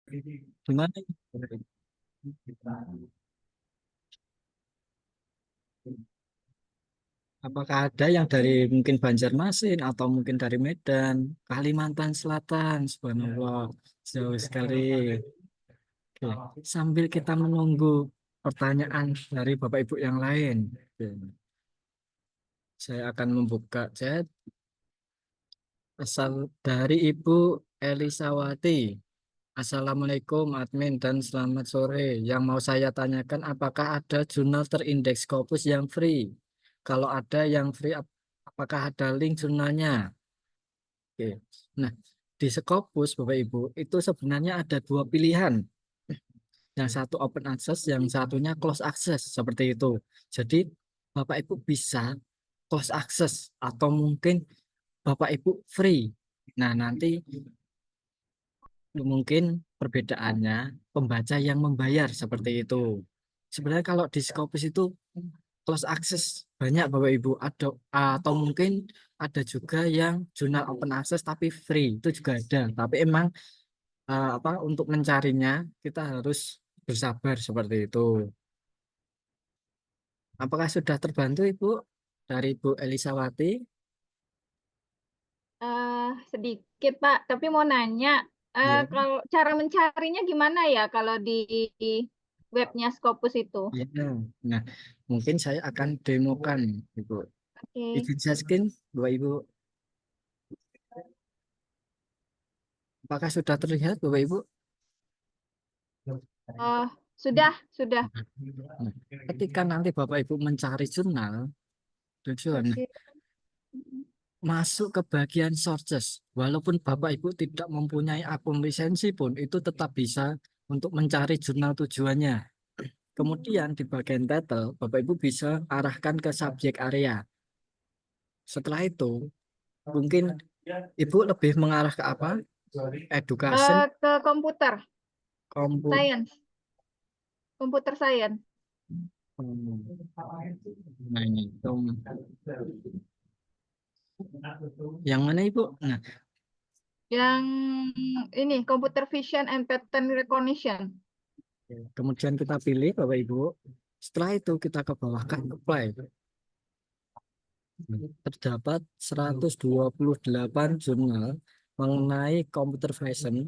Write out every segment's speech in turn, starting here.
Gimana? Apakah ada yang dari mungkin Banjarmasin atau mungkin dari Medan, Kalimantan Selatan? Subhanallah, jauh sekali. Oke. Sambil kita menunggu pertanyaan dari Bapak Ibu yang lain, oke, saya akan membuka chat. Asal dari Ibu Elisawati. Assalamualaikum admin dan selamat sore. Yang mau saya tanyakan apakah ada jurnal terindeks Scopus yang free? Kalau ada yang free, apakah ada link jurnalnya? Oke. Nah, di Scopus Bapak Ibu itu sebenarnya ada dua pilihan. Yang satu open access, yang satunya close access seperti itu. Jadi Bapak Ibu bisa close access atau mungkin Bapak Ibu free. Nah, nanti mungkin perbedaannya pembaca yang membayar seperti itu. Sebenarnya kalau di Scopus itu close access banyak Bapak Ibu ada, atau mungkin ada juga yang jurnal open access tapi free itu juga ada. Tapi emang apa untuk mencarinya kita harus bersabar seperti itu. Apakah sudah terbantu Ibu dari Ibu Elisawati? Eh, Sedikit Pak, tapi mau nanya, Ya, kalau cara mencarinya gimana ya kalau di webnya Scopus itu? ya. Nah, mungkin saya akan demokan Ibu. Oke. Izin share Bapak Ibu. Apakah sudah terlihat Bapak Ibu? Oh, sudah. Nah, ketika nanti Bapak Ibu mencari jurnal tujuan Oke. masuk ke bagian sources, walaupun Bapak Ibu tidak mempunyai akun lisensi pun itu tetap bisa untuk mencari jurnal tujuannya. Kemudian di bagian title Bapak Ibu bisa arahkan ke subjek area. Setelah itu mungkin Ibu lebih mengarah ke apa? Education, Ke komputer, komputer. science, komputer science. Nah, ini yang mana Ibu? Nah, Yang ini computer vision and pattern recognition. kemudian kita pilih Bapak Ibu. Setelah itu kita ke bawah kan apply. Terdapat 128 jurnal mengenai computer vision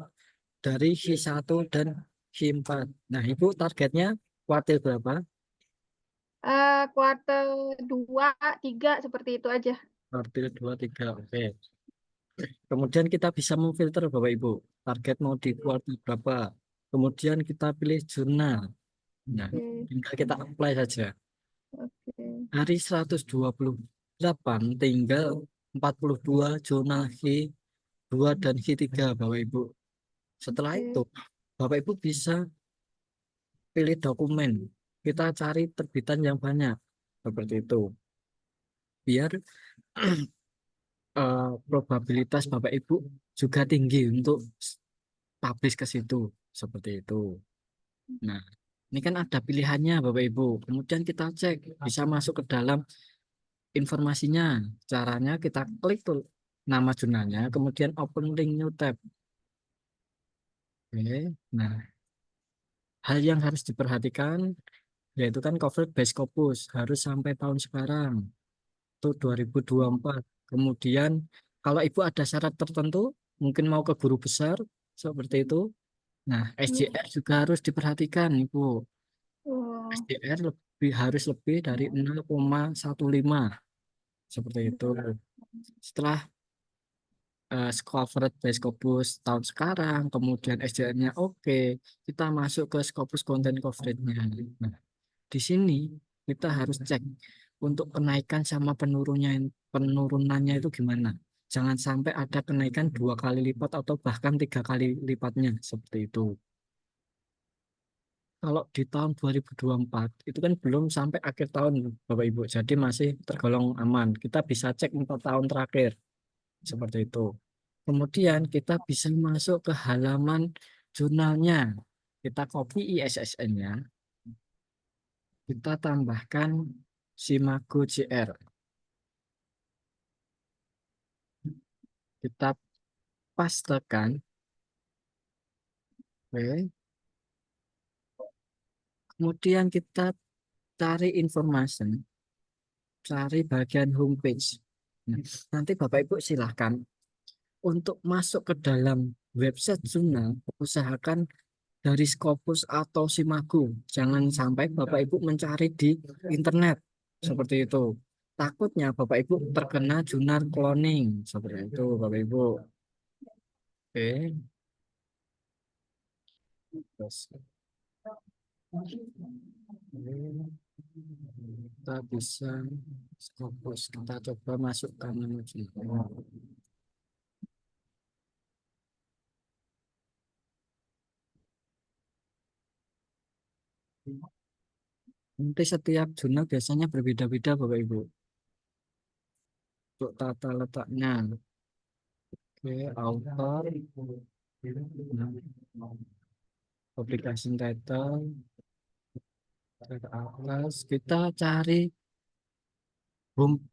dari H1 dan H4. Nah, Ibu targetnya kuartil berapa? Kuartal 2, 3 seperti itu aja. Kuartil 2, 3. Oke. Kemudian kita bisa memfilter Bapak Ibu. Target mau di kuartil berapa? Kemudian kita pilih jurnal. Nah, Oke, tinggal kita apply saja. oke, Dari 128 tinggal 42 jurnal H2 dan H3 Bapak Ibu. Setelah itu oke. Bapak Ibu bisa pilih dokumen. Kita cari terbitan yang banyak seperti itu. Biar probabilitas Bapak Ibu juga tinggi untuk publish ke situ seperti itu. Nah, ini kan ada pilihannya Bapak Ibu. Kemudian kita cek bisa masuk ke dalam informasinya. Caranya kita klik tuh nama jurnalnya, kemudian open link new tab. Oke. Nah, hal yang harus diperhatikan yaitu kan coverage base Scopus harus sampai tahun sekarang itu 2024. Kemudian kalau Ibu ada syarat tertentu, mungkin mau ke guru besar seperti itu. Nah, Hmm. SJR juga harus diperhatikan Ibu. Oh, SJR harus lebih dari 0,15 seperti itu. Setelah coverage by Scopus tahun sekarang, kemudian SJR-nya oke, kita masuk ke Scopus content coverage-nya. Nah, di sini kita harus cek untuk kenaikan sama penurunannya itu gimana. Jangan sampai ada kenaikan 2 kali lipat atau bahkan 3 kali lipatnya seperti itu. Kalau di tahun 2024 itu kan belum sampai akhir tahun Bapak Ibu, jadi masih tergolong aman. Kita bisa cek 4 tahun terakhir seperti itu. Kemudian kita bisa masuk ke halaman jurnalnya. Kita copy ISSN-nya, kita tambahkan Simago JR. Kita pastekan Oke. Kemudian kita cari informasi, cari bagian homepage. Nah, nanti Bapak Ibu silahkan untuk masuk ke dalam website jurnal, usahakan dari Scopus atau Simago. Jangan sampai Bapak Ibu mencari di internet seperti itu. Takutnya Bapak Ibu terkena jurnal cloning seperti itu, Bapak Ibu. Oke, terus kita bisa Scopus. Kita coba masukkan nama jurnal. Nanti setiap jurnal biasanya berbeda-beda Bapak Ibu untuk tata letaknya. Oke, author, nah, publication title, ke atas kita cari home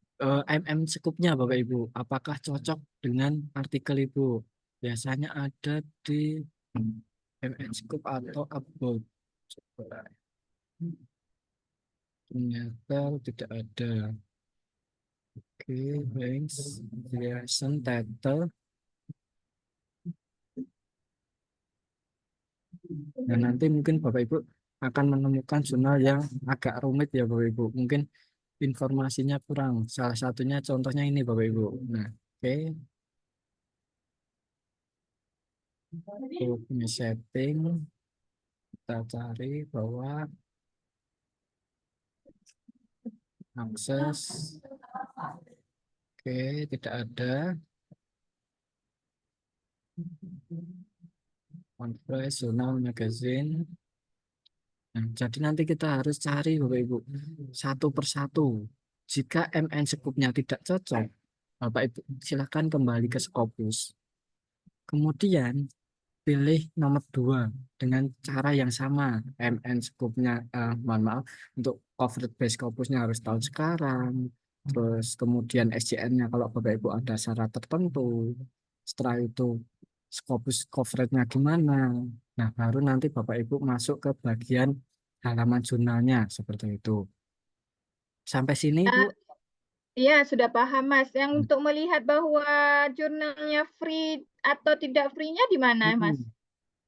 Scoop-nya Bapak Ibu. Apakah cocok dengan artikel Ibu? Biasanya ada di Scoop atau About. Coba. Ternyata tidak ada. Oke, links, relation, title. Nah, nanti mungkin Bapak Ibu akan menemukan jurnal yang agak rumit ya Bapak Ibu. Mungkin informasinya kurang. Salah satunya contohnya ini Bapak Ibu. Nah, oke. Untuk setting, kita cari bahwa akses. Oke, tidak ada. Conference, jurnal, magazine. Nah, jadi nanti kita harus cari Bapak Ibu satu persatu. Jika MN Scoop-nya tidak cocok, Bapak Ibu silakan kembali ke Scopus. Kemudian pilih nomor 2 dengan cara yang sama. MN Scoop-nya, mohon maaf, untuk covered base Scopus-nya harus tahun sekarang. Terus kemudian SJN-nya kalau Bapak Ibu ada syarat tertentu. Setelah itu Scopus coverage-nya gimana. Nah, baru nanti Bapak Ibu masuk ke bagian halaman jurnalnya seperti itu. Sampai sini, Bu. Iya, sudah paham, Mas. Yang untuk melihat bahwa jurnalnya free atau tidak free-nya di mana, Mas?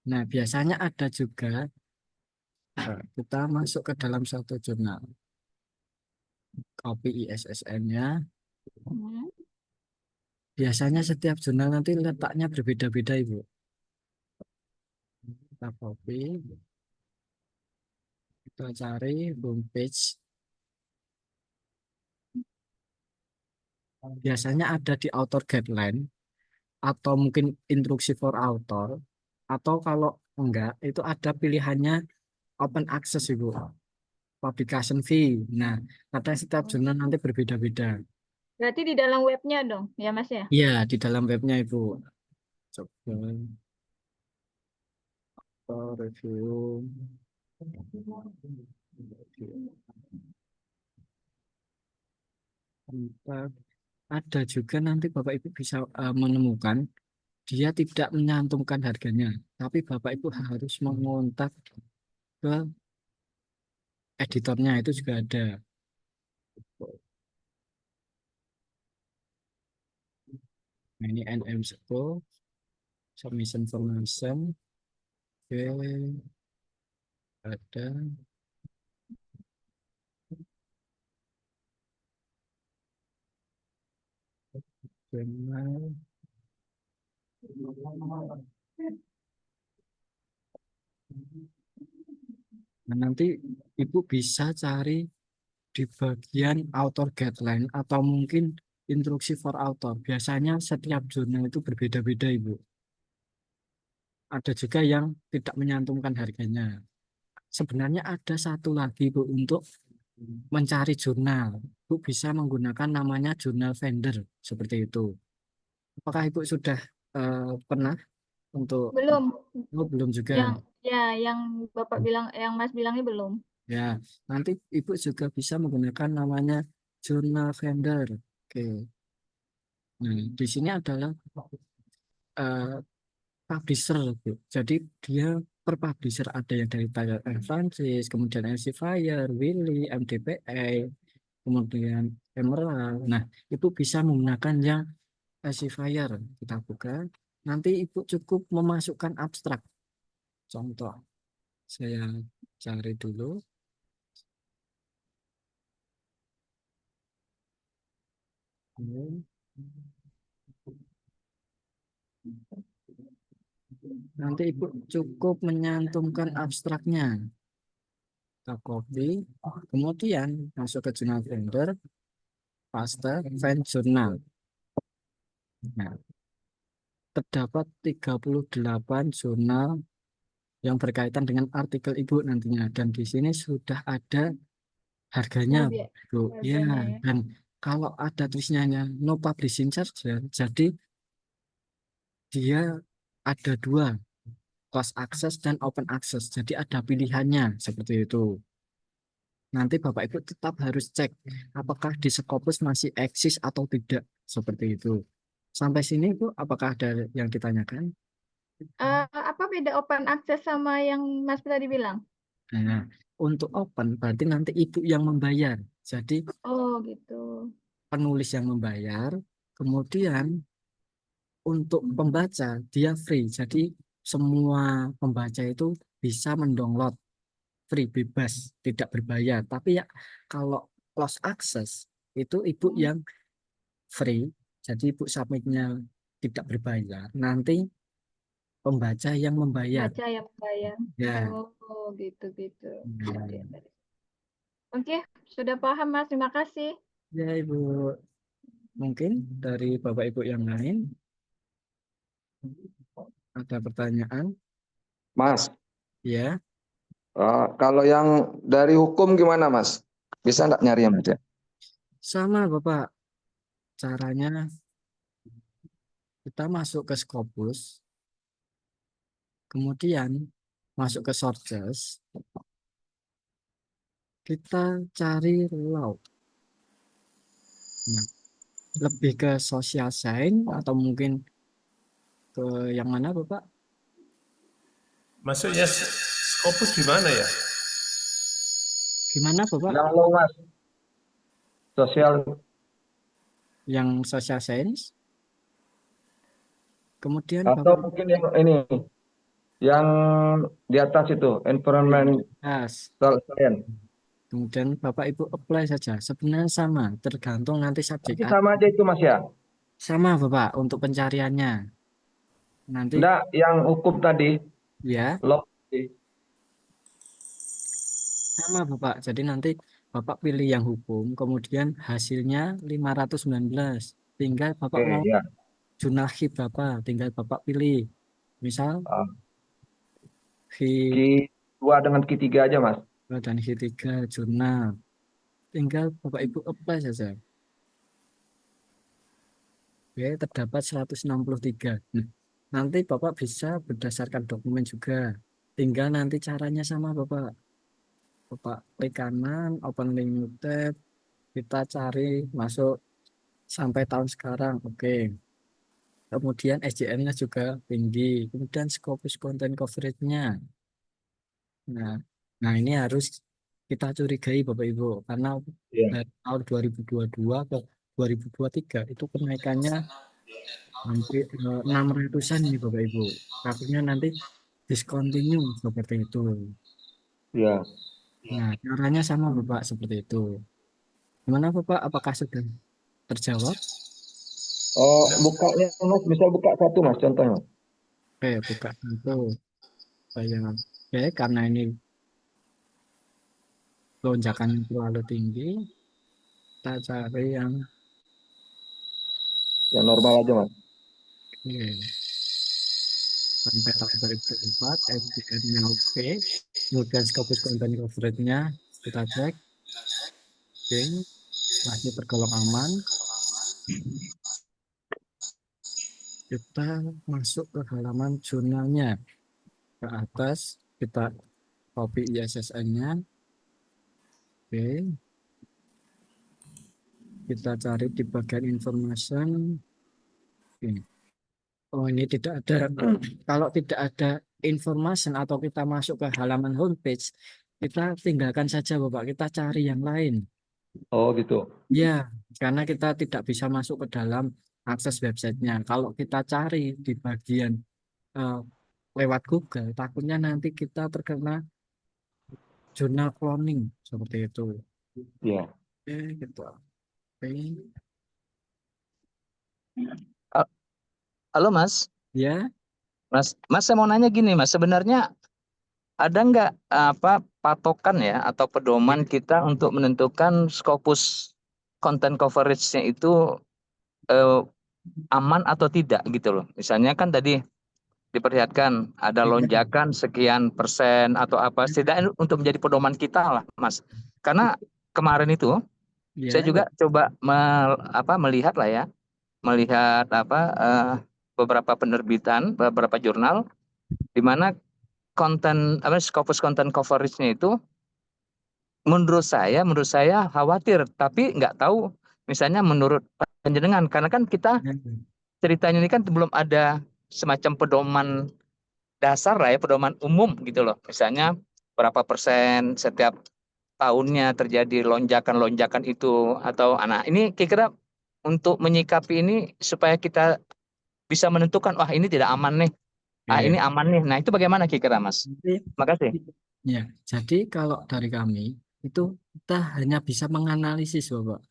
Nah, biasanya ada juga kita masuk ke dalam satu jurnal, copy ISSN-nya. Hmm. Biasanya setiap jurnal nanti letaknya berbeda-beda, Ibu. Kita copy, kita cari homepage. Biasanya ada di author guideline, atau mungkin instruksi for author, atau kalau enggak, itu ada pilihannya open access, Ibu. Publication fee. Nah, katanya setiap jurnal nanti berbeda-beda. Berarti di dalam webnya dong, ya, Mas ya? Iya, di dalam webnya, Ibu. Coba review. Entah. Ada juga nanti Bapak Ibu bisa menemukan dia tidak menyantumkan harganya, tapi Bapak Ibu harus mengontak ke editornya itu juga ada. Nah, ini NM School, submission information, oke, ada. Jurnal. Nah, nanti Ibu bisa cari di bagian author guideline atau mungkin instruksi for author. Biasanya setiap jurnal itu berbeda-beda, Ibu. Ada juga yang tidak menyantumkan harganya. Sebenarnya ada satu lagi, Bu, untuk mencari jurnal. Bu bisa menggunakan namanya jurnal vendor seperti itu. Apakah Ibu sudah pernah untuk Belum. belum juga? Yang ya, yang Bapak bilang, yang Mas bilangnya belum. Ya, nanti Ibu juga bisa menggunakan namanya jurnal vendor. Oke. Nah, di sini adalah publisher, Bu. Jadi dia per publisher ada yang dari Tyler and Francis, kemudian Elsevier, Willy, MDPA, kemudian Emerald. Nah, itu bisa menggunakan yang Elsevier. Kita buka. Nanti Ibu cukup memasukkan abstrak. Contoh, saya cari dulu. Nanti Ibu cukup menyantumkan abstraknya. Kita copy, kemudian masuk ke jurnal Finder, paste, find jurnal. Nah, terdapat 38 jurnal yang berkaitan dengan artikel Ibu nantinya. Dan di sini sudah ada harganya, Oh, Bu. Ya, harganya ya. dan kalau ada tulisannya no publishing charge, jadi dia ada dua, closed access dan open access. Jadi ada pilihannya seperti itu. Nanti Bapak Ibu tetap harus cek apakah di Scopus masih eksis atau tidak seperti itu. Sampai sini Bu, apakah ada yang ditanyakan? Apa beda open access sama yang Mas tadi bilang? Nah, untuk open berarti nanti Ibu yang membayar. Jadi Oh, gitu. penulis yang membayar, kemudian untuk pembaca dia free. Jadi semua pembaca itu bisa mendownload free bebas, tidak berbayar. Tapi ya kalau close access itu Ibu yang free, jadi Ibu submitnya tidak berbayar. Nanti pembaca yang membayar. Baca yang bayar. Ya, Oh, gitu-gitu. Gitu ya hmm. tadi. Oke, sudah paham Mas. Terima kasih. Ya Ibu, mungkin dari Bapak Ibu yang lain ada pertanyaan? Mas, Ya, kalau yang dari hukum gimana, Mas? Bisa nggak nyari yang aja? sama Bapak. Caranya kita masuk ke Scopus, kemudian masuk ke sources, kita cari law. Nah, lebih ke social science atau mungkin ke yang mana Bapak? Maksudnya Scopus di mana ya? Gimana Bapak? Yang lo, Mas, sosial Yang social science. Kemudian atau Bapak mungkin yang ini, yang di atas itu, environmental Yes. science. Kemudian Bapak Ibu apply saja. Sebenarnya sama, tergantung nanti subjek Tapi A. sama aja itu, Mas ya? Sama Bapak untuk pencariannya. Nanti Enggak, yang hukum tadi, ya lo. sama Bapak. Jadi nanti Bapak pilih yang hukum, kemudian hasilnya 519. Tinggal Bapak Oke, mau ya. jurnal HIP Bapak, tinggal Bapak pilih. Misal Ah, HIP Q2 dengan Q3 aja, Mas. dan HIP 3 jurnal. Tinggal Bapak Ibu apply saja. Oke, terdapat 163. Nah, nanti Bapak bisa berdasarkan dokumen juga. Tinggal nanti caranya sama Bapak. Bapak klik kanan, open link new tab, kita cari masuk sampai tahun sekarang. Oke. Kemudian SJN-nya juga tinggi. Kemudian Scopus content coverage-nya. Nah, nah ini harus kita curigai Bapak Ibu karena Iya. dari tahun 2022 ke 2023 itu kenaikannya hampir 600-an nih Bapak Ibu. Artinya nanti discontinue seperti itu. Iya. Nah, caranya sama Bapak seperti itu. Gimana Bapak? Apakah sudah terjawab? Oh, bukanya, Mas, misal buka satu, Mas, contohnya. Oke, buka itu. Saya oke, karena ini lonjakan terlalu tinggi, kita cari yang Yang normal aja, Mas. oke. Sampai tahun 2004, SDN-nya oke. Kemudian Scopus content coverage-nya kita cek. Oke, masih tergolong aman. Kita masuk ke halaman jurnalnya. Ke atas, kita copy ISSN-nya. Oke, kita cari di bagian information. Oke. Oh, ini tidak ada. Kalau tidak ada information atau kita masuk ke halaman homepage, kita tinggalkan saja Bapak, kita cari yang lain. Oh gitu. Ya, karena kita tidak bisa masuk ke dalam akses websitenya. Kalau kita cari di bagian eh, lewat Google, takutnya nanti kita terkena jurnal cloning seperti itu. Ya. Gitu. Oke. Halo Mas, Ya, Mas saya mau nanya gini Mas, sebenarnya ada nggak patokan ya atau pedoman kita untuk menentukan Scopus content coverage-nya itu aman atau tidak gitu loh. Misalnya kan tadi diperlihatkan ada lonjakan sekian persen atau apa, setidaknya untuk menjadi pedoman kita lah Mas. Karena kemarin itu saya juga coba melihat lah ya, melihat beberapa penerbitan, beberapa jurnal di mana Scopus content coverage-nya itu menurut saya khawatir, tapi nggak tahu misalnya menurut panjenengan, karena kan kita ceritanya ini kan belum ada semacam pedoman dasar lah ya, pedoman umum gitu loh. Misalnya berapa persen setiap tahunnya terjadi lonjakan-lonjakan itu atau anak ini kira-kira untuk menyikapi ini supaya kita bisa menentukan wah ini tidak aman nih, ini aman nih. Nah itu bagaimana kira-kira Mas? Makasih. Ya, jadi kalau dari kami itu kita hanya bisa menganalisis Bapak.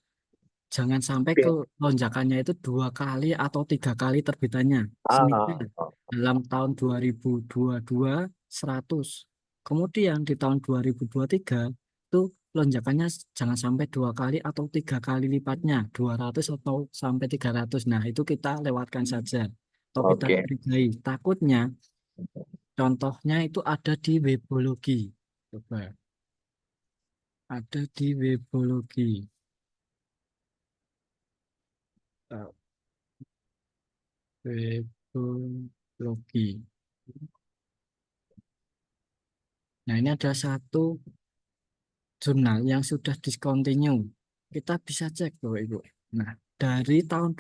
Jangan sampai ke lonjakannya itu 2 kali atau 3 kali terbitannya. Semisal dalam tahun 2022 100. Kemudian di tahun 2023 itu lonjakannya jangan sampai 2 kali atau 3 kali lipatnya, 200 atau sampai 300. Nah, itu kita lewatkan saja. Atau kita curigai. Takutnya contohnya itu ada di Webologi. Coba. Ada di Webologi. Webologi. Nah, ini ada satu jurnal yang sudah discontinue. Kita bisa cek, Bapak Ibu. Nah, dari tahun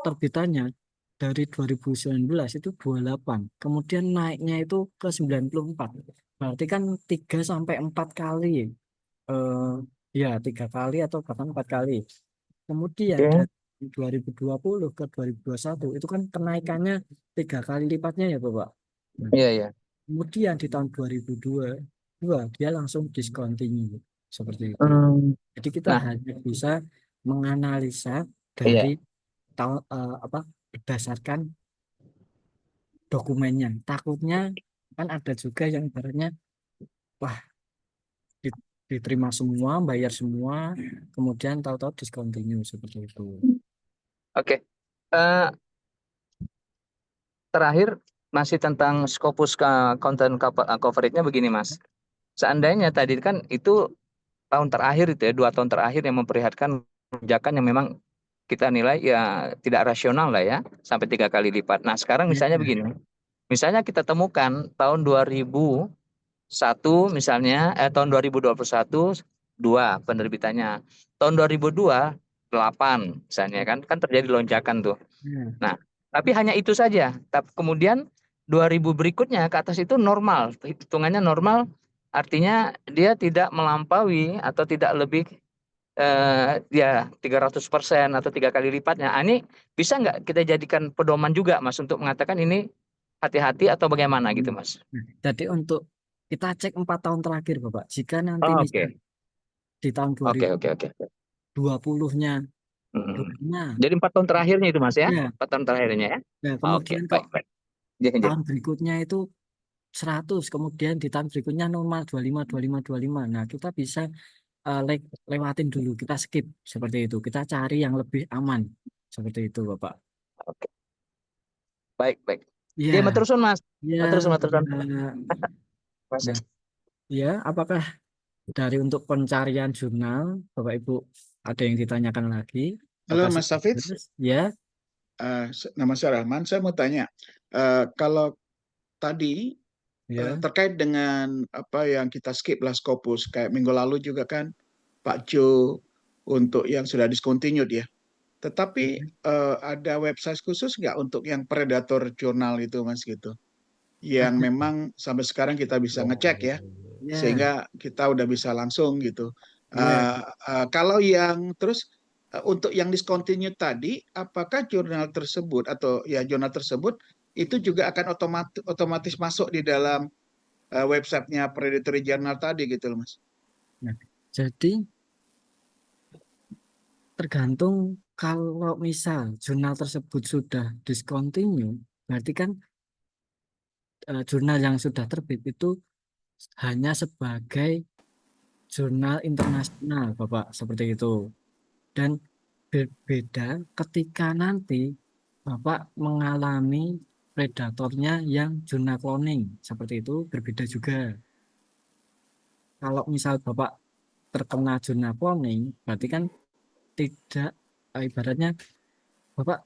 terbitannya dari 2019 itu 28. Kemudian naiknya itu ke 94. Berarti kan 3 sampai 4 kali. Ya, 3 kali atau bahkan 4 kali. Kemudian dari 2020 ke 2021 itu kan kenaikannya 3 kali lipatnya ya Bapak. Iya, iya. Kemudian di tahun 2022 dia langsung discontinue seperti itu. Jadi kita hanya bisa menganalisa dari berdasarkan dokumennya. Takutnya kan ada juga yang ibaratnya wah diterima semua, bayar semua, kemudian tahu-tahu discontinue seperti itu. Oke. Terakhir masih tentang Scopus content coverage-nya begini Mas. Seandainya tadi kan itu tahun terakhir itu ya, 2 tahun terakhir yang memperlihatkan lonjakan yang memang kita nilai ya tidak rasional lah ya, sampai 3 kali lipat. Nah sekarang misalnya begini, misalnya kita temukan tahun 2001 misalnya, tahun 2021 2 penerbitannya, tahun 2002 8 misalnya kan terjadi lonjakan tuh. Nah tapi hanya itu saja. Tapi kemudian 2000 berikutnya ke atas itu normal, hitungannya normal, artinya dia tidak melampaui atau tidak lebih 300% atau 3 kali lipatnya. Ini bisa nggak kita jadikan pedoman juga Mas untuk mengatakan ini hati-hati atau bagaimana gitu Mas? Jadi untuk kita cek 4 tahun terakhir Bapak. Jika nanti misalnya di tahun 2020-nya Jadi 4 tahun terakhirnya itu Mas ya? Ya. 4 tahun terakhirnya ya? Nah, kemudian kok baik. tahun berikutnya itu 100, kemudian di tahun berikutnya normal 25, 25, 25. Nah, kita bisa lewatin dulu, kita skip seperti itu. Kita cari yang lebih aman seperti itu, Bapak. Oke. Baik. Ya. Matur suwun Mas. Ya. Matur suwun. Nah, ya, apakah dari untuk pencarian jurnal, Bapak Ibu ada yang ditanyakan lagi? Halo Mas Safid. Ya. Nama saya Rahman. Saya mau tanya, kalau tadi terkait dengan apa yang kita skip lah Scopus, kayak minggu lalu juga kan Pak Jo untuk yang sudah discontinued ya. Tetapi ada website khusus nggak untuk yang predator jurnal itu, Mas, gitu? Yang Ada. memang sampai sekarang kita bisa ngecek ya, Ya, sehingga kita udah bisa langsung gitu. ya. Kalau yang terus untuk yang discontinue tadi, apakah jurnal tersebut atau ya jurnal tersebut itu juga akan otomatis masuk di dalam websitenya Predatory Journal tadi gitu loh, Mas? Nah, jadi tergantung kalau misal jurnal tersebut sudah discontinue, berarti kan jurnal yang sudah terbit itu hanya sebagai jurnal internasional, Bapak, seperti itu. Dan berbeda ketika nanti Bapak mengalami predatornya yang jurnal cloning, seperti itu berbeda juga. Kalau misal Bapak terkena jurnal cloning, berarti kan tidak, ibaratnya Bapak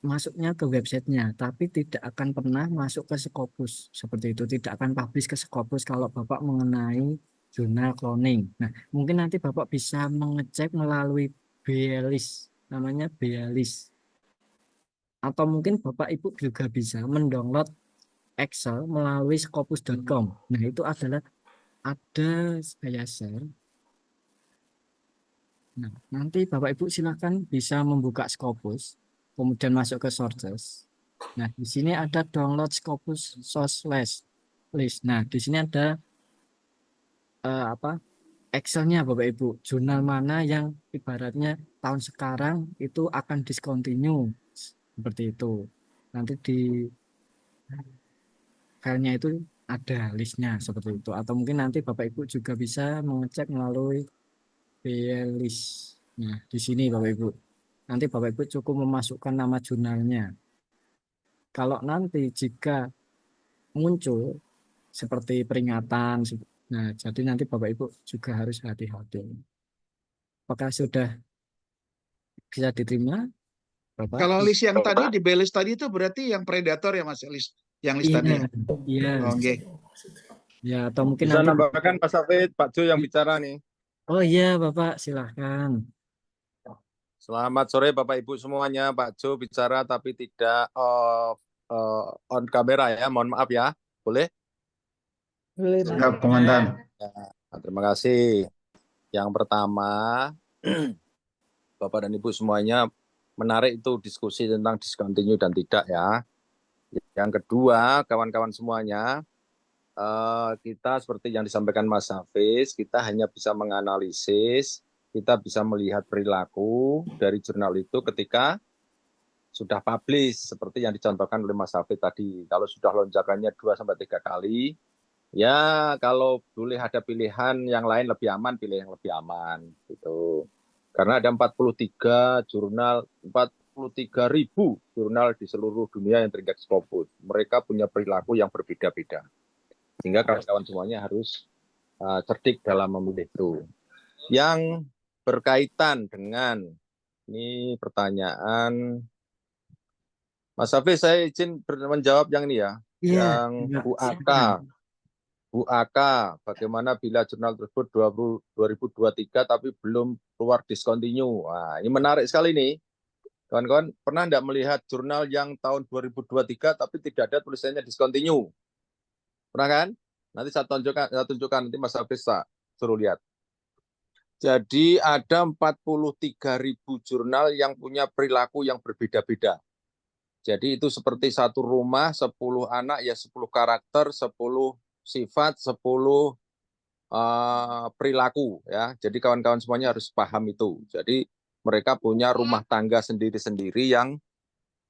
masuknya ke websitenya, tapi tidak akan pernah masuk ke Scopus. Seperti itu, tidak akan publish ke Scopus kalau Bapak mengenai jurnal cloning. Nah, mungkin nanti Bapak bisa mengecek melalui Bealis, namanya Bealis. Atau mungkin Bapak Ibu juga bisa mendownload Excel melalui scopus.com. Nah, itu adalah ada saya share. Nah, nanti Bapak Ibu silakan bisa membuka Scopus, kemudian masuk ke sources. Nah, di sini ada download Scopus source list. Nah, di sini ada Excel-nya Bapak Ibu. Jurnal mana yang ibaratnya tahun sekarang itu akan discontinue seperti itu. Nanti di filenya itu ada listnya seperti itu. Atau mungkin nanti Bapak Ibu juga bisa mengecek melalui list. Nah, di sini Bapak Ibu. Nanti Bapak Ibu cukup memasukkan nama jurnalnya. Kalau nanti jika muncul seperti peringatan, nah jadi nanti Bapak Ibu juga harus hati-hati. Apakah sudah bisa diterima, Bapak? Kalau list yang tadi di B-list tadi itu berarti yang predator ya, Mas, list tadi Iya, ya? iya. Oh, oke. Ya, atau mungkin Bisa nanti. nambahkan Mas Hafid, Pak Jo yang bicara nih. Oh iya, Bapak, silahkan. Selamat sore Bapak Ibu semuanya. Pak Jo bicara tapi tidak on kamera ya. Mohon maaf ya. Boleh? Boleh, Siap, Komandan. Ya, terima kasih. Yang pertama, Bapak dan Ibu semuanya, menarik itu diskusi tentang discontinue dan tidak ya. Yang kedua, kawan-kawan semuanya, kita seperti yang disampaikan Mas Hafiz, kita hanya bisa menganalisis, kita bisa melihat perilaku dari jurnal itu ketika sudah publish, seperti yang dicontohkan oleh Mas Hafiz tadi. Kalau sudah lonjakannya 2-3 kali, ya kalau boleh ada pilihan yang lain lebih aman, pilih yang lebih aman. Gitu. Karena ada 43 jurnal, 43.000 jurnal di seluruh dunia yang terindeks Scopus. Mereka punya perilaku yang berbeda-beda. Sehingga kawan-kawan semuanya harus cerdik dalam memilih itu. Yang berkaitan dengan, ini pertanyaan, Mas Hafiz, saya izin menjawab yang ini ya. Iya, Yang enggak. Bu AK, bagaimana bila jurnal tersebut 2023 tapi belum keluar discontinue. Nah, ini menarik sekali nih. Kawan-kawan, pernah enggak melihat jurnal yang tahun 2023 tapi tidak ada tulisannya discontinue? Pernah kan? Nanti saya tunjukkan nanti Mas Hafiz suruh lihat. Jadi ada 43.000 jurnal yang punya perilaku yang berbeda-beda. Jadi itu seperti satu rumah, 10 anak, ya 10 karakter, 10 sifat, 10 perilaku. Ya. Jadi kawan-kawan semuanya harus paham itu. Jadi mereka punya rumah tangga sendiri-sendiri yang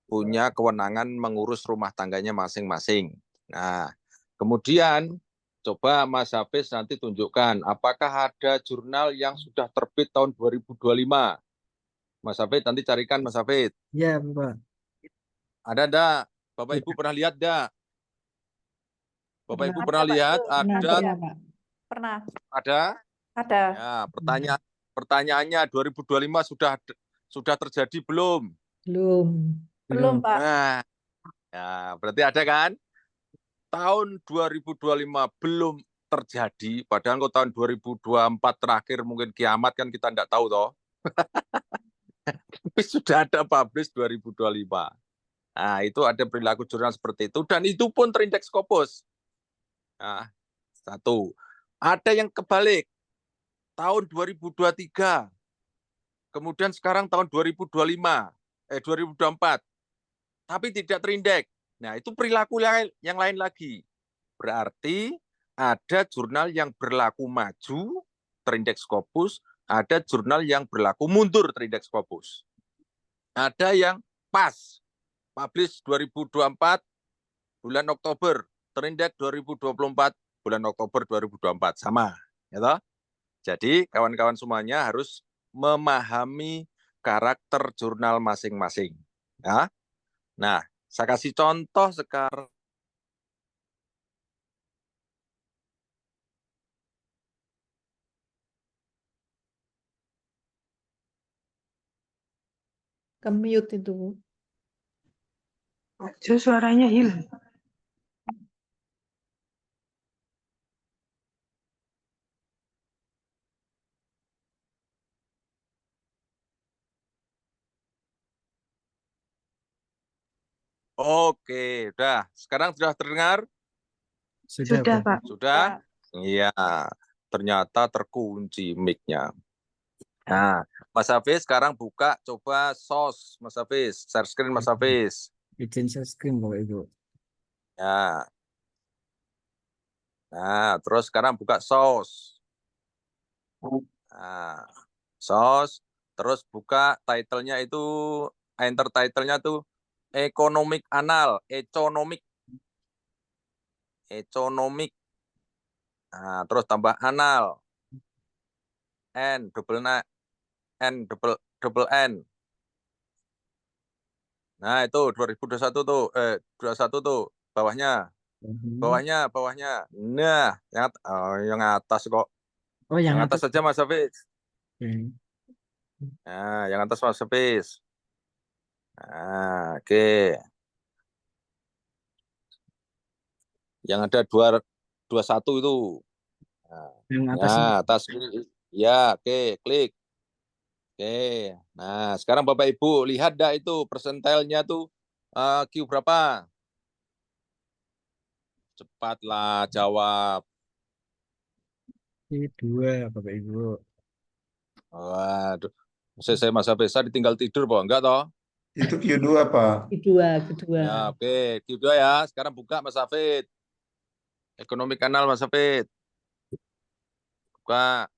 punya kewenangan mengurus rumah tangganya masing-masing. Nah, kemudian coba Mas Hafiz nanti tunjukkan apakah ada jurnal yang sudah terbit tahun 2025. Mas Hafiz nanti carikan Mas Hafiz. Iya, Bapak. Ada enggak? Bapak Ibu pernah lihat enggak? Bapak Ibu pernah lihat ada? Pernah. Ada? Ada. Ya, pertanyaannya 2025 sudah terjadi belum? Belum, Pak. Nah, ya, berarti ada kan? Tahun 2025 belum terjadi, padahal kok tahun 2024 terakhir mungkin kiamat kan kita enggak tahu toh. Tapi sudah ada publish 2025. Nah, itu ada perilaku jurnal seperti itu, dan itu pun terindeks Scopus. Nah, satu. Ada yang kebalik, tahun 2023, kemudian sekarang tahun 2024, tapi tidak terindeks. Nah, itu perilaku yang lain lagi. Berarti ada jurnal yang berlaku maju, terindeks Scopus, ada jurnal yang berlaku mundur, terindeks Scopus. Ada yang pas, publish 2024 bulan Oktober, terindeks 2024 bulan Oktober 2024, sama. Ya toh? Jadi kawan-kawan semuanya harus memahami karakter jurnal masing-masing. Ya. Nah, saya kasih contoh sekarang. Ke-mute itu. Suaranya hilang. Oke, udah. Sekarang sudah terdengar? Sudah, Pak. Sudah? Iya. Ternyata terkunci mic-nya. Nah, Mas Hafiz sekarang buka, coba SOS, Mas Hafiz. Share screen, Mas Hafiz. Izin share screen, Bapak Ibu. Ya. Nah, terus sekarang buka SOS. Nah, SOS. Terus buka title-nya itu, enter title-nya tuh, Economic Anal, Economic. Nah, terus tambah anal. N, double N. Nah, itu 2021 tuh, 21 tuh, bawahnya. Nah, yang atas kok. Oh, yang atas saja Mas Hafiz. Oke. Nah, yang atas Mas Hafiz. Nah, oke. Yang ada 21 itu. Nah, Yang atas. ya, atas. Ya, oke, klik. Oke. Nah, sekarang Bapak Ibu lihat dah itu persentilnya tuh Q berapa? Cepatlah jawab. Q2, Bapak Ibu. Waduh. Saya Mas Hafiz, saya ditinggal tidur, Pak. Enggak toh? Itu Q2, Pak. Kedua. Ya, oke. Q2 ya. Sekarang buka Mas Hafiz. Ekonomi kanal Mas Hafiz. Buka.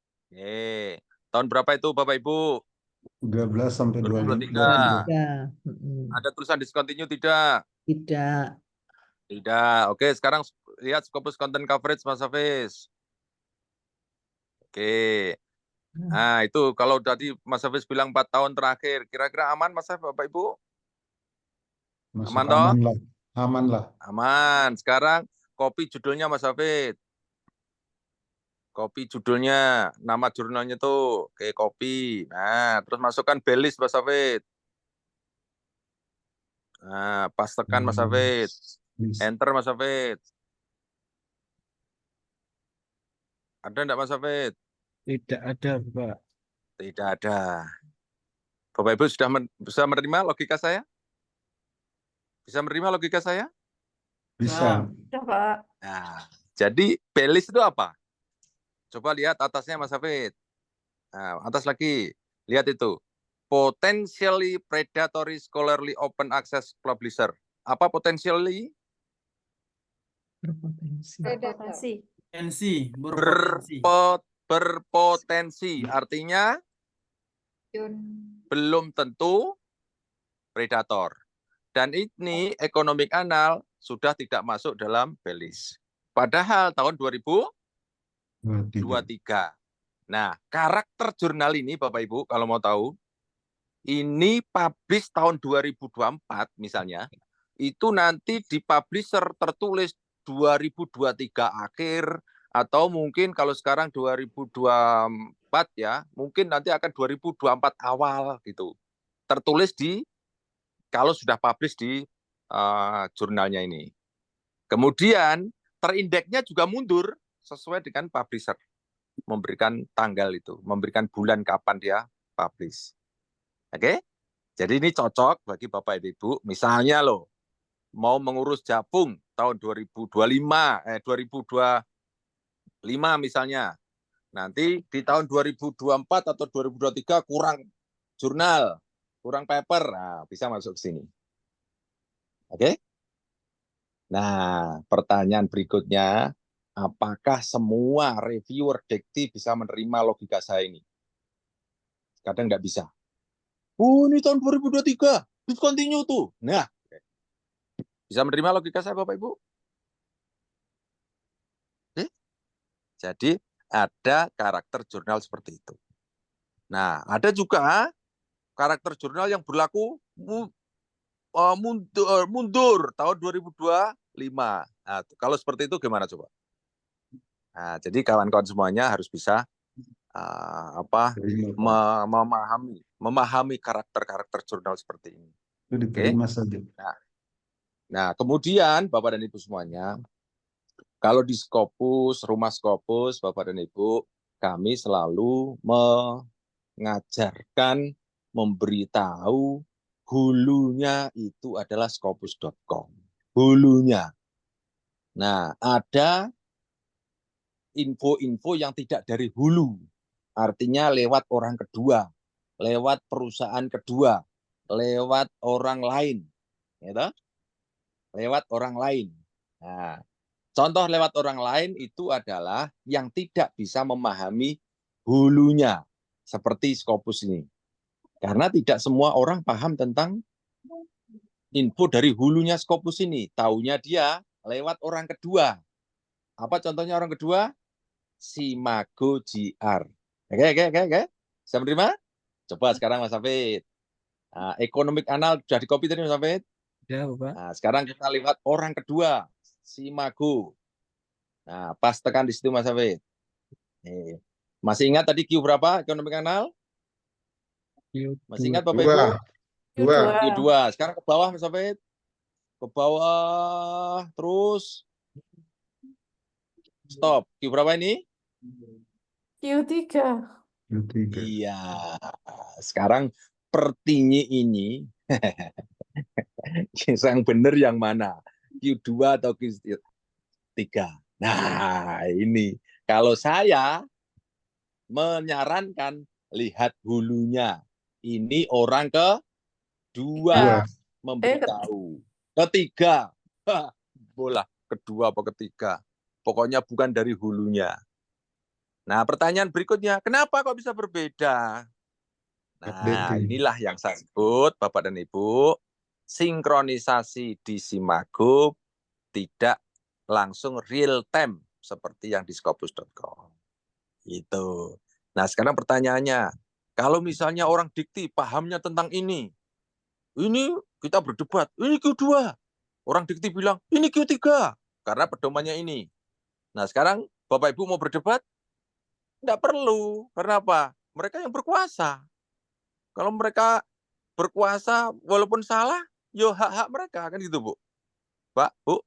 Tahun berapa itu Bapak Ibu? 13 sampai 2023. 23. Ada tulisan discontinue tidak? Tidak. Oke, sekarang lihat Scopus Content Coverage Mas Hafiz. Oke. Nah, itu kalau tadi Mas Hafiz bilang 4 tahun terakhir, kira-kira aman Mas Hafiz, Bapak Ibu? Masuk Aman toh? Aman lah. Aman. Sekarang copy judulnya Mas Hafiz. Copy judulnya, nama jurnalnya tuh, oke, copy. Nah, terus masukkan belis Mas Hafiz. Nah, pastekan Mas Hafiz. Enter Mas Hafiz. Ada enggak Mas Hafiz? Tidak ada, Pak. Tidak ada. Bapak Ibu sudah bisa menerima logika saya? Bisa menerima logika saya? Bisa. Sudah, Pak. Nah, jadi belis itu apa? Coba lihat atasnya Mas Hafid. Nah, atas lagi. Lihat itu. Potentially predatory scholarly open access publisher. Apa potentially? Berpotensi. Berpotensi. Artinya belum tentu predator. Dan ini Economic Anal sudah tidak masuk dalam belis. Padahal tahun 2023. Nah, karakter jurnal ini Bapak Ibu kalau mau tahu, ini publish tahun 2024 misalnya, itu nanti di publisher tertulis 2023 akhir, atau mungkin kalau sekarang 2024 ya, mungkin nanti akan 2024 awal gitu. Tertulis di, kalau sudah publish di jurnalnya ini. Kemudian terindeksnya juga mundur sesuai dengan publisher. Memberikan tanggal itu, memberikan bulan kapan dia publish. Oke? Jadi ini cocok bagi Bapak dan Ibu. Misalnya loh, mau mengurus Japung tahun 2025 misalnya. Nanti di tahun 2024 atau 2023 kurang jurnal, kurang paper, nah, bisa masuk ke sini. Oke? Nah, pertanyaan berikutnya, apakah semua reviewer dikti bisa menerima logika saya ini? Kadang nggak bisa. Oh, ini tahun 2023, discontinue tuh. Nah, bisa menerima logika saya, Bapak Ibu? Oke? Jadi, ada karakter jurnal seperti itu. Nah, ada juga karakter jurnal yang berlaku mundur tahun 2025. Nah, kalau seperti itu gimana coba? Nah, jadi kawan-kawan semuanya harus bisa memahami karakter-karakter jurnal seperti ini. Itu diterima saja. Nah, kemudian Bapak dan Ibu semuanya, kalau di Scopus, Rumah Scopus, Bapak dan Ibu, kami selalu mengajarkan, memberitahu hulunya itu adalah scopus.com. Hulunya. Nah, ada info-info yang tidak dari hulu. Artinya lewat orang kedua, lewat perusahaan kedua, lewat orang lain. Gitu? Lewat orang lain. Nah, contoh lewat orang lain itu adalah yang tidak bisa memahami hulunya, seperti Scopus ini. Karena tidak semua orang paham tentang info dari hulunya Scopus ini. Taunya dia lewat orang kedua. Apa contohnya orang kedua? Simago GR. Oke. Bisa menerima? Coba sekarang Mas Hafid. Nah, Economic Anal sudah di-copy tadi Mas Hafid? Ya, Bapak. Nah, sekarang kita lihat orang kedua, Simago. Nah, pas tekan di situ Mas Hafid. Masih ingat tadi Q berapa Economic Anal? Masih ingat Bapak Ibu? Q2. Sekarang ke bawah Mas Hafid. Ke bawah terus. Stop. Q berapa ini? Q3. Iya. Sekarang pertinyi ini yang benar yang mana? Q2 atau Q3? Nah, ini. Kalau saya menyarankan lihat hulunya. Ini orang kedua memberitahu. Ketiga. Bola kedua apa ketiga. Pokoknya bukan dari hulunya. Nah, pertanyaan berikutnya, kenapa kok bisa berbeda? Nah, inilah yang saya sebut, Bapak dan Ibu, sinkronisasi di Simago tidak langsung real time seperti yang di Scopus.com. Itu. Nah, sekarang pertanyaannya, kalau misalnya orang dikti pahamnya tentang ini kita berdebat, ini Q2. Orang dikti bilang, ini Q3, karena pedomannya ini. Nah, sekarang Bapak Ibu mau berdebat? Tidak perlu. Karena apa? Mereka yang berkuasa. Kalau mereka berkuasa walaupun salah, yo hak-hak mereka kan gitu, Bu. Pak, Bu.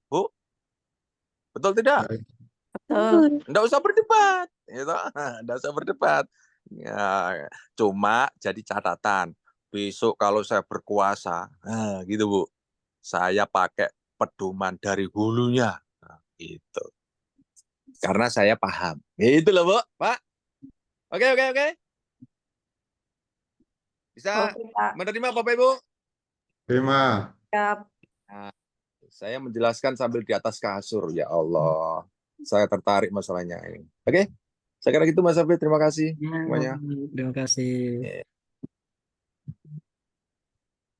Betul tidak? Betul. Enggak usah berdebat, gitu. Enggak usah berdebat. Ya, cuma jadi catatan. Besok kalau saya berkuasa, gitu, Bu. Saya pakai pedoman dari hulunya. Nah, gitu. Karena saya paham. Gitu loh, Bu, Pak. Oke. Bisa menerima Bapak Ibu? Terima. Siap. Nah, saya menjelaskan sambil di atas kasur. Ya Allah. Saya tertarik masalahnya ini. Oke? Saya kira gitu Mas Hafid. Terima kasih semuanya. Terima kasih.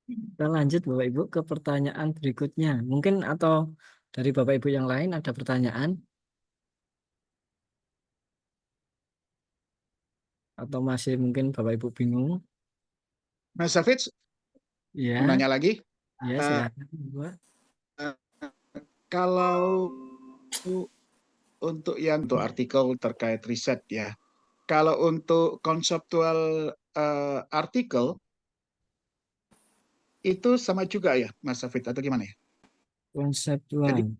Kita lanjut Bapak Ibu ke pertanyaan berikutnya. Mungkin atau dari Bapak Ibu yang lain ada pertanyaan? Atau masih mungkin Bapak Ibu bingung? Mas Hafid, Ya. mau nanya lagi? Ya, silakan. Kalau untuk artikel terkait riset ya, kalau untuk konseptual artikel itu sama juga ya, Mas Hafid, atau gimana ya? Konseptual.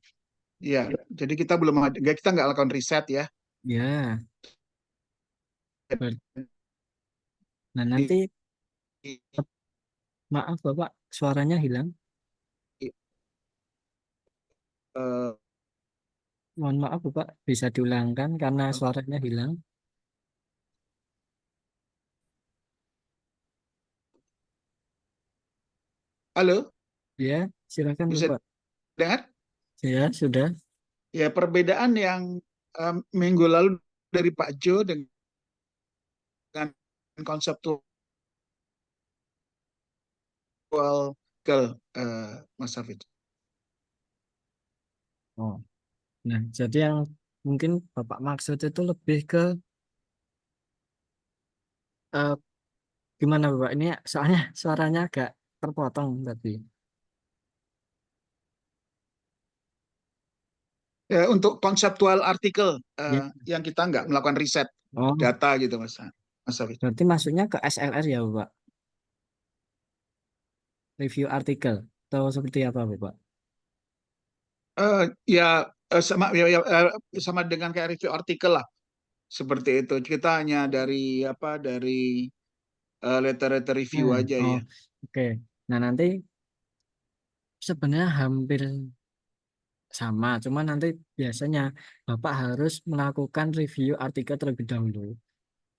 Jadi kita kita nggak lakukan riset ya. Ya. Nah, nanti Maaf Bapak, suaranya hilang. Eh, Mohon maaf Bapak, bisa diulangkan karena suaranya hilang. Halo, Ya, silakan bisa Bapak. dengar? Ya, sudah. Ya, perbedaan yang minggu lalu dari Pak Jo dengan konseptual ke Mas Hafid. Oh. Nah, jadi yang mungkin Bapak maksud itu lebih ke eh, gimana Bapak? Ini soalnya suaranya agak terpotong tadi. Ya, untuk konseptual artikel Ya. yang kita nggak melakukan riset Oh, data gitu, Mas Hafid. berarti masuknya ke SLR ya Bapak? Review artikel atau seperti apa Bapak? Ya, sama dengan kayak review artikel lah, seperti itu. Kita hanya dari letter review aja Oh, ya. oke. Nah, nanti sebenarnya hampir sama, cuma nanti biasanya Bapak harus melakukan review artikel terlebih dahulu.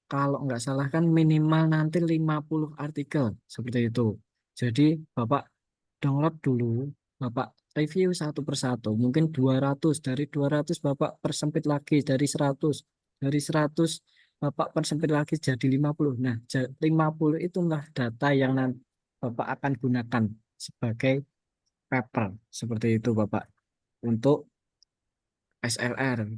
Kalau nggak salah kan minimal nanti 50 artikel, seperti itu. Jadi Bapak download dulu, Bapak review satu persatu, mungkin 200, dari 200 Bapak persempit lagi, dari 100 Bapak persempit lagi jadi 50. Nah, 50 itulah data yang nanti Bapak akan gunakan sebagai paper, seperti itu Bapak, untuk SLR.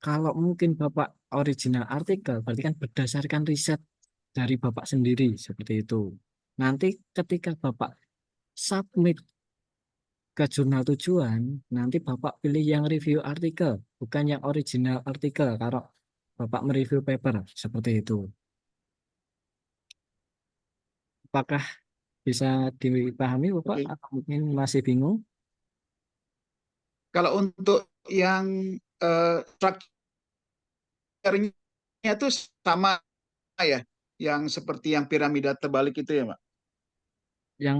Kalau mungkin Bapak original artikel, berarti kan berdasarkan riset dari Bapak sendiri, seperti itu. Nanti ketika Bapak submit ke jurnal tujuan, nanti Bapak pilih yang review artikel, bukan yang original artikel, kalau Bapak mereview paper, seperti itu. Apakah bisa dipahami Bapak, Oke. atau mungkin masih bingung? Kalau untuk yang strukturnya itu sama ya, yang seperti yang piramida terbalik itu ya, Pak? Yang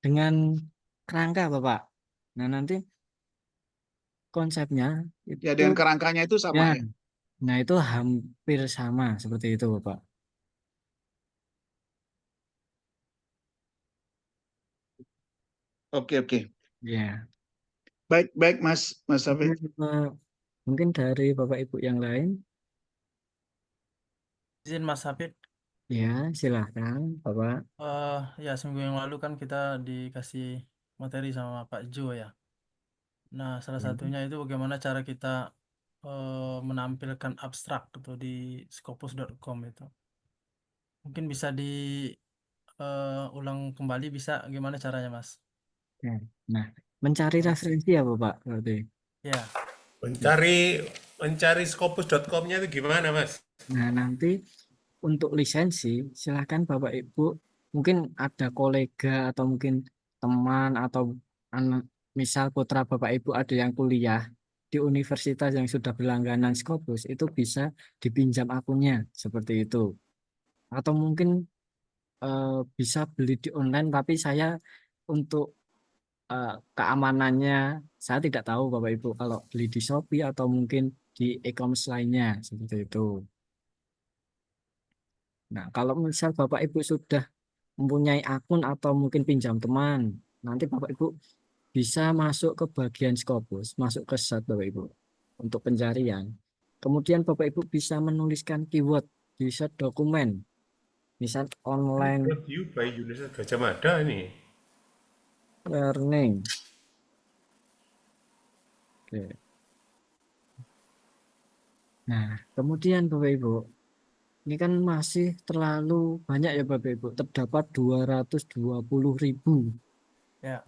dengan kerangka Bapak. Nah, nanti konsepnya Ya, itu dengan kerangkanya itu ya, sama ya. nah itu hampir sama seperti itu Bapak. Oke, oke. Ya. Baik, baik Mas Hafid. Mungkin dari Bapak Ibu yang lain, Izin Mas Hafid, ya silahkan Bapak. ya seminggu yang lalu kan kita dikasih materi sama Pak Jo ya. Nah, salah satunya itu bagaimana cara kita menampilkan abstrak gitu di scopus.com itu. Mungkin bisa diulang kembali, bisa gimana caranya Mas? Ya. Nah, mencari Mas. referensi ya Bapak berarti. Ya, Mencari scopus.com-nya itu gimana, Mas? Nah, nanti untuk lisensi silahkan Bapak Ibu, mungkin ada kolega atau mungkin teman atau anak, misal putra Bapak Ibu ada yang kuliah di universitas yang sudah berlangganan Scopus, itu bisa dipinjam akunnya seperti itu. Atau mungkin bisa beli di online, tapi saya untuk keamanannya saya tidak tahu Bapak Ibu kalau beli di Shopee atau mungkin di e-commerce lainnya seperti itu. Nah, kalau misal Bapak Ibu sudah mempunyai akun atau mungkin pinjam teman, nanti Bapak Ibu bisa masuk ke bagian Scopus, masuk ke SAT Bapak Ibu untuk pencarian. Kemudian Bapak Ibu bisa menuliskan keyword di SAT dokumen, misal online Review by Universitas Gajah Mada ini. learning. Oke. Nah, kemudian Bapak Ibu, ini kan masih terlalu banyak ya Bapak Ibu, terdapat 220.000 ya.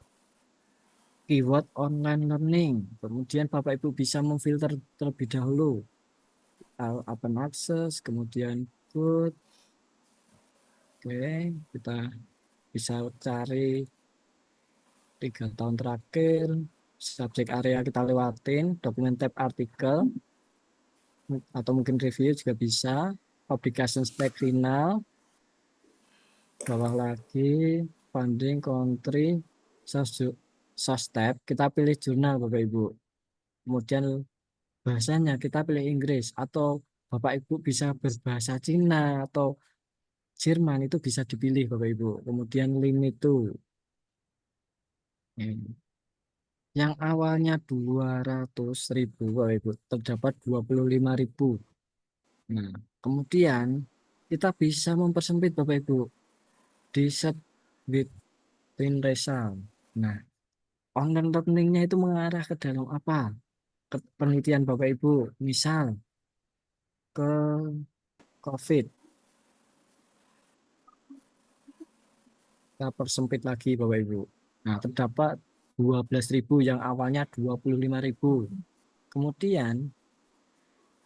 keyword online learning. Kemudian Bapak Ibu bisa memfilter terlebih dahulu. Open access, kemudian good. Oke, kita bisa cari 3 tahun terakhir. Subjek area kita lewatin, dokumen tab artikel, atau mungkin review juga bisa. Publication spek final, bawah lagi, funding, country, source tab, kita pilih jurnal Bapak Ibu. Kemudian bahasanya kita pilih Inggris, atau Bapak Ibu bisa berbahasa Cina atau Jerman, itu bisa dipilih Bapak Ibu. Kemudian limit itu yang awalnya 200.000 Bapak Ibu, terdapat 25.000. Nah, kemudian kita bisa mempersempit Bapak Ibu di set within result. Nah, online learningnya itu mengarah ke dalam apa? Ke penelitian Bapak Ibu, misal ke COVID. Kita persempit lagi Bapak Ibu. Nah, terdapat 12.000 yang awalnya 25.000. Kemudian,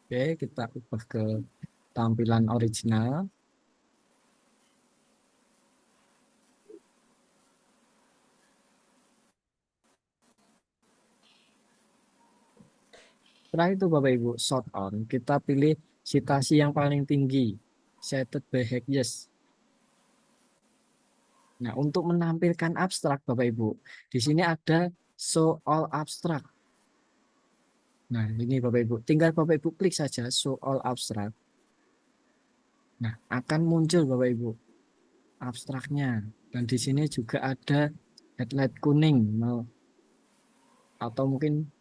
oke, kita ubah ke tampilan original. Setelah itu Bapak Ibu, sort on, kita pilih citasi yang paling tinggi, cited by Hughes. Nah, untuk menampilkan abstrak Bapak Ibu, di sini ada show all abstract. Nah, ini Bapak Ibu, tinggal Bapak Ibu klik saja show all abstract. Nah, akan muncul Bapak Ibu abstraknya. Dan di sini juga ada headlight kuning atau mungkin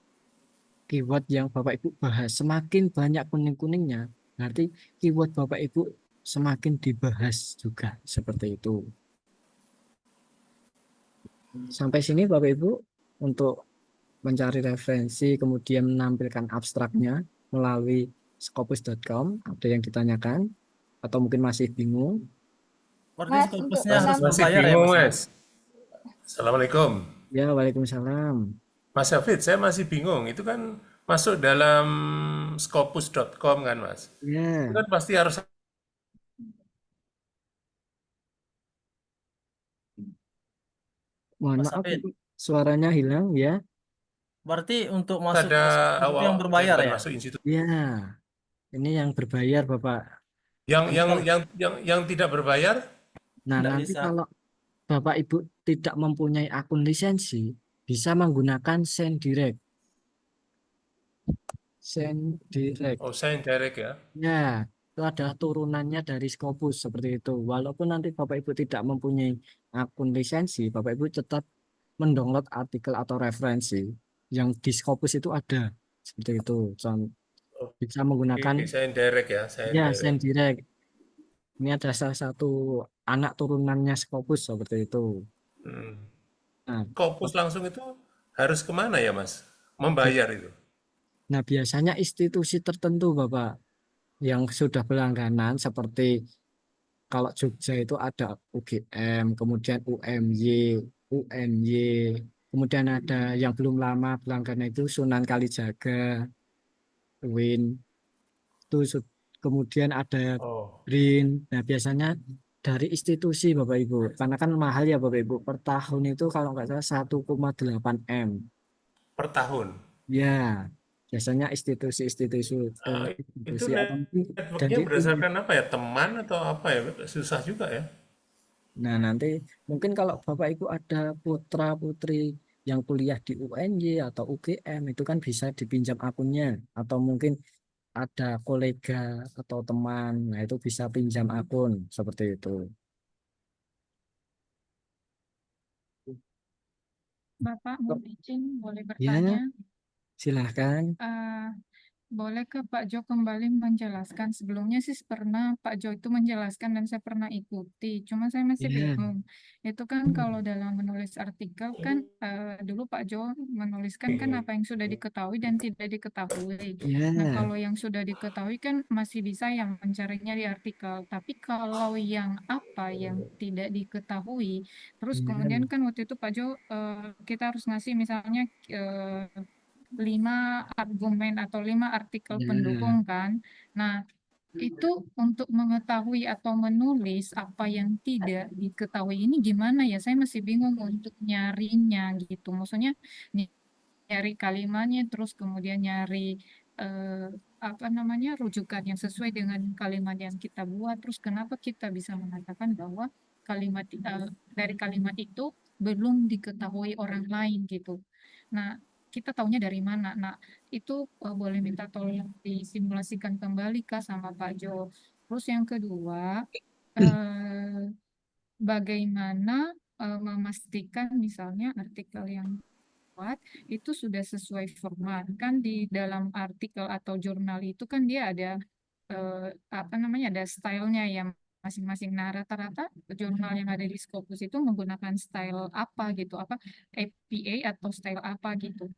keyword yang Bapak Ibu bahas. Semakin banyak kuning-kuningnya, berarti keyword Bapak Ibu semakin dibahas juga, seperti itu. Sampai sini Bapak Ibu untuk mencari referensi kemudian menampilkan abstraknya melalui scopus.com. Ada yang ditanyakan atau mungkin masih bingung? Berarti Mas, Scopusnya untuk harus Masih berbayar ya bingung, Mas ya? Mas. Assalamualaikum. Ya, waalaikumsalam. Mas Hafid, saya masih bingung. Itu kan masuk dalam scopus.com kan, Mas? Itu Ya, kan pasti harus mohon Mas maaf Hafid, suaranya hilang ya. berarti untuk masuk ada ke Scopus itu awal, yang berbayar bukan ya? masuk institusi. Ya, ini yang berbayar Bapak. Yang tidak berbayar, Nah, Tidak nanti bisa. kalau Bapak Ibu tidak mempunyai akun lisensi, bisa menggunakan Send Direct. Send Direct. send direct ya. Ya, itu adalah turunannya dari Scopus seperti itu. Walaupun nanti Bapak Ibu tidak mempunyai akun lisensi, Bapak Ibu tetap mendownload artikel atau referensi yang di Scopus itu ada. Seperti itu. Bisa menggunakan Send direct ya, send ya direct. Send Direct. Ini ada salah satu anak turunannya Scopus seperti itu. Nah, Scopus langsung itu harus kemana ya, Mas? Membayar itu. nah, biasanya institusi tertentu Bapak yang sudah berlangganan seperti kalau Jogja itu ada UGM, kemudian UMY, UNY, kemudian ada yang belum lama berlangganan itu Sunan Kalijaga, UIN, kemudian ada BRIN. Nah, biasanya dari institusi Bapak Ibu, karena kan mahal ya Bapak Ibu, per tahun itu kalau nggak salah 1,8 M. Per tahun. Ya, biasanya institusi-institusi Itu dan networknya di berdasarkan apa ya? Teman atau apa ya? Susah juga ya. Nah, nanti mungkin kalau Bapak Ibu ada putra-putri yang kuliah di UNY atau UGM, itu kan bisa dipinjam akunnya. Atau mungkin ada kolega atau teman, nah itu bisa pinjam akun, seperti itu. Bapak mau izin, boleh Ya, bertanya? silahkan. Bolehkah Pak Jo kembali menjelaskan? Sebelumnya sih pernah Pak Jo itu menjelaskan dan saya pernah ikuti. Cuma saya masih Ya. bingung. Itu kan kalau dalam menulis artikel kan dulu Pak Jo menuliskan kan apa yang sudah diketahui dan tidak diketahui. Ya. Nah kalau yang sudah diketahui kan masih bisa yang mencarinya di artikel. Tapi kalau yang apa yang tidak diketahui, terus kemudian kan waktu itu Pak Jo kita harus ngasih misalnya 5 argumen atau 5 artikel pendukung kan. Nah, itu untuk mengetahui atau menulis apa yang tidak diketahui ini gimana ya? Saya masih bingung untuk nyarinya gitu. Maksudnya nyari kalimatnya terus kemudian nyari apa namanya rujukan yang sesuai dengan kalimat yang kita buat. Terus kenapa kita bisa mengatakan bahwa dari kalimat itu belum diketahui orang lain gitu. Nah, kita taunya dari mana? Nah, itu boleh minta tolong disimulasikan kembali Kak sama Pak Jo. Terus yang kedua, bagaimana memastikan misalnya artikel yang buat itu sudah sesuai format. Kan di dalam artikel atau jurnal itu kan dia ada ada stylenya yang masing-masing. Nah, rata-rata jurnal yang ada di Scopus itu menggunakan style apa gitu, APA atau style apa gitu.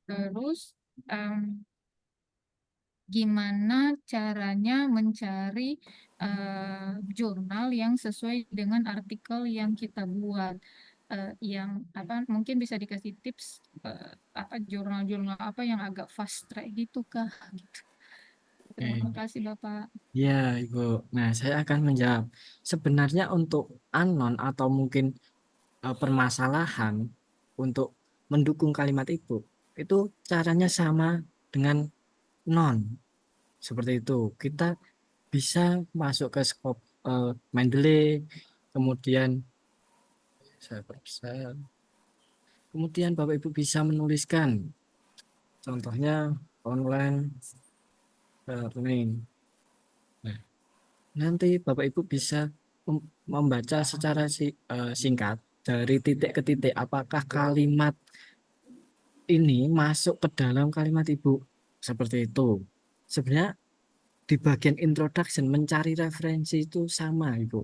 Terus gimana caranya mencari jurnal yang sesuai dengan artikel yang kita buat. Yang mungkin bisa dikasih tips jurnal-jurnal apa yang agak fast track gitu kah? Gitu. Terima kasih Bapak. Ya, Ibu. Nah, saya akan menjawab. Sebenarnya untuk anon atau mungkin permasalahan untuk mendukung kalimat Ibu, itu caranya sama dengan non. Seperti itu. Kita bisa masuk ke skop Mendeley, kemudian kemudian Bapak Ibu bisa menuliskan. Contohnya online learning. Nah, nanti Bapak Ibu bisa membaca secara singkat dari titik ke titik apakah kalimat ini masuk ke dalam kalimat Ibu. Seperti itu. Sebenarnya di bagian introduction mencari referensi itu sama Ibu.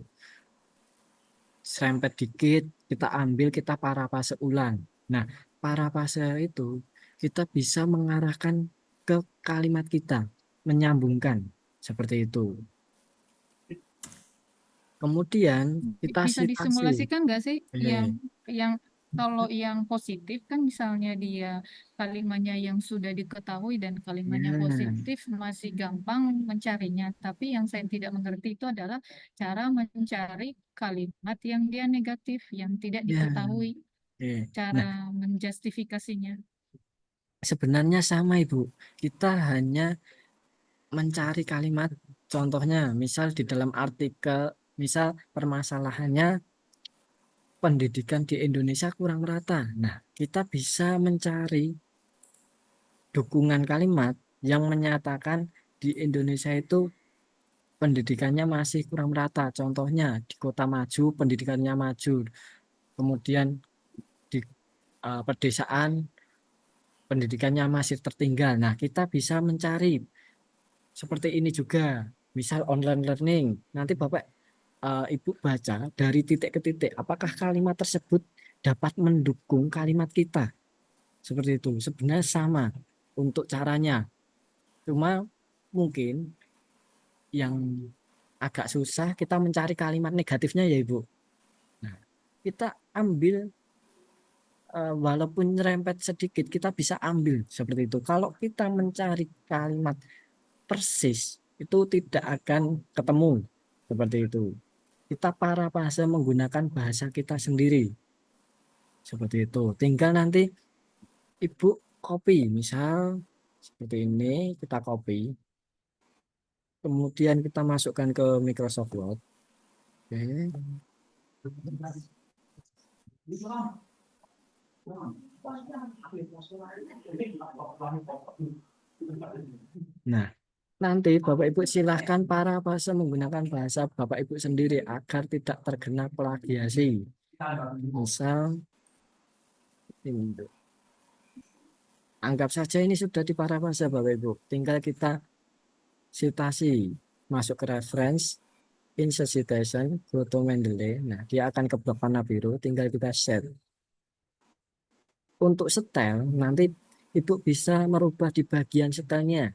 Serempet dikit, kita ambil, kita parafase ulang. Nah, parafase itu kita bisa mengarahkan ke kalimat kita, menyambungkan. Seperti itu. Kemudian kita Bisa citasi. disimulasikan nggak sih yang kalau yang positif kan misalnya dia kalimatnya yang sudah diketahui dan kalimatnya positif masih gampang mencarinya. Tapi yang saya tidak mengerti itu adalah cara mencari kalimat yang dia negatif, yang tidak diketahui. Nah, Cara menjustifikasinya. sebenarnya sama Ibu. Kita hanya mencari kalimat, contohnya misal di dalam artikel, misal permasalahannya pendidikan di Indonesia kurang merata. Nah, kita bisa mencari dukungan kalimat yang menyatakan di Indonesia itu pendidikannya masih kurang merata. Contohnya di kota maju pendidikannya maju. Kemudian di pedesaan pendidikannya masih tertinggal. Nah, kita bisa mencari seperti ini juga. Misal online learning. Nanti Bapak Ibu baca dari titik ke titik. Apakah kalimat tersebut dapat mendukung kalimat kita? Seperti itu. Sebenarnya sama untuk caranya. Cuma mungkin yang agak susah kita mencari kalimat negatifnya ya Ibu. Nah, kita ambil walaupun nyerempet sedikit kita bisa ambil seperti itu. Kalau kita mencari kalimat persis itu tidak akan ketemu seperti itu. Kita parafase menggunakan bahasa kita sendiri seperti itu. Tinggal nanti Ibu copy, misal seperti ini kita copy, kemudian kita masukkan ke Microsoft Word. Oke. Nah, nanti Bapak Ibu silahkan parafase menggunakan bahasa Bapak Ibu sendiri agar tidak terkena plagiasi. Misal, ini. Anggap saja ini sudah diparafase Bapak Ibu. Tinggal kita citasi, masuk ke reference, insert citation, go to Mendeley. Nah, dia akan ke blok warna biru, tinggal kita set. Untuk setel, nanti Ibu bisa merubah di bagian setelnya.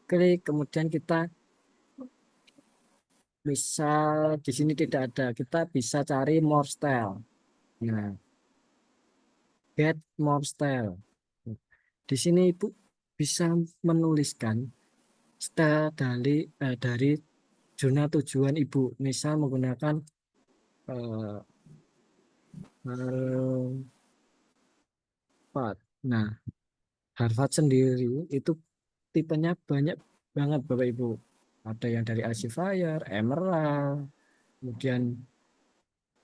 Klik, kemudian kita misal di sini tidak ada, kita bisa cari more style. Nah, get more style. Di sini Ibu bisa menuliskan style dari zona tujuan Ibu. Misal menggunakan Harvard. Nah, Harvard sendiri itu tipenya banyak banget Bapak Ibu. Ada yang dari Elsevier, Emerald, kemudian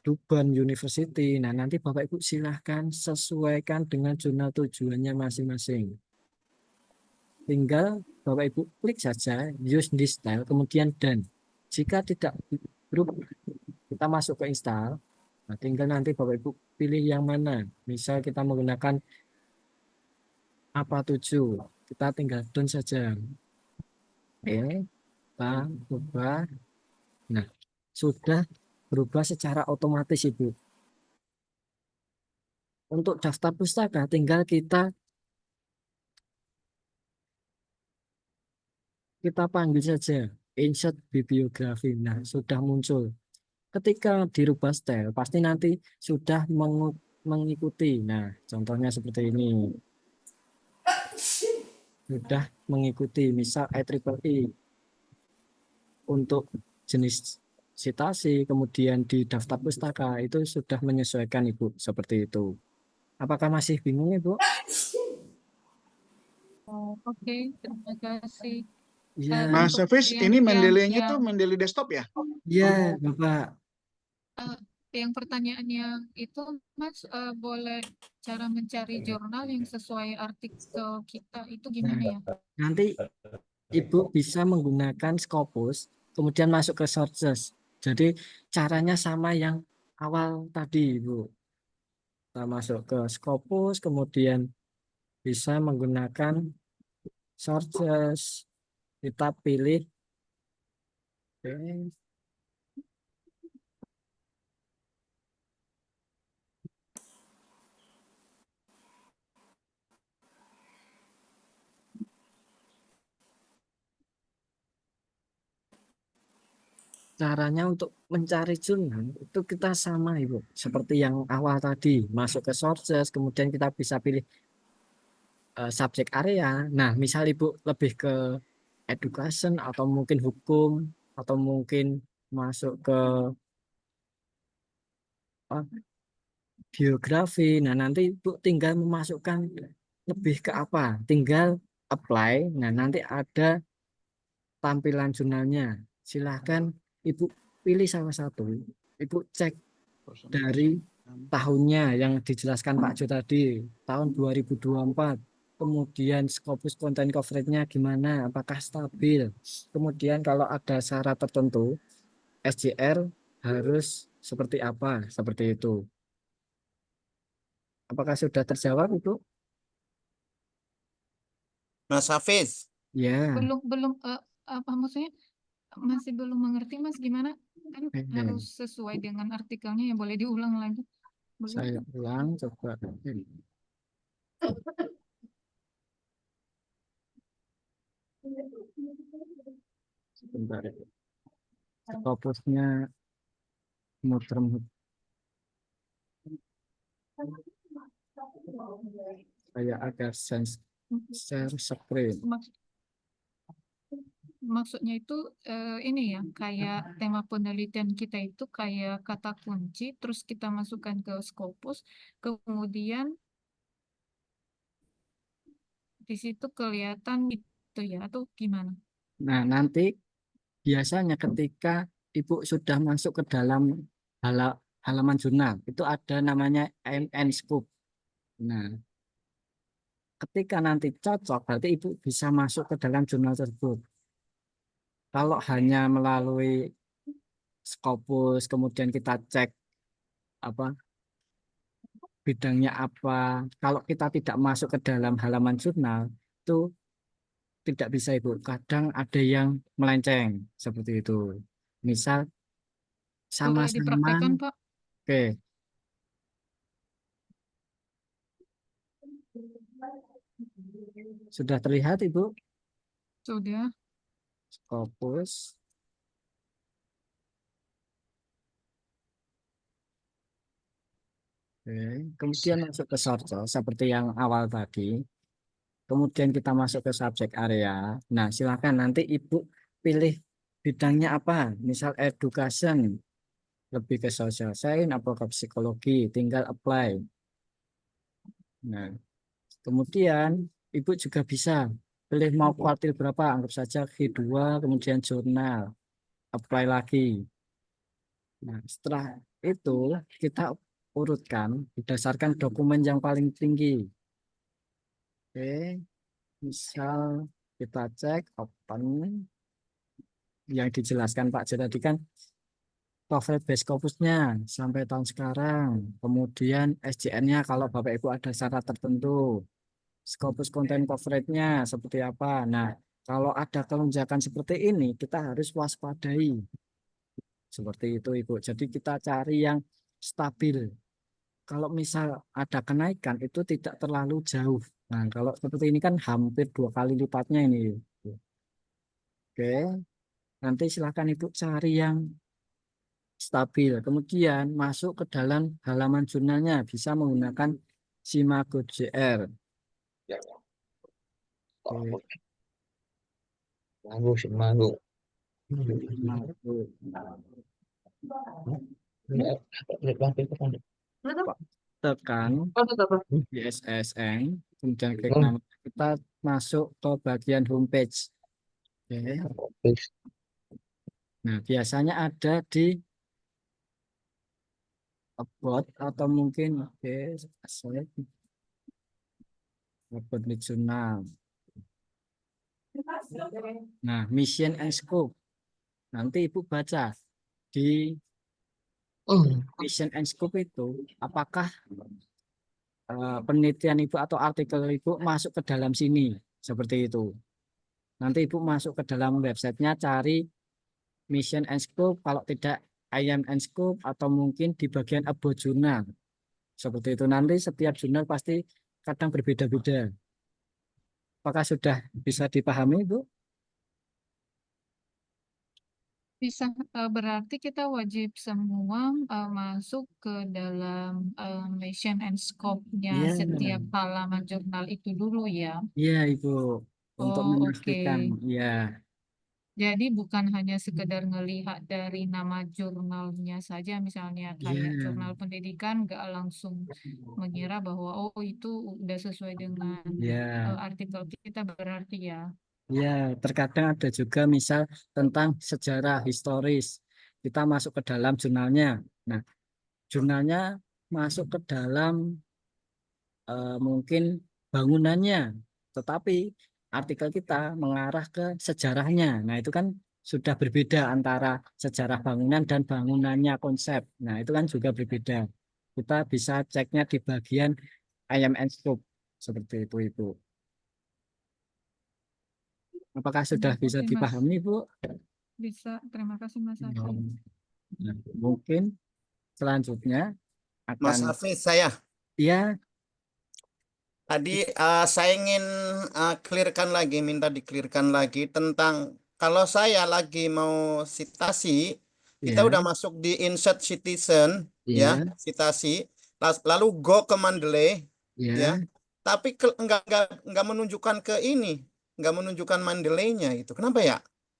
Duban University. Nah, nanti Bapak Ibu silahkan sesuaikan dengan jurnal tujuannya masing-masing. Tinggal Bapak Ibu klik saja use this style, kemudian done. Jika tidak grup, kita masuk ke install. Nah, tinggal nanti Bapak Ibu pilih yang mana. Misal kita menggunakan APA7, kita tinggal done saja. Oke, kita ubah. Nah, sudah berubah secara otomatis Ibu. Untuk daftar pustaka tinggal kita panggil saja insert bibliografi. Nah, sudah muncul. Ketika dirubah style, pasti nanti sudah mengikuti. Nah, contohnya seperti ini. Sudah mengikuti, misal IEEE. Untuk jenis citasi, kemudian di daftar pustaka, itu sudah menyesuaikan Ibu, seperti itu. Apakah masih bingung Ibu? Oh, oke, terima kasih. Ya, Mas Hafiz, ini Mendeley-nya yang tuh Mendeley desktop ya? ya Bapak. yang pertanyaan yang itu Mas, boleh cara mencari jurnal yang sesuai artikel kita itu gimana ya? Nanti Ibu bisa menggunakan Scopus, kemudian masuk ke sources. Jadi caranya sama yang awal tadi, Ibu. Kita masuk ke Scopus, kemudian bisa menggunakan sources. Kita pilih. Oke. Caranya untuk mencari jurnal itu kita sama Ibu, seperti yang awal tadi, masuk ke sources, kemudian kita bisa pilih subjek area. Nah, misal Ibu lebih ke education atau mungkin hukum atau mungkin masuk ke biografi. Nah, nanti Ibu tinggal memasukkan lebih ke apa? Tinggal apply. Nah, nanti ada tampilan jurnalnya. Silahkan Ibu pilih salah satu. Ibu cek dari tahunnya yang dijelaskan Pak Jo tadi, tahun 2024. Kemudian Scopus content coverage-nya gimana? Apakah stabil? Kemudian kalau ada syarat tertentu, SJR harus seperti apa? Seperti itu. Apakah sudah terjawab, Ibu? Mas Hafiz, Ya. Belum apa maksudnya masih belum mengerti Mas gimana? Kan harus sesuai dengan artikelnya, ya boleh diulang lagi. Belum. Saya ulang coba. Sebentar. Scopusnya muter-muter. Saya agak share screen. Maksudnya itu ini ya, kayak tema penelitian kita itu kayak kata kunci, terus kita masukkan ke Scopus, kemudian di situ kelihatan itu ya, atau gimana? Nah, nanti biasanya ketika Ibu sudah masuk ke dalam halaman jurnal, itu ada namanya MN Scope. Nah, ketika nanti cocok, berarti Ibu bisa masuk ke dalam jurnal tersebut. Kalau hanya melalui Scopus, kemudian kita cek apa bidangnya apa, kalau kita tidak masuk ke dalam halaman jurnal, itu tidak bisa Ibu. Kadang ada yang melenceng seperti itu. Misal Boleh dipraktekkan, sama-sama. Pak? Oke. Sudah terlihat Ibu? Sudah. Scopus. Oke. Kemudian masuk ke sources seperti yang awal tadi. Kemudian kita masuk ke subjek area. Nah, silakan nanti Ibu pilih bidangnya apa. Misal education, lebih ke social science atau ke psikologi, tinggal apply. Nah, kemudian Ibu juga bisa pilih mau kuartil berapa, anggap saja Q2, kemudian jurnal, apply lagi. Nah, setelah itu kita urutkan berdasarkan dokumen yang paling tinggi. Oke, misal kita cek open yang dijelaskan Pak Jo tadi kan coverage base Scopusnya sampai tahun sekarang. Kemudian SJN-nya kalau Bapak Ibu ada syarat tertentu. Scopus content coverage-nya seperti apa. Nah, kalau ada kelonjakan seperti ini, kita harus waspadai. Seperti itu, Ibu. Jadi kita cari yang stabil. Kalau misal ada kenaikan, itu tidak terlalu jauh. Nah, kalau seperti ini kan hampir 2 kali lipatnya ini. Oke, nanti silakan Ibu cari yang stabil. Kemudian masuk ke dalam halaman jurnalnya. Bisa menggunakan Simago JR. Oke. Simago. Tekan di SSN, kemudian klik nama, kita masuk ke bagian homepage. Oke. Nah, biasanya ada di about atau mungkin about di jurnal. Nah, mission and scope. Nanti Ibu baca di mission and scope itu apakah penelitian Ibu atau artikel Ibu masuk ke dalam sini seperti itu. Nanti Ibu masuk ke dalam websitenya cari mission and scope, kalau tidak IM and scope atau mungkin di bagian about jurnal. Seperti itu, nanti setiap jurnal pasti kadang berbeda-beda. Apakah sudah bisa dipahami, Bu? Bisa, berarti kita wajib semua masuk ke dalam mission and scope-nya Iya. setiap halaman jurnal itu dulu ya. Iya, Ibu. Untuk Oh, memastikan, oke. ya. Jadi bukan hanya sekedar ngelihat dari nama jurnalnya saja, misalnya kayak Iya. jurnal pendidikan, nggak langsung mengira bahwa oh itu udah sesuai dengan Ya. artikel kita berarti ya. Ya, terkadang ada juga misal tentang sejarah historis. Kita masuk ke dalam jurnalnya. Nah, jurnalnya masuk ke dalam mungkin bangunannya, tetapi artikel kita mengarah ke sejarahnya. Nah, itu kan sudah berbeda antara sejarah bangunan dan bangunannya konsep. Nah, itu kan juga berbeda. Kita bisa ceknya di bagian IM and scope seperti itu, Ibu. Apakah sudah bisa Oke, Mas. dipahami, Bu? Bisa, terima kasih Mas Hafiz. Nah, mungkin selanjutnya Mas akan Hafiz, saya ya tadi saya ingin clearkan lagi, minta di-clearkan lagi tentang kalau saya lagi mau citasi, kita ya udah masuk di insert citizen, ya, ya citasi, lalu go ke Mendeley, ya. ya, tapi enggak menunjukkan ke ini, enggak menunjukkan Mendeley-nya itu. Kenapa ya?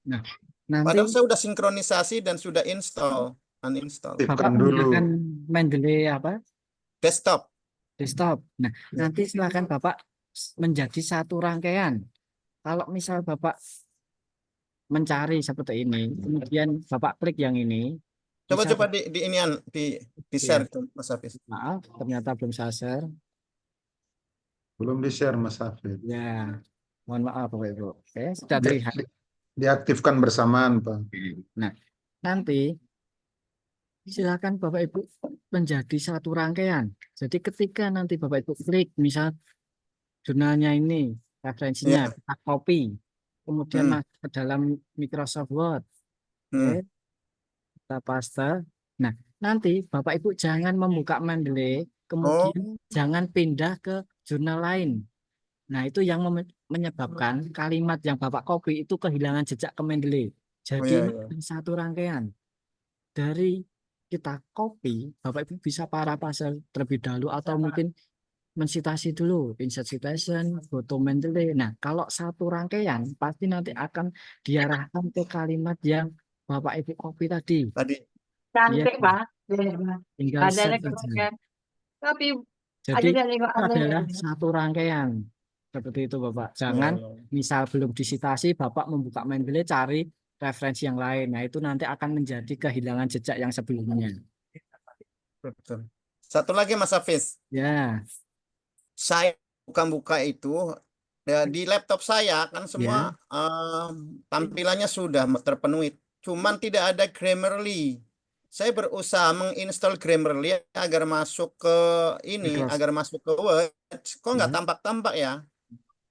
Nah, nanti Padahal saya udah sinkronisasi dan sudah uninstall. Bapak menggunakan Mendeley apa? Desktop. Desktop. Nah, nanti silakan Bapak menjadi satu rangkaian. Kalau misal Bapak mencari seperti ini, kemudian Bapak klik yang ini, bisa Coba di inian di share itu, Mas Hafiz. maaf, ternyata belum saya share. Belum di-share, Mas Hafid. Ya, mohon maaf Bapak Ibu. Oke, sudah terlihat. Diaktifkan bersamaan, Pak. Nah, nanti silakan Bapak Ibu menjadi satu rangkaian. Jadi ketika nanti Bapak Ibu klik, misal jurnalnya ini, referensinya, kita copy, kemudian masuk ke dalam Microsoft Word. Oke, kita paste. Nah, nanti Bapak Ibu jangan membuka Mendeley, kemudian jangan pindah ke jurnal lain. Nah, itu yang menyebabkan kalimat yang Bapak copy itu kehilangan jejak ke Mendeley. Jadi ini satu rangkaian. Dari kita copy, Bapak Ibu bisa paraphrase terlebih dahulu atau mungkin mensitasi dulu, insert citation, foto Mendeley. Nah, kalau satu rangkaian pasti nanti akan diarahkan ke kalimat yang Bapak Ibu copy tadi. Cantik, Ya, Pak. tinggal Badannya set saja. keren. Tapi Jadi ada itu adalah satu rangkaian. Seperti itu Bapak. Jangan misal belum disitasi Bapak membuka Mendeley cari referensi yang lain. Nah, itu nanti akan menjadi kehilangan jejak yang sebelumnya. Betul. Satu lagi Mas Hafiz, Ya, saya buka-buka itu ya, di laptop saya kan ya, semua tampilannya sudah terpenuhi, cuman tidak ada Grammarly. Saya berusaha menginstal Grammarly agar masuk ke ini, Microsoft. agar masuk ke Word, kok nggak Ya. tampak-tampak ya.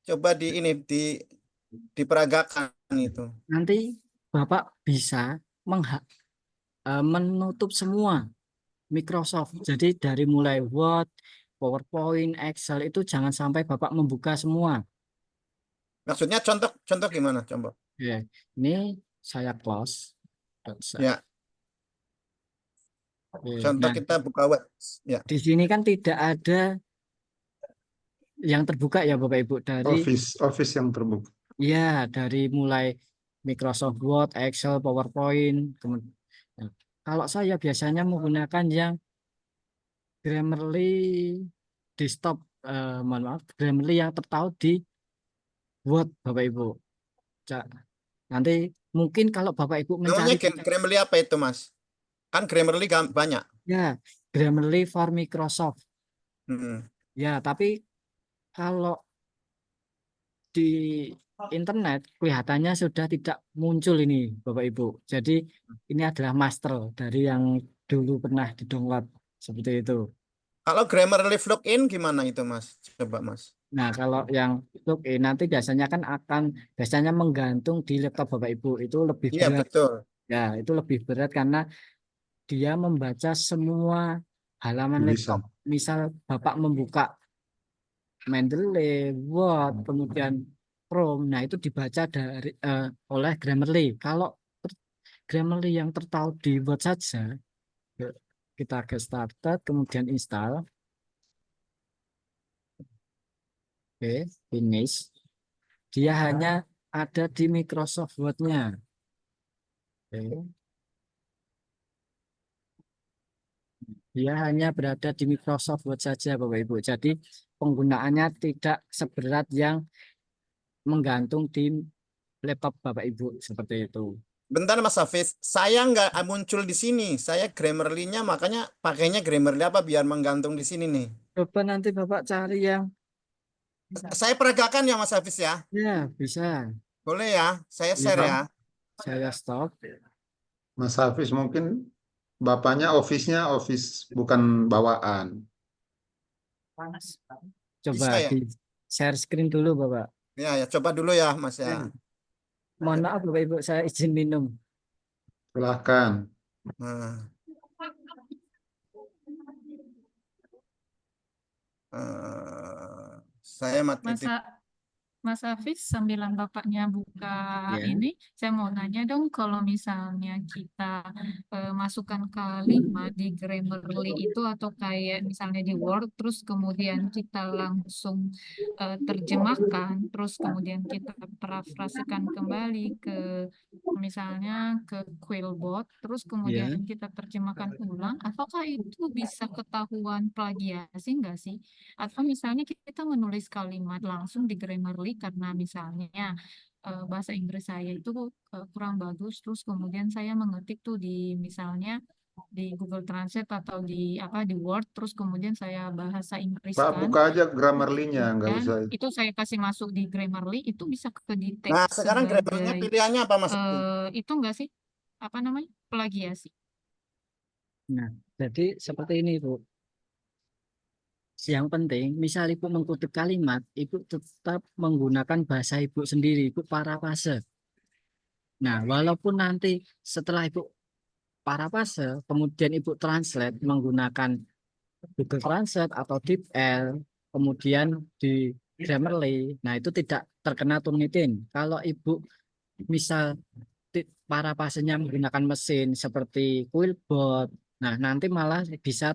Coba di ini diperagakan itu. Nanti Bapak bisa menutup semua Microsoft. Jadi dari mulai Word, PowerPoint, Excel itu jangan sampai Bapak membuka semua. Maksudnya contoh gimana? Coba. Ya, ini saya close. Ya, Oke, contoh nah, kita buka Word. Ya. di sini kan tidak ada yang terbuka ya Bapak Ibu dari Office yang terbuka. ya dari mulai Microsoft Word, Excel, PowerPoint. Kemudian, kalau saya biasanya menggunakan yang Grammarly desktop, mohon maaf, Grammarly yang tertaut di Word Bapak Ibu. Nanti mungkin kalau Bapak Ibu Namanya mencari Grammarly apa itu, Mas? Kan Grammarly banyak. ya Grammarly for Microsoft. Ya, tapi kalau di internet kelihatannya sudah tidak muncul ini Bapak Ibu. Jadi ini adalah master dari yang dulu pernah di-download seperti itu. Kalau Grammarly Plugin gimana itu, Mas? Coba, Mas. Nah, kalau yang plugin nanti biasanya kan biasanya menggantung di laptop Bapak Ibu itu lebih Iya, berat. betul. Ya, itu lebih berat karena dia membaca semua halaman laptop. Misal Bapak membuka Mendeley, Word, kemudian Chrome, nah itu dibaca oleh Grammarly. Kalau Grammarly yang tertaut di Word saja, kita get started, kemudian install. Oke, finish. Dia hanya ada di Microsoft Word-nya. Oke. Dia hanya berada di Microsoft Word saja, Bapak Ibu. Jadi penggunaannya tidak seberat yang menggantung di laptop Bapak Ibu seperti itu. Bentar, Mas Hafiz. Saya nggak muncul di sini. Saya Grammarly-nya makanya pakainya Grammarly apa biar menggantung di sini nih. Coba nanti Bapak cari yang Saya peragakan ya, Mas Hafiz ya. ya bisa. Boleh ya. Saya share ya. Saya stop. Mas Hafiz mungkin bapaknya office-nya office bukan bawaan. Coba Bisa ya? di share screen dulu Bapak. Ya, coba dulu ya, Mas ya. Mohon maaf Bapak Ibu, saya izin minum. Silahkan. Nah. Saya mati. Mas Hafiz, sambilan Bapaknya buka ini, saya mau nanya dong, kalau misalnya kita masukkan kalimat di Grammarly itu atau kayak misalnya di Word, terus kemudian kita langsung terjemahkan, terus kemudian kita parafrasekan kembali ke misalnya ke Quillbot, terus kemudian kita terjemahkan ulang, apakah itu bisa ketahuan plagiasi enggak sih? Atau misalnya kita menulis kalimat langsung di Grammarly karena misalnya bahasa Inggris saya itu kurang bagus, terus kemudian saya mengetik tuh di misalnya di Google Translate atau di Word, terus kemudian saya bahasa Inggris Pak, buka aja Grammarly-nya, nggak usah. itu saya kasih masuk di Grammarly, itu bisa kedetek Nah, sekarang sebagai Grammarly-nya pilihannya apa, Mas? itu enggak sih? Apa namanya? Plagiasi. Nah, jadi seperti ini Bu. Yang penting, misal Ibu mengkutip kalimat, Ibu tetap menggunakan bahasa Ibu sendiri, Ibu parafrase. Nah, walaupun nanti setelah Ibu parafrase, kemudian Ibu translate menggunakan Google Translate atau DeepL, kemudian di Grammarly, nah itu tidak terkena Turnitin. Kalau Ibu misal parafrasenya menggunakan mesin seperti Quillbot, nah nanti malah bisa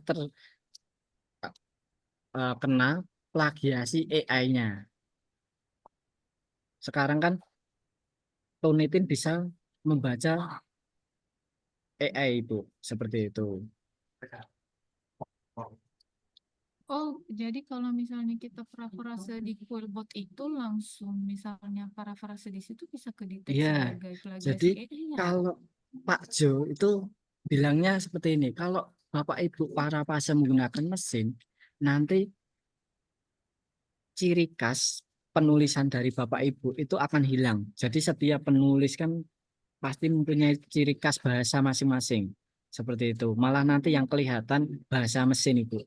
kena plagiasi AI-nya. Sekarang kan Turnitin bisa membaca AI Bu, seperti itu. Oh, jadi kalau misalnya kita parafrase di Quillbot itu langsung misalnya parafrase di situ bisa kedetek Iya, sebagai jadi plagiasi ya. kalau Pak Jo itu bilangnya seperti ini, kalau Bapak Ibu parafrase menggunakan mesin, nanti ciri khas penulisan dari Bapak Ibu itu akan hilang. Jadi setiap penulis kan pasti mempunyai ciri khas bahasa masing-masing. Seperti itu. Malah nanti yang kelihatan bahasa mesin Ibu.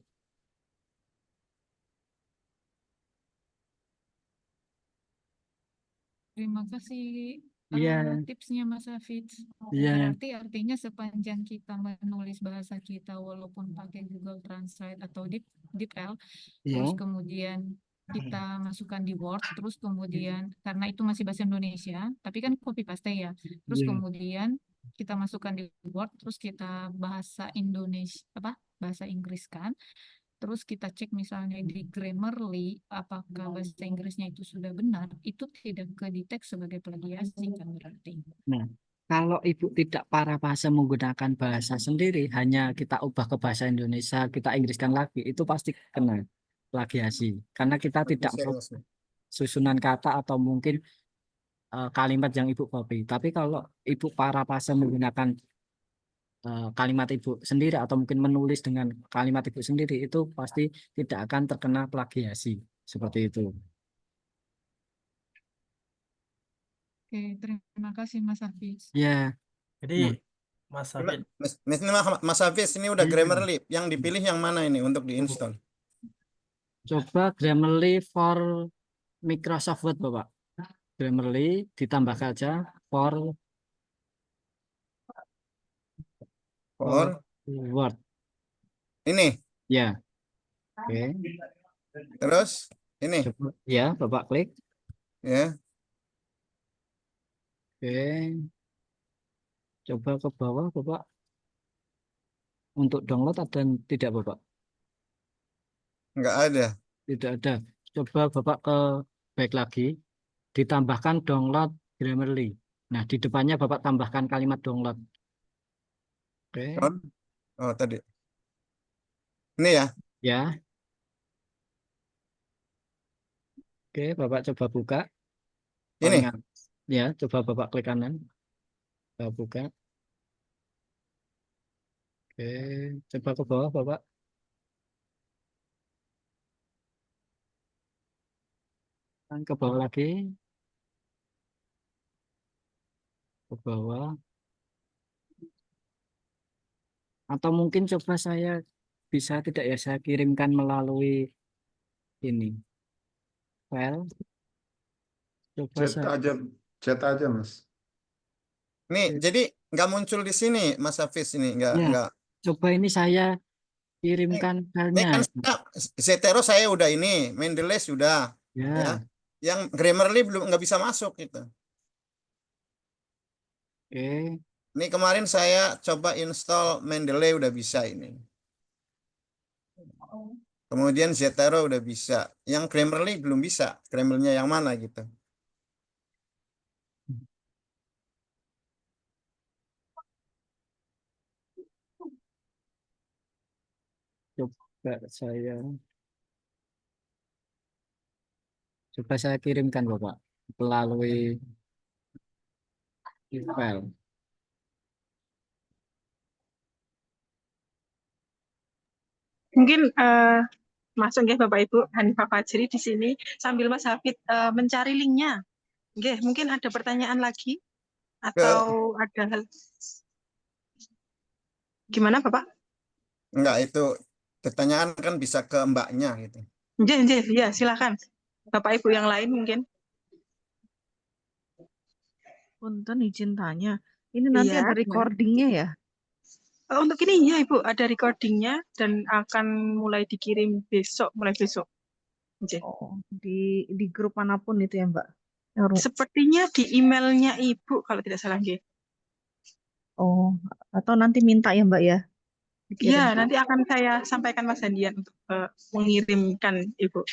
Terima kasih Iya, tipsnya Mas Hafiz. iya, Berarti artinya sepanjang kita menulis bahasa kita walaupun pakai Google Translate atau DeepL, terus iya, kemudian kita masukkan di Word, terus kemudian karena itu masih bahasa Indonesia, tapi kan copy paste ya. Terus iya. kemudian kita masukkan di Word, terus kita bahasa Indonesia bahasa Inggris kan. Terus kita cek misalnya di Grammarly, apakah bahasa Inggrisnya itu sudah benar, itu tidak kedetek sebagai plagiasi kan berarti. Nah, kalau Ibu tidak parafrase menggunakan bahasa sendiri, hanya kita ubah ke bahasa Indonesia, kita Inggriskan lagi, itu pasti kena plagiasi. Karena kita tidak susunan kata atau mungkin kalimat yang Ibu copy. Tapi kalau Ibu parafrase menggunakan kalimat Ibu sendiri atau mungkin menulis dengan kalimat Ibu sendiri, itu pasti tidak akan terkena plagiasi. Seperti itu. Oke, terima kasih Mas Hafiz. Ya. Jadi Mas Hafiz, Mas Hafiz ini udah Grammarly. Yang dipilih yang mana ini untuk diinstal? Coba Grammarly for Microsoft Word, Bapak. Grammarly ditambah saja for Word. Ini. Ya. Oke. Terus ini. Coba, ya, Bapak klik. Ya. Oke. Coba ke bawah, Bapak. Untuk download ada tidak, Bapak? Enggak ada. Tidak ada. Coba Bapak ke back lagi. Ditambahkan download Grammarly. Nah, di depannya Bapak tambahkan kalimat download. Oke. Oh, tadi. Ini ya? Ya. Oke, Bapak coba buka. Ini? Ya, coba Bapak klik kanan. Coba buka. Oke, coba ke bawah, Bapak. Ke bawah lagi. Ke bawah. Atau mungkin coba saya bisa tidak ya, saya kirimkan melalui ini. File. Coba Chat aja, Mas. Nih, jadi nggak muncul di sini, Mas Hafiz ini nggak. Coba ini saya kirimkan filenya. Ini kan Zotero saya udah ini, Mendeley sudah, ya. Yang Grammarly belum nggak bisa masuk gitu. Oke. Ini kemarin saya coba install Mendeley udah bisa ini. Kemudian Zotero udah bisa. Yang Grammarly belum bisa. Grammarly-nya yang mana gitu. Coba saya kirimkan, Bapak, melalui email. Mungkin masuk ya Bapak Ibu, Hanifah Fajri di sini sambil Mas Hafid mencari linknya. Oke, mungkin ada pertanyaan lagi atau ada hal gimana Bapak? Enggak, itu pertanyaan kan bisa ke mbaknya gitu. Ya, silakan. Bapak Ibu yang lain mungkin. Punten izin tanya. Ini nanti ada recordingnya ya? Untuk ini ya Ibu, ada recordingnya dan akan mulai dikirim mulai besok. Oh, di grup manapun itu ya Mbak? Sepertinya di emailnya Ibu kalau tidak salah. Oh, atau nanti minta ya Mbak ya? Iya, nanti akan saya sampaikan Mas Handian untuk mengirimkan Ibu.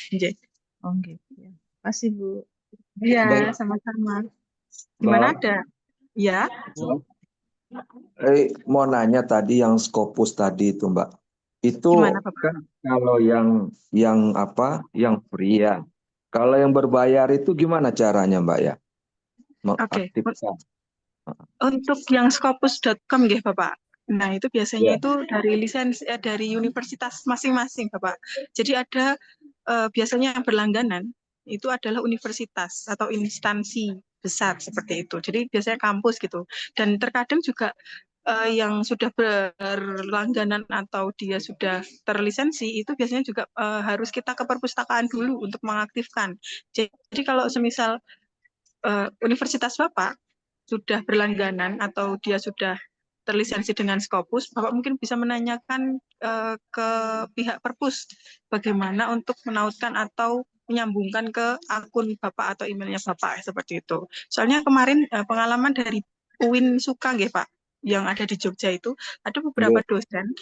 Oh, gitu ya. Makasih Bu. Iya, sama-sama. Gimana ada? Ya. Mau nanya tadi yang Scopus tadi itu, Mbak. Itu Gimana Bapak? kan kalau yang apa? Yang free ya. Kalau yang berbayar itu gimana caranya, Mbak ya? Oke, Mengaktifkan. untuk yang scopus.com nggih Bapak. Nah, itu biasanya Ya. itu dari lisensi dari universitas masing-masing Bapak. Jadi ada biasanya yang berlangganan itu adalah universitas atau instansi besar seperti itu. Jadi biasanya kampus gitu. Dan terkadang juga yang sudah berlangganan atau dia sudah terlisensi itu biasanya juga harus kita ke perpustakaan dulu untuk mengaktifkan. Jadi kalau semisal universitas Bapak sudah berlangganan atau dia sudah terlisensi dengan Scopus, Bapak mungkin bisa menanyakan ke pihak perpus bagaimana untuk menautkan atau menyambungkan ke akun Bapak atau emailnya Bapak seperti itu. Soalnya kemarin pengalaman dari UIN Suka nggih Pak, yang ada di Jogja itu ada beberapa dosen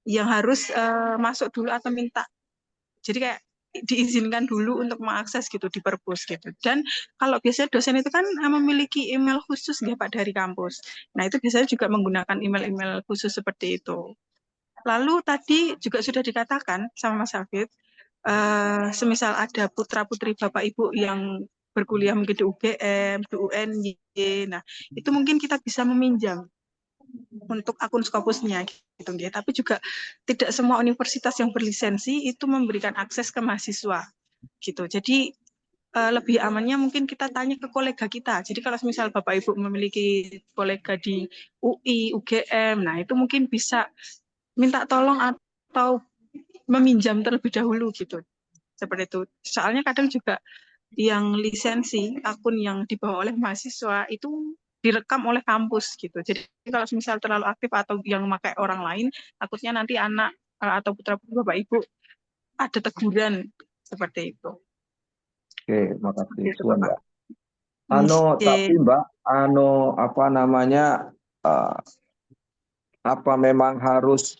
yang harus masuk dulu atau minta. Jadi kayak diizinkan dulu untuk mengakses gitu di perpus gitu. Dan kalau biasanya dosen itu kan memiliki email khusus nggih Pak dari kampus. Nah, itu biasanya juga menggunakan email-email khusus seperti itu. Lalu tadi juga sudah dikatakan sama Mas Hafid, semisal ada putra-putri Bapak Ibu yang berkuliah mungkin di UGM, di UNY, nah itu mungkin kita bisa meminjam untuk akun Scopusnya gitu ya. Tapi juga tidak semua universitas yang berlisensi itu memberikan akses ke mahasiswa gitu. Jadi lebih amannya mungkin kita tanya ke kolega kita. Jadi kalau misal Bapak Ibu memiliki kolega di UI, UGM, nah itu mungkin bisa minta tolong atau meminjam terlebih dahulu gitu. Seperti itu. Soalnya kadang juga yang lisensi, akun yang dibawa oleh mahasiswa itu direkam oleh kampus gitu. Jadi kalau misal terlalu aktif atau yang memakai orang lain, takutnya nanti anak atau putra-putri Bapak Ibu ada teguran seperti itu. Oke, makasih Gitu, Tuan, Bapak. Mbak. Oke. Tapi Mbak, apa namanya? Apa memang harus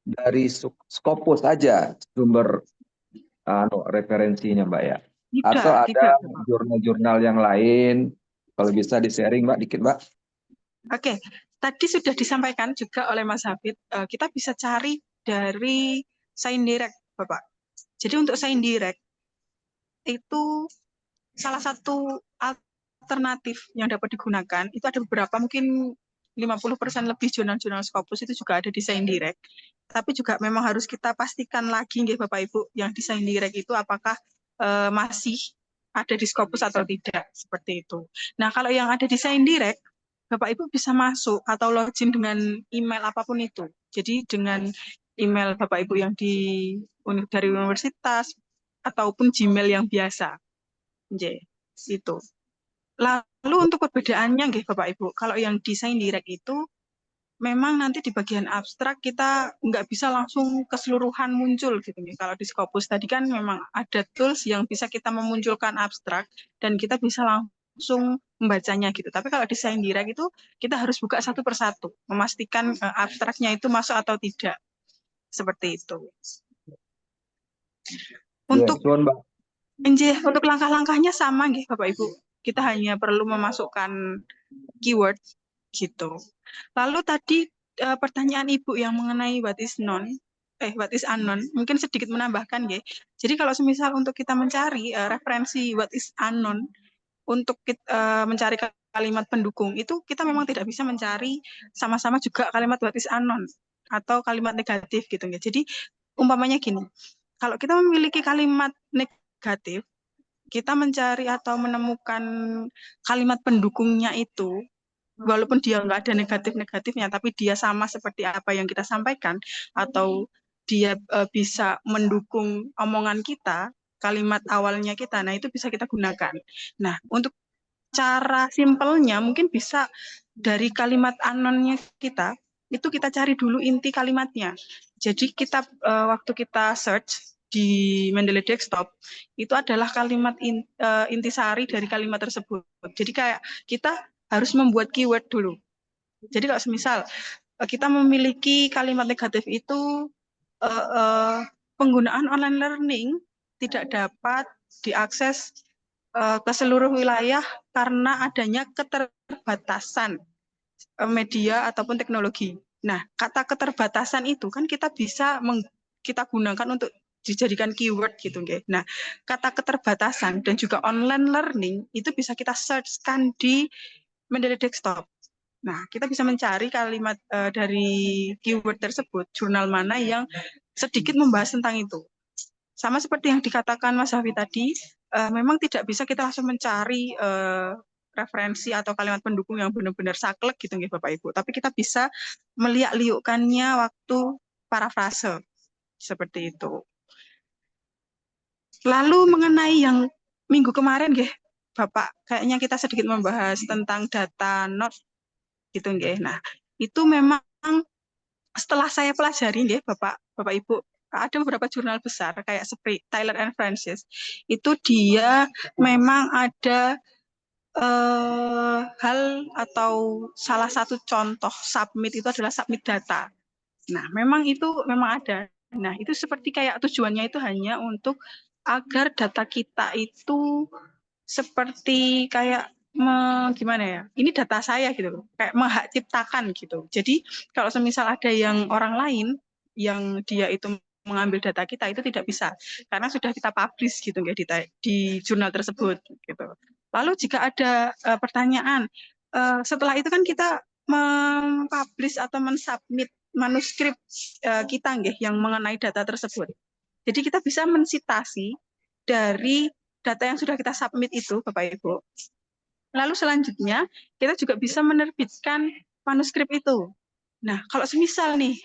dari Scopus aja sumber referensinya, Mbak ya? Atau ada jurnal-jurnal yang lain? Kalau bisa di-sharing, Mbak, dikit, Mbak. Oke, tadi sudah disampaikan juga oleh Mas Hafid, kita bisa cari dari ScienDirect, Bapak. Jadi untuk ScienDirect itu salah satu alternatif yang dapat digunakan, itu ada beberapa mungkin 50% lebih jurnal-jurnal Scopus itu juga ada di ScienDirect. Tapi juga memang harus kita pastikan lagi nggih Bapak Ibu, yang di ScienDirect itu apakah masih ada di Scopus atau tidak, seperti itu. Nah, kalau yang ada di ScienDirect, Bapak Ibu bisa masuk atau login dengan email apapun itu. Jadi dengan email Bapak Ibu yang dari universitas ataupun Gmail yang biasa. Itu. Lalu untuk perbedaannya nggih Bapak Ibu, kalau yang desain direct itu memang nanti di bagian abstrak kita nggak bisa langsung keseluruhan muncul gitu nih. Kalau di Scopus tadi kan memang ada tools yang bisa kita memunculkan abstrak dan kita bisa langsung membacanya gitu. Tapi kalau desain direct itu kita harus buka satu persatu, memastikan abstraknya itu masuk atau tidak. Seperti itu. Untuk untuk langkah-langkahnya sama nggih Bapak Ibu. Kita hanya perlu memasukkan keyword gitu. Lalu tadi pertanyaan Ibu yang mengenai what is unknown, mungkin sedikit menambahkan nggih. Jadi kalau semisal untuk kita mencari referensi what is unknown untuk mencari kalimat pendukung itu kita memang tidak bisa mencari sama-sama juga kalimat what is unknown atau kalimat negatif gitu ya. Jadi umpamanya gini, kalau kita memiliki kalimat negatif, kita mencari atau menemukan kalimat pendukungnya itu, walaupun dia nggak ada negatif-negatifnya, tapi dia sama seperti apa yang kita sampaikan, atau dia bisa mendukung omongan kita, kalimat awalnya kita, nah itu bisa kita gunakan. Nah, untuk cara simpelnya mungkin bisa dari kalimat unknown-nya kita, itu kita cari dulu inti kalimatnya. Jadi kita waktu kita search di Mendeley Desktop itu adalah kalimat intisari dari kalimat tersebut. Jadi kayak kita harus membuat keyword dulu. Jadi kalau semisal kita memiliki kalimat negatif itu penggunaan online learning tidak dapat diakses ke seluruh wilayah karena adanya keterbatasan media ataupun teknologi. Nah, kata keterbatasan itu kan kita bisa kita gunakan untuk dijadikan keyword gitu, nggih. Nah, kata keterbatasan dan juga online learning itu bisa kita search-kan di Mendeley Desktop. Nah, kita bisa mencari kalimat dari keyword tersebut, jurnal mana yang sedikit membahas tentang itu. Sama seperti yang dikatakan Mas Hafi tadi, memang tidak bisa kita langsung mencari referensi atau kalimat pendukung yang benar-benar saklek gitu nggih Bapak Ibu. Tapi kita bisa meliak-liukkannya waktu parafrase seperti itu. Lalu mengenai yang minggu kemarin nggih Bapak, kayaknya kita sedikit membahas tentang data not gitu nggih. Nah, itu memang setelah saya pelajari nggih Bapak Ibu, ada beberapa jurnal besar kayak seperti Taylor and Francis, itu dia memang ada hal atau salah satu contoh submit itu adalah submit data. Nah, memang ada. Nah, itu seperti kayak tujuannya itu hanya untuk agar data kita itu seperti kayak gimana ya? Ini data saya gitu loh, kayak menghak ciptakan gitu. Jadi kalau semisal ada yang orang lain yang dia itu mengambil data kita itu tidak bisa karena sudah kita publish gitu ya di jurnal tersebut gitu. Lalu jika ada pertanyaan setelah itu kan kita mempublish atau mensubmit manuskrip kita nggih yang mengenai data tersebut. Jadi kita bisa mensitasi dari data yang sudah kita submit itu, Bapak Ibu. Lalu selanjutnya kita juga bisa menerbitkan manuskrip itu. Nah, kalau semisal nih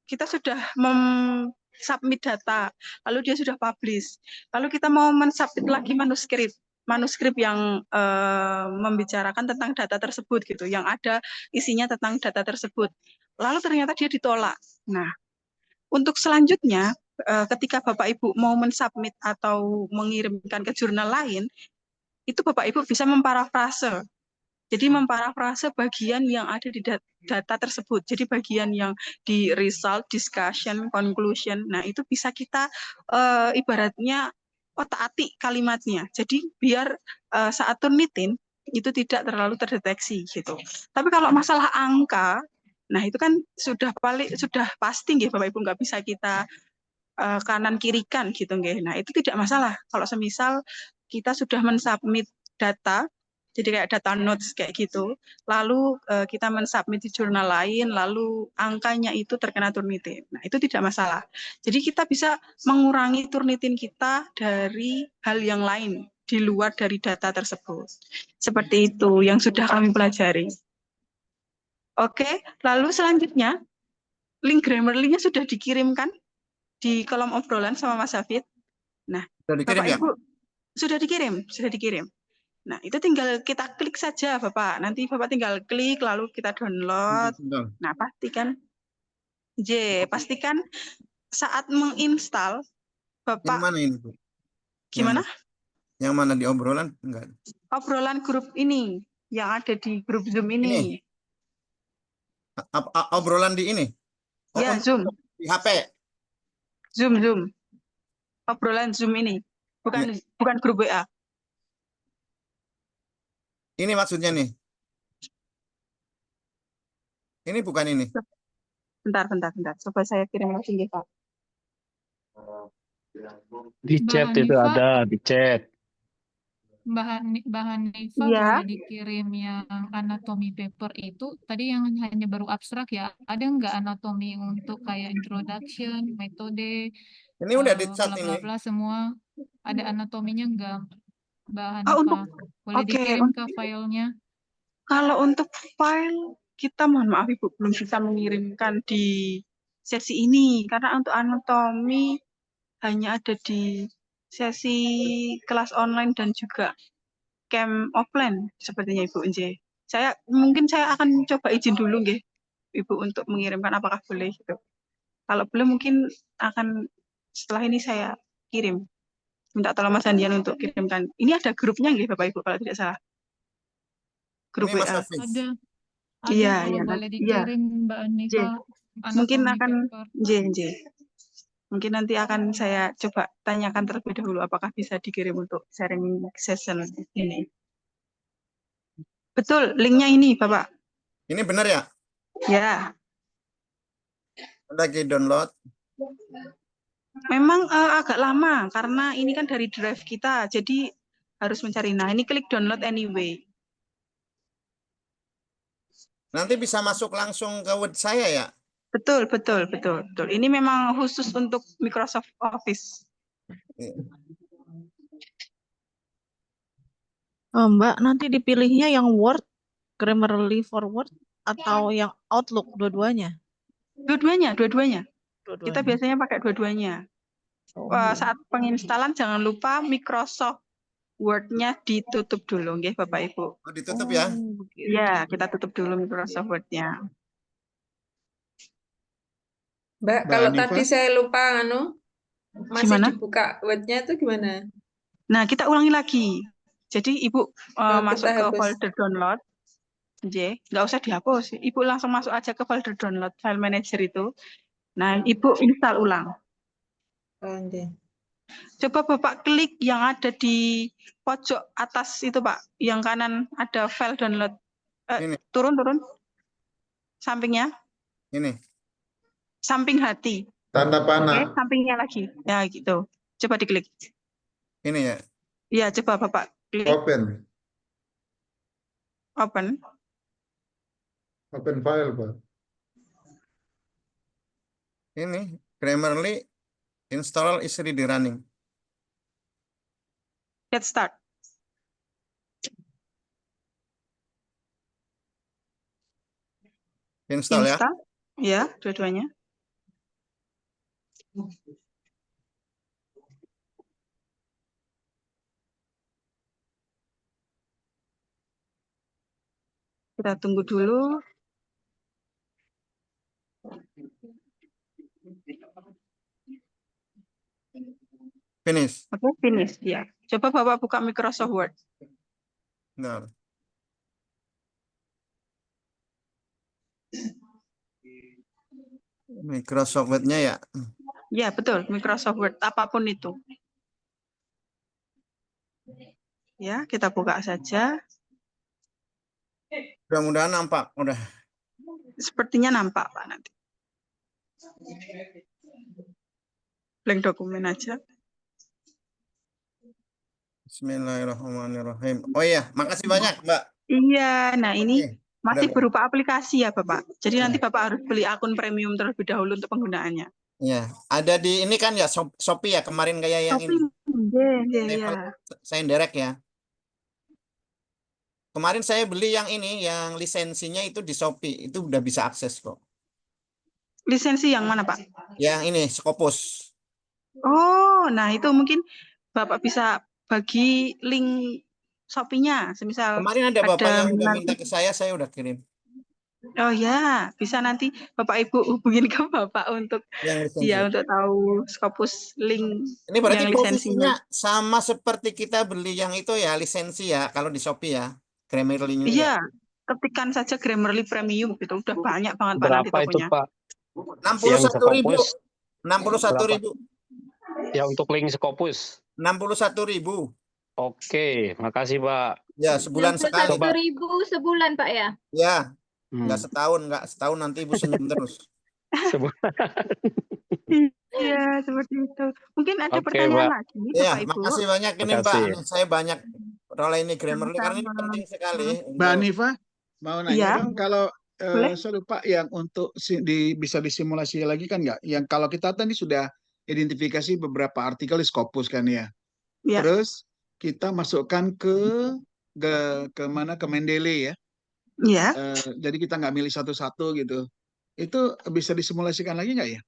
kita sudah submit data, lalu dia sudah publish, lalu kita mau mensubmit lagi manuskrip yang membicarakan tentang data tersebut gitu, yang ada isinya tentang data tersebut. Lalu ternyata dia ditolak. Nah, untuk selanjutnya ketika Bapak Ibu mau mensubmit atau mengirimkan ke jurnal lain, itu Bapak Ibu bisa memparafrase. Jadi memparafrase bagian yang ada di data tersebut. Jadi bagian yang di result, discussion, conclusion. Nah, itu bisa kita ibaratnya otak-atik kalimatnya. Jadi biar saat turnitin itu tidak terlalu terdeteksi gitu. Tapi kalau masalah angka, nah itu kan sudah pasti nggih Bapak Ibu, nggak bisa kita kanan kirikan gitu nggih. Nah, itu tidak masalah kalau semisal kita sudah mensubmit data, jadi kayak data notes kayak gitu, lalu kita mensubmit di jurnal lain, lalu angkanya itu terkena turnitin. Nah, itu tidak masalah. Jadi kita bisa mengurangi turnitin kita dari hal yang lain di luar dari data tersebut. Seperti itu yang sudah kami pelajari. Oke, lalu selanjutnya link Grammarly-nya sudah dikirimkan di kolom obrolan sama Mas Hafid. Nah, Sudah dikirim, Bapak ya? Ibu sudah dikirim. Nah, itu tinggal kita klik saja, Bapak. Nanti Bapak tinggal klik, lalu kita download. Nah, pastikan saat menginstal, Yang Bapak, mana ini, Bu? gimana? Yang mana di obrolan? Enggak. Obrolan grup ini, yang ada di grup Zoom ini. Obrolan di ini? Ya, Zoom. Di HP? Zoom. Obrolan Zoom ini. Bukan grup WA. Ini maksudnya nih. Ini bukan ini. Bentar. Coba saya kirim lagi, Pak. Di chat itu ada, di chat. Mbak Hanifa Iya. boleh dikirim yang anatomi paper itu. Tadi yang hanya baru abstrak ya. Ada nggak anatomi untuk kayak introduction, metode, Ini udah di chat bla ini. bla bla semua. Ada anatominya nggak, Mbak Oh, Hanifa? Boleh oke, dikirim ke filenya? Kalau untuk file, kita mohon maaf Ibu, belum bisa mengirimkan di sesi ini. Karena untuk anatomi hanya ada di sesi kelas online dan juga camp offline sepertinya Ibu Nj. Mungkin saya akan coba izin dulu nggih Ibu untuk mengirimkan, apakah boleh gitu. Kalau belum mungkin akan setelah ini saya kirim. Minta tolong Mas Andian untuk kirimkan. Ini ada grupnya nggih Bapak Ibu kalau tidak salah. Grup Ini Mas WA. Hafiz. Ada Iya, kalau iya. boleh Iya. dikirim Mbak Hanifa Mungkin anatomi akan paper. Mungkin nanti akan saya coba tanyakan terlebih dahulu apakah bisa dikirim untuk sharing session ini. Betul, linknya ini Bapak. Ini benar ya? Ya. Lagi download. Memang agak lama karena ini kan dari drive kita, jadi harus mencari. Nah, ini klik download anyway. Nanti bisa masuk langsung ke Word saya ya? Betul. Ini memang khusus untuk Microsoft Office. Mbak, nanti dipilihnya yang Word, Grammarly for Word, atau yang Outlook, dua-duanya? Dua-duanya. Kita biasanya pakai dua-duanya. Saat penginstalan jangan lupa Microsoft Word-nya ditutup dulu, nggih Bapak Ibu. Oh, ditutup ya? Ya, kita tutup dulu Microsoft Word-nya. Mbak, kalau tadi saya lupa masih Gimana? dibuka Word-nya itu gimana? Nah, kita ulangi lagi. Jadi Ibu masuk kita ke hapus. folder download. Nggak usah dihapus. Ibu langsung masuk aja ke folder download file manager itu. Nah, Ibu install ulang. Coba Bapak klik yang ada di pojok atas itu Pak, yang kanan ada file download. Ini. Turun. Sampingnya. Ini. Samping hati. Tanda panah. Oke, sampingnya lagi. Ya gitu. Coba diklik. Ini ya. Iya, coba Bapak klik. Open. Open file, Pak. Ini Grammarly install is ready running. Get start. Install ya. Ya, dua-duanya. Kita tunggu dulu. Finish. Oke, finish ya. Coba Bapak buka Microsoft Word. Nah. Microsoft Word-nya ya. Ya, betul. Microsoft Word, apapun itu. Ya, kita buka saja. Mudah-mudahan nampak. Udah. Sepertinya nampak, Pak, nanti. Blank dokumen aja. Bismillahirrahmanirrahim. Oh iya, makasih banyak, Mbak. Iya, nah ini masih Udah. berupa aplikasi ya, Bapak. Jadi nanti Bapak harus beli akun premium terlebih dahulu untuk penggunaannya. Ya, ada di ini kan ya Shopee ya kemarin kayak yang ini. Iya. Saya direct ya. Kemarin saya beli yang ini, yang lisensinya itu di Shopee, itu udah bisa akses kok. Lisensi yang mana, Pak? Yang ini Scopus. Oh, nah itu mungkin Bapak bisa bagi link Shopee-nya. Semisal Kemarin ada Bapak yang udah minta ke saya udah kirim. Oh ya, bisa nanti Bapak Ibu hubungin ke Bapak untuk untuk tahu Scopus link Ini berarti yang lisensinya. posisinya sama seperti kita beli yang itu ya, lisensi ya, kalau di Shopee ya, Grammarly-nya. Iya, ketikkan saja Grammarly Premium gitu, udah banyak banget Pak nanti Berapa itu tokonya. Pak? 61.000. 61.000. Ya untuk link Scopus. 61.000. Oke, makasih Pak. Ya, sebulan sekali. 61.000 sebulan Pak ya? Ya, nggak setahun nanti Ibu senyum terus. Iya, seperti itu. Mungkin ada Oke, pertanyaan Pak. lagi, Ya, Bapak Ibu. makasih banyak ini Mbak. Makasih. Saya banyak role ini Grammarly karena ini penting sekali. Mbak Hanifa, mau nanya Iya. dong kalau Boleh. saya lupa yang untuk bisa disimulasi lagi kan nggak? Yang kalau kita tadi sudah identifikasi beberapa artikel di Scopus kan ya. Iya. Terus kita masukkan ke mana ke Mendeley ya. Iya. Jadi kita nggak milih satu-satu gitu. Itu bisa disimulasikan lagi nggak ya?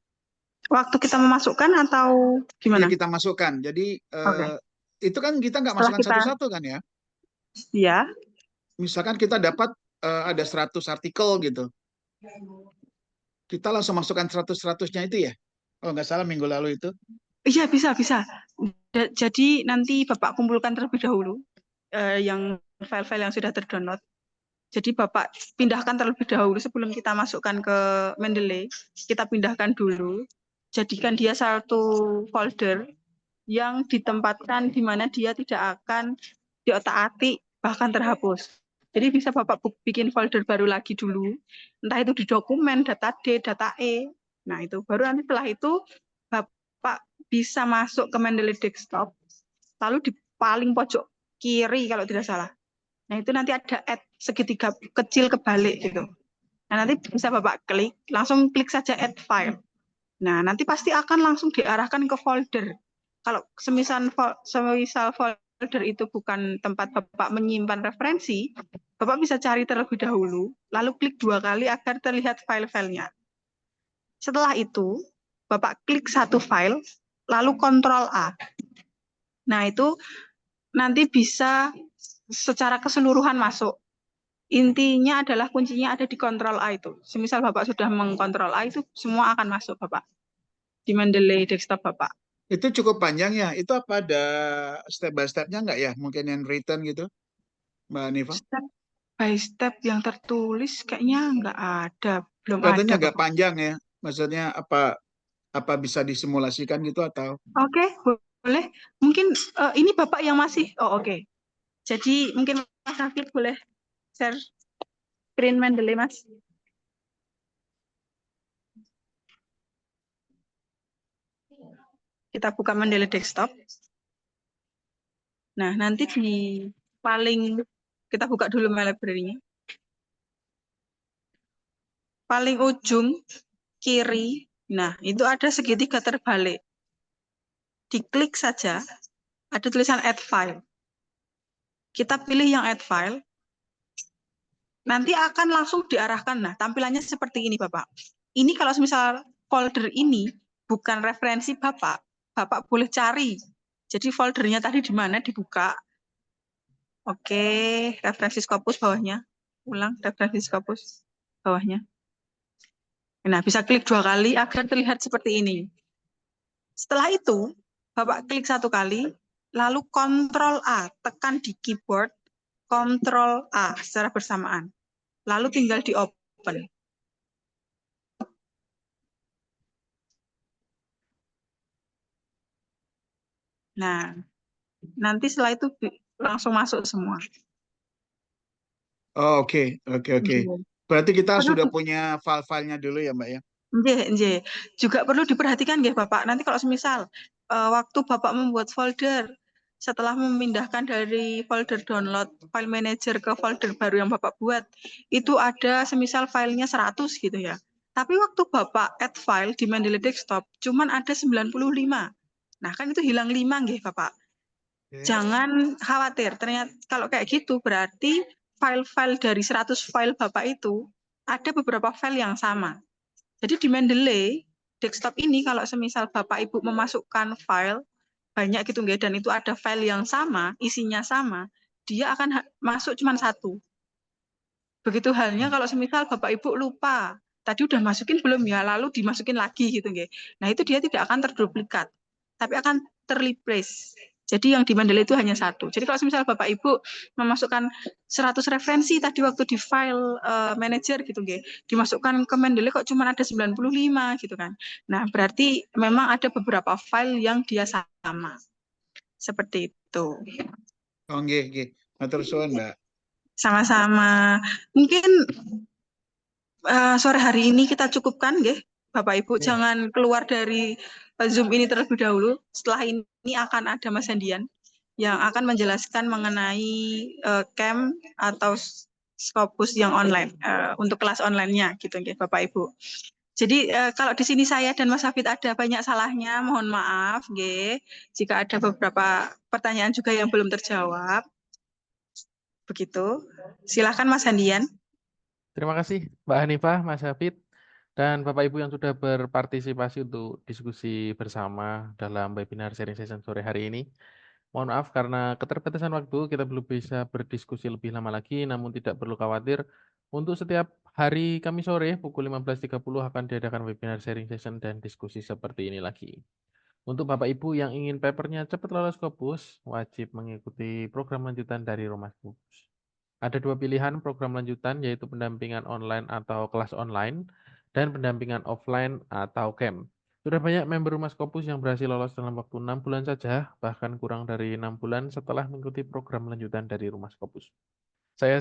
Waktu kita memasukkan atau gimana? Ya, kita masukkan. Jadi itu kan kita nggak Setelah masukkan kita- satu-satu kan ya? Iya. Misalkan kita dapat ada 100 artikel gitu. Kita langsung masukkan 100-100-nya itu ya? Oh nggak salah minggu lalu itu. Iya, bisa. Jadi nanti Bapak kumpulkan terlebih dahulu yang file-file yang sudah terdownload. Jadi Bapak pindahkan terlebih dahulu sebelum kita masukkan ke Mendeley. Kita pindahkan dulu. Jadikan dia satu folder yang ditempatkan di mana dia tidak akan diotak-atik bahkan terhapus. Jadi bisa Bapak bikin folder baru lagi dulu. Entah itu di dokumen, data D, data E, Nah, itu baru nanti setelah itu Bapak bisa masuk ke Mendeley Desktop, lalu di paling pojok kiri kalau tidak salah. Nah, itu nanti ada add segitiga kecil kebalik gitu. Nah, nanti bisa Bapak klik, langsung klik saja add file. Nah, nanti pasti akan langsung diarahkan ke folder. Kalau semisal folder itu bukan tempat Bapak menyimpan referensi, Bapak bisa cari terlebih dahulu, lalu klik 2 kali agar terlihat file-filenya. Setelah itu, Bapak klik satu file, lalu Ctrl A. Nah, itu nanti bisa secara keseluruhan masuk. Intinya adalah kuncinya ada di Ctrl A itu. Semisal Bapak sudah mengkontrol A itu, semua akan masuk Bapak di Mendeley Desktop Bapak. Itu cukup panjang ya. Itu apa ada step by step-nya nggak ya? Mungkin yang written gitu, Mbak Nifa? Step by step yang tertulis kayaknya nggak ada, belum Katanya ada agak Bapak. panjang ya. Maksudnya apa bisa disimulasikan gitu atau? Oke, boleh. Mungkin ini Bapak yang masih. Oh, oke. Jadi mungkin Mas Hafid boleh share screen Mendeley, Mas. Kita buka Mendeley Desktop. Nah, nanti di paling, kita buka dulu My Library-nya. Paling ujung kiri, nah itu ada segitiga terbalik. Diklik saja, ada tulisan add file. Kita pilih yang add file, nanti akan langsung diarahkan. Nah, tampilannya seperti ini, Bapak. Ini kalau misal folder ini bukan referensi Bapak, Bapak boleh cari. Jadi foldernya tadi di mana dibuka. Oke, referensi Scopus bawahnya. Ulang, referensi Scopus bawahnya. Nah, bisa klik 2 kali agar terlihat seperti ini. Setelah itu, Bapak klik 1 kali, lalu Ctrl A, tekan di keyboard, Ctrl A secara bersamaan. Lalu tinggal di open. Nah, nanti setelah itu langsung masuk semua. Oh, oke. Berarti kita sudah punya file-filenya dulu ya, Mbak ya? Nggih. Juga perlu diperhatikan nggih Bapak. Nanti kalau semisal waktu Bapak membuat folder, setelah memindahkan dari folder download file manager ke folder baru yang Bapak buat, itu ada semisal filenya 100 gitu ya. Tapi waktu Bapak add file di Mendeley Desktop, cuman ada 95. Nah, kan itu hilang 5 nggih Bapak. Jangan khawatir, ternyata kalau kayak gitu berarti file-file dari 100 file Bapak itu ada beberapa file yang sama. Jadi di Mendeley Desktop ini kalau semisal Bapak Ibu memasukkan file banyak gitu nggak, dan itu ada file yang sama, isinya sama, dia akan masuk cuma 1. Begitu halnya kalau semisal Bapak Ibu lupa, tadi udah masukin belum ya, lalu dimasukin lagi gitu nggak. Nah, itu dia tidak akan terduplikat, tapi akan terreplace. Jadi yang di Mendeley itu hanya 1. Jadi kalau misalnya Bapak Ibu memasukkan 100 referensi tadi waktu di file manager gitu nggih, dimasukkan ke Mendeley kok cuma ada 95 gitu kan. Nah, berarti memang ada beberapa file yang dia sama. Seperti itu. Oh, nggih. Matur suwun, Mbak. Sama-sama. Mungkin sore hari ini kita cukupkan nggih. Bapak Ibu jangan keluar dari Zoom ini terlebih dahulu. Setelah ini akan ada Mas Hendian yang akan menjelaskan mengenai camp atau Scopus yang online untuk kelas online-nya gitu nggih Bapak Ibu. Jadi kalau di sini saya dan Mas Hafid ada banyak salahnya, mohon maaf nggih. Jika ada beberapa pertanyaan juga yang belum terjawab. Begitu. Silakan Mas Hendian. Terima kasih Mbak Hanifah, Mas Hafid, dan Bapak Ibu yang sudah berpartisipasi untuk diskusi bersama dalam webinar sharing session sore hari ini. Mohon maaf karena keterbatasan waktu kita belum bisa berdiskusi lebih lama lagi, namun tidak perlu khawatir. Untuk setiap hari Kamis sore pukul 15.30 akan diadakan webinar sharing session dan diskusi seperti ini lagi. Untuk Bapak Ibu yang ingin papernya cepat lolos Scopus, wajib mengikuti program lanjutan dari Rumah Scopus. Ada 2 pilihan program lanjutan, yaitu pendampingan online atau kelas online, dan pendampingan offline atau camp. Sudah banyak member Rumah Scopus yang berhasil lolos dalam waktu 6 bulan saja, bahkan kurang dari 6 bulan setelah mengikuti program lanjutan dari Rumah Scopus. Saya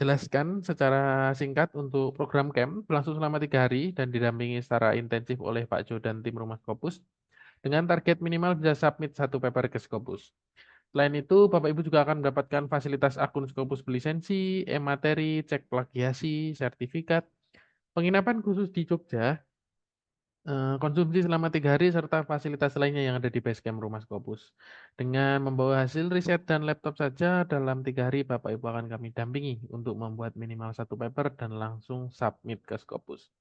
jelaskan secara singkat untuk program camp berlangsung selama 3 hari dan didampingi secara intensif oleh Pak Jo dan tim Rumah Scopus dengan target minimal bisa submit 1 paper ke Scopus. Selain itu, Bapak Ibu juga akan mendapatkan fasilitas akun Scopus berlisensi, e-materi, cek plagiasi, sertifikat, penginapan khusus di Jogja, konsumsi selama 3 hari, serta fasilitas lainnya yang ada di Basecamp Rumah Scopus. Dengan membawa hasil riset dan laptop saja, dalam 3 hari Bapak Ibu akan kami dampingi untuk membuat minimal 1 paper dan langsung submit ke Scopus.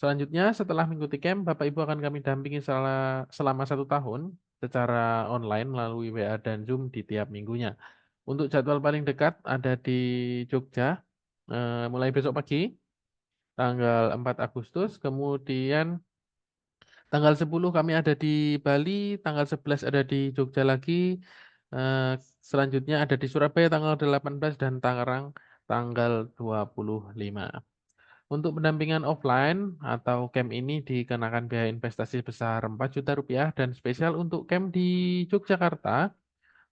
Selanjutnya, setelah mengikuti camp, Bapak Ibu akan kami dampingi selama 1 tahun secara online melalui WA dan Zoom di tiap minggunya. Untuk jadwal paling dekat ada di Jogja, mulai besok pagi, tanggal 4 Agustus, kemudian tanggal 10 kami ada di Bali, tanggal 11 ada di Jogja lagi, selanjutnya ada di Surabaya tanggal 18 dan Tangerang tanggal 25. Untuk pendampingan offline atau camp ini dikenakan biaya investasi sebesar 4 juta rupiah dan spesial untuk camp di Yogyakarta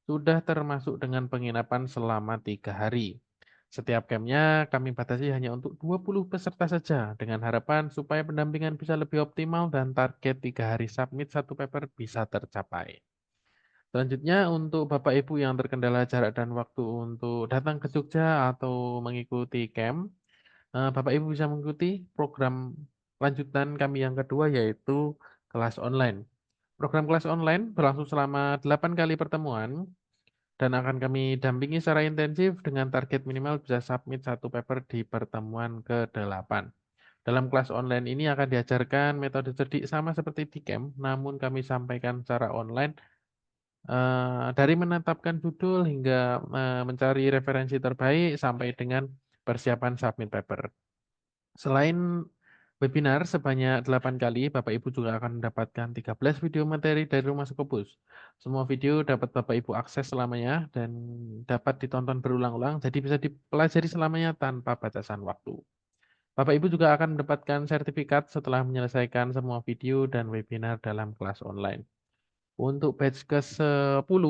sudah termasuk dengan penginapan selama 3 hari. Setiap campnya kami batasi hanya untuk 20 peserta saja dengan harapan supaya pendampingan bisa lebih optimal dan target 3 hari submit 1 paper bisa tercapai. Selanjutnya untuk Bapak Ibu yang terkendala jarak dan waktu untuk datang ke Jogja atau mengikuti camp, Bapak Ibu bisa mengikuti program lanjutan kami yang kedua yaitu kelas online. Program kelas online berlangsung selama 8 kali pertemuan dan akan kami dampingi secara intensif dengan target minimal bisa submit 1 paper di pertemuan ke-8. Dalam kelas online ini akan diajarkan metode cerdik sama seperti di camp, namun kami sampaikan secara online dari menetapkan judul hingga mencari referensi terbaik sampai dengan persiapan submit paper. Selain webinar sebanyak 8 kali, Bapak Ibu juga akan mendapatkan 13 video materi dari Rumah Scopus. Semua video dapat Bapak Ibu akses selamanya dan dapat ditonton berulang-ulang, jadi bisa dipelajari selamanya tanpa batasan waktu. Bapak Ibu juga akan mendapatkan sertifikat setelah menyelesaikan semua video dan webinar dalam kelas online. Untuk batch ke-10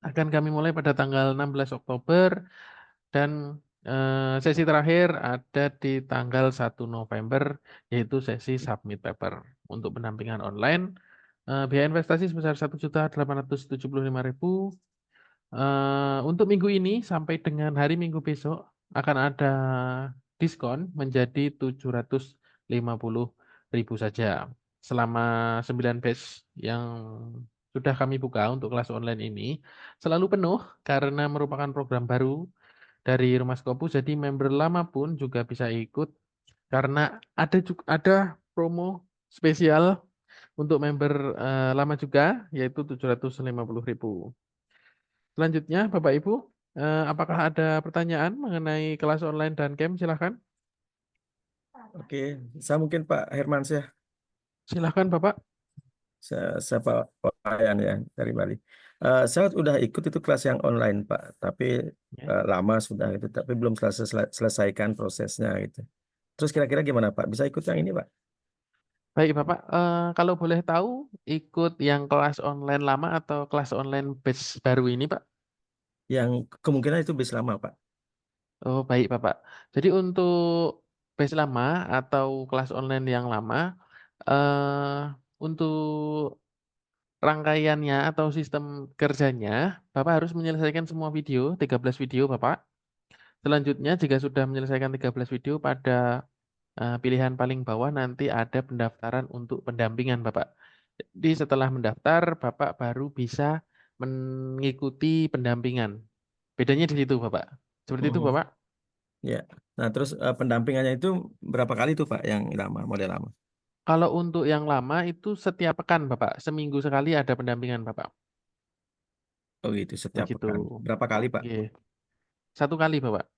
akan kami mulai pada tanggal 16 Oktober dan sesi terakhir ada di tanggal 1 November, yaitu sesi submit paper. Untuk pendampingan online, biaya investasi sebesar 1.875.000. Untuk minggu ini sampai dengan hari Minggu besok akan ada diskon menjadi 750.000 saja. Selama 9 batch yang sudah kami buka untuk kelas online ini selalu penuh karena merupakan program baru dari Rumah Scopus, jadi member lama pun juga bisa ikut karena ada promo spesial untuk member lama juga yaitu 750.000. Selanjutnya Bapak Ibu, apakah ada pertanyaan mengenai kelas online dan camp? Silahkan. Oke, saya mungkin Pak Hermansyah. Silahkan Bapak. Saya Pak Wayan ya dari Bali. Saya udah ikut itu kelas yang online Pak, tapi lama sudah gitu, tapi belum selesaikan prosesnya gitu. Terus kira-kira gimana Pak? Bisa ikut yang ini Pak? Baik Bapak, kalau boleh tahu ikut yang kelas online lama atau kelas online batch baru ini Pak? Yang kemungkinan itu batch lama Pak. Oh baik Bapak. Jadi untuk batch lama atau kelas online yang lama, untuk rangkaiannya atau sistem kerjanya, Bapak harus menyelesaikan semua video, 13 video Bapak. Selanjutnya jika sudah menyelesaikan 13 video pada pilihan paling bawah nanti ada pendaftaran untuk pendampingan Bapak. Jadi setelah mendaftar, Bapak baru bisa mengikuti pendampingan. Bedanya di situ Bapak. Seperti itu Bapak. Ya. Nah, terus pendampingannya itu berapa kali tuh Pak yang lama, model lama? Kalau untuk yang lama itu setiap pekan Bapak, seminggu sekali ada pendampingan Bapak. Oh gitu, setiap Begitu. pekan. Berapa kali Pak? Oke. 1 kali Bapak.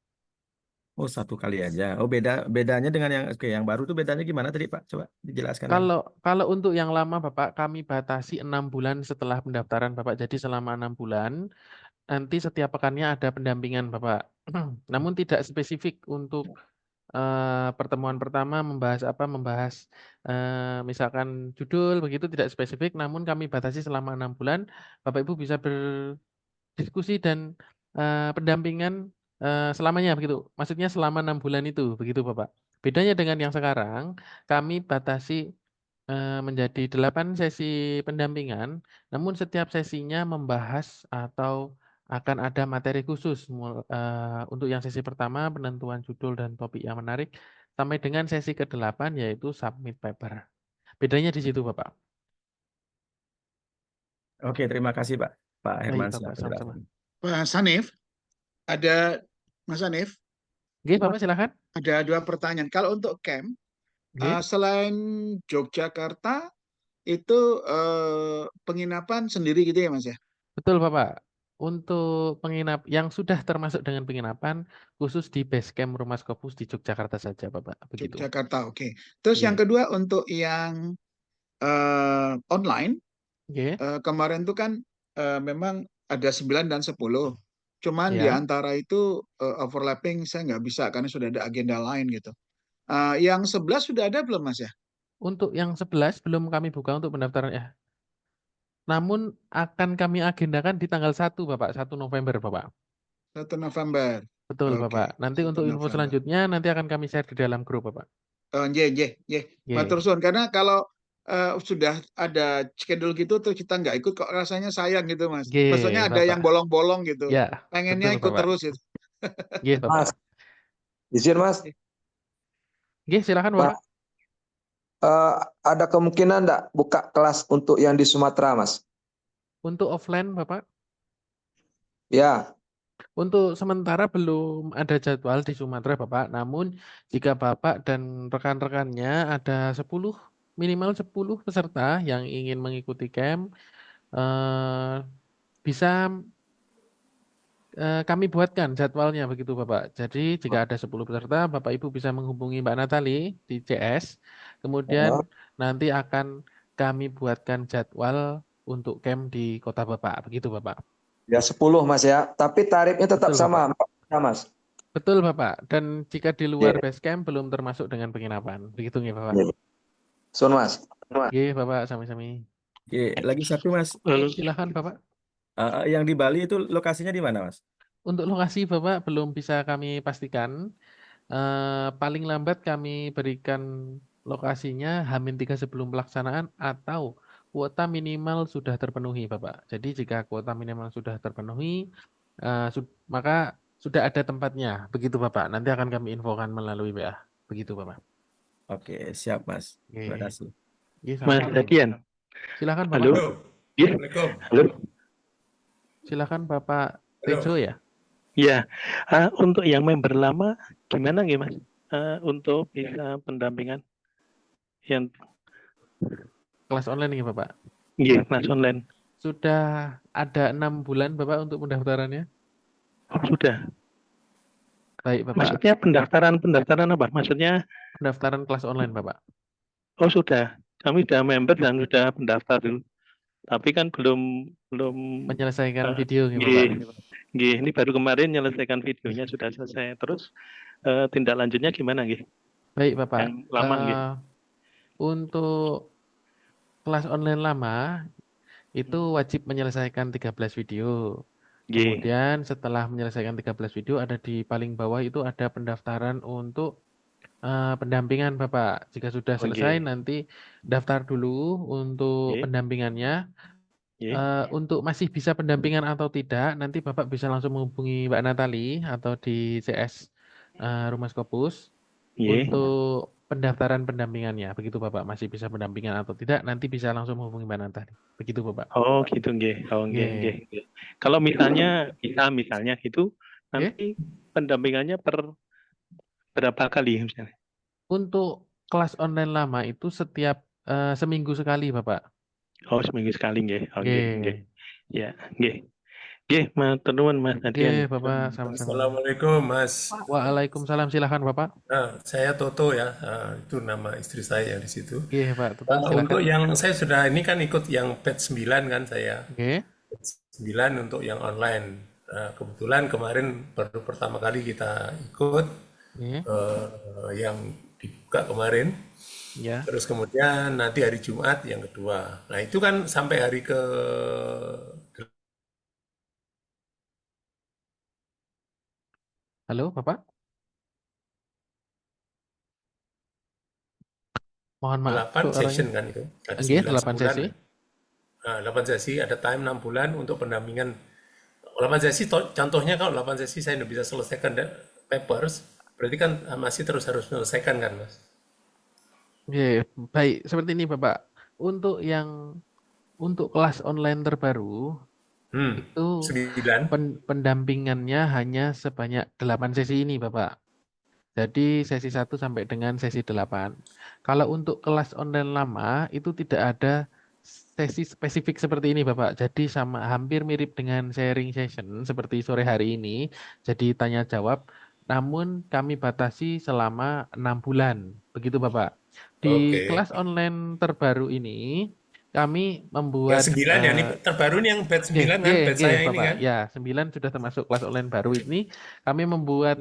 Oh 1 kali aja. Oh bedanya dengan yang baru tuh bedanya gimana tadi Pak? Coba dijelaskan lagi. Kalau untuk yang lama Bapak, kami batasi 6 bulan setelah pendaftaran Bapak. Jadi selama 6 bulan, nanti setiap pekannya ada pendampingan Bapak. Namun tidak spesifik untuk pertemuan pertama membahas apa, membahas misalkan judul, begitu tidak spesifik, namun kami batasi selama 6 bulan, Bapak Ibu bisa berdiskusi dan pendampingan selamanya begitu. Maksudnya selama 6 bulan itu, begitu Bapak. Bedanya dengan yang sekarang, kami batasi menjadi 8 sesi pendampingan, namun setiap sesinya membahas atau akan ada materi khusus untuk yang sesi pertama penentuan judul dan topik yang menarik sampai dengan sesi ke-8 yaitu submit paper. Bedanya di situ Bapak. Oke, terima kasih Pak. Pak Baik Hermansyah. Bapak, sama-sama. Pak Sanif, ada Mas Sanif, Oke Bapak silakan. ada 2 pertanyaan. Kalau untuk camp, Oke. selain Yogyakarta, itu penginapan sendiri gitu ya Mas ya? Betul Bapak. Untuk penginap yang sudah termasuk dengan penginapan khusus di base camp Rumah Scopus di Yogyakarta saja Bapak. Begitu. Yogyakarta, oke. Terus yang Iya. kedua untuk yang online, Oke. kemarin itu kan memang ada 9 dan 10. Cuman di Ya. antara itu overlapping saya nggak bisa karena sudah ada agenda lain gitu. Yang 11 sudah ada belum Mas ya? Untuk yang 11 belum kami buka untuk pendaftaran ya. Namun akan kami agendakan di tanggal 1 Bapak, 1 November Bapak. 1 November. Betul Oke, Bapak. Nanti 1 untuk info November. selanjutnya nanti akan kami share di dalam grup Bapak. Nggih. Matur Oke. suwun. Karena kalau sudah ada schedule gitu terus kita nggak ikut kok rasanya sayang gitu Mas. Oke Maksudnya ada yang Bapak. bolong-bolong gitu. Ya, Pengennya betul ikut Bapak. terus gitu. Oke Mas, Bapak. izin Mas. Oke silakan Pak, Bapak. ada kemungkinan enggak buka kelas untuk yang di Sumatera, Mas? Untuk offline Bapak? Ya. Untuk sementara belum ada jadwal di Sumatera Bapak, namun jika Bapak dan rekan-rekannya ada 10, minimal 10 peserta yang ingin mengikuti camp, bisa kami buatkan jadwalnya begitu Bapak. Jadi jika ada 10 peserta, Bapak Ibu bisa menghubungi Mbak Natali di CS, kemudian nanti akan kami buatkan jadwal untuk camp di kota Bapak, begitu Bapak. Ya 10 Mas ya, tapi tarifnya tetap Betul sama, Bapak. ya, Mas. Betul Bapak, dan jika di luar Iya. base camp belum termasuk dengan penginapan. Begitu nggih Bapak? Iya. Sun Mas. Nggih Bapak, sami-sami. Oke, lagi satu Mas. Silakan Bapak. Yang di Bali itu lokasinya di mana Mas? Untuk lokasi Bapak belum bisa kami pastikan. Paling lambat kami berikan lokasinya H-3 sebelum pelaksanaan atau kuota minimal sudah terpenuhi Bapak. Jadi jika kuota minimal sudah terpenuhi, maka sudah ada tempatnya. Begitu Bapak. Nanti akan kami infokan melalui WA. Begitu Bapak. Oke, siap Mas. Terima Oke. kasih. Oke, Mas sama-sama. Dadian. Silakan Bapak. Halo. Iya. Assalamualaikum. Halo. Silakan Bapak Halo. Tejo ya. Ya, untuk yang member lama gimana nggih Mas? Untuk bisa pendampingan yang Kelas online nih Bapak. nggih, kelas online. Sudah ada 6 bulan Bapak untuk pendaftarannya? Oh, sudah. Baik Bapak. Maksudnya pendaftaran apa? Maksudnya Pendaftaran kelas online Bapak. oh sudah. Kami sudah member dan sudah pendaftar dulu. Tapi kan belum Menyelesaikan video nih nggih. Bapak. Nggih, ini baru kemarin menyelesaikan videonya sudah selesai. Terus tindak lanjutnya gimana nggih? Baik Bapak. Yang lama nggih. Untuk kelas online lama itu wajib menyelesaikan 13 video. Nggih. Kemudian setelah menyelesaikan 13 video ada di paling bawah itu ada pendaftaran untuk pendampingan Bapak. Jika sudah selesai nanti daftar dulu untuk pendampingannya. Untuk masih bisa pendampingan atau tidak, nanti Bapak bisa langsung menghubungi Mbak Natali atau di CS Rumah Scopus untuk pendaftaran pendampingannya. Begitu Bapak, masih bisa pendampingan atau tidak, nanti bisa langsung menghubungi Mbak Natali. Begitu Bapak. Oh gitu nggih. Oh nggih. Kalau misalnya gitu nanti pendampingannya per berapa kali misalnya? Untuk kelas online lama itu setiap seminggu sekali Bapak. Oh seminggu sekali nggih. Oh Nggih. nggih. Ya, nggih. Nggih, matur nuwun Mas Dadian. Oke Bapak, sama-sama. Assalamualaikum Mas. Waalaikumsalam, silakan Bapak. Nah, saya Toto ya, itu nama istri saya yang di situ. Iya Pak, Toto silakan. Untuk yang saya sudah ini kan ikut yang batch 9 kan saya. Oke. 9 untuk yang online. Kebetulan kemarin baru pertama kali kita ikut yang dibuka kemarin. Ya. Terus kemudian nanti hari Jumat yang kedua. Nah itu kan sampai hari ke Halo, Bapak? Mohon maaf, 8 suaranya. session kan itu. Ada Nggih, 9 8 sebulan. sesi. Nah, 8 sesi, ada time 6 bulan untuk pendampingan. 8 sesi, contohnya kalau 8 sesi saya tidak bisa selesaikan papers, berarti kan masih terus harus menyelesaikan kan, Mas? Oke, baik. Seperti ini, Bapak. Untuk kelas online terbaru, itu 9. pendampingannya hanya sebanyak 8 sesi ini, Bapak. Jadi sesi 1 sampai dengan sesi 8. Kalau untuk kelas online lama, itu tidak ada sesi spesifik seperti ini, Bapak. Jadi hampir mirip dengan sharing session seperti sore hari ini. Jadi tanya jawab, namun kami batasi selama 6 bulan. Begitu, Bapak. Di kelas online terbaru ini, kami membuat Yang 9 ya, ini terbaru nih yang batch 9 kan, batch saya ini Bapak. kan. Ya, 9 sudah termasuk kelas online baru ini. Kami membuat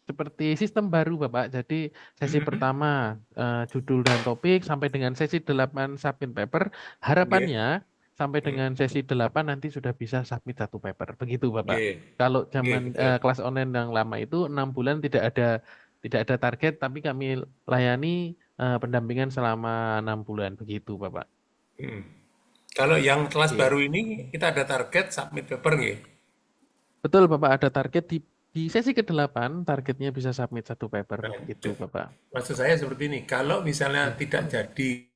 seperti sistem baru, Bapak. Jadi sesi pertama judul dan topik sampai dengan sesi 8 submit paper. Harapannya sampai dengan sesi 8 nanti sudah bisa submit 1 paper. Begitu, Bapak. Kalau zaman kelas online yang lama itu 6 bulan tidak ada target, tapi kami layani pendampingan selama 6 bulan. Begitu, Bapak. Kalau yang kelas baru ini kita ada target submit paper nggih? Betul, Bapak, ada target di sesi ke-8 targetnya bisa submit 1 paper begitu, Bapak. Maksud saya seperti ini, kalau misalnya tidak jadi.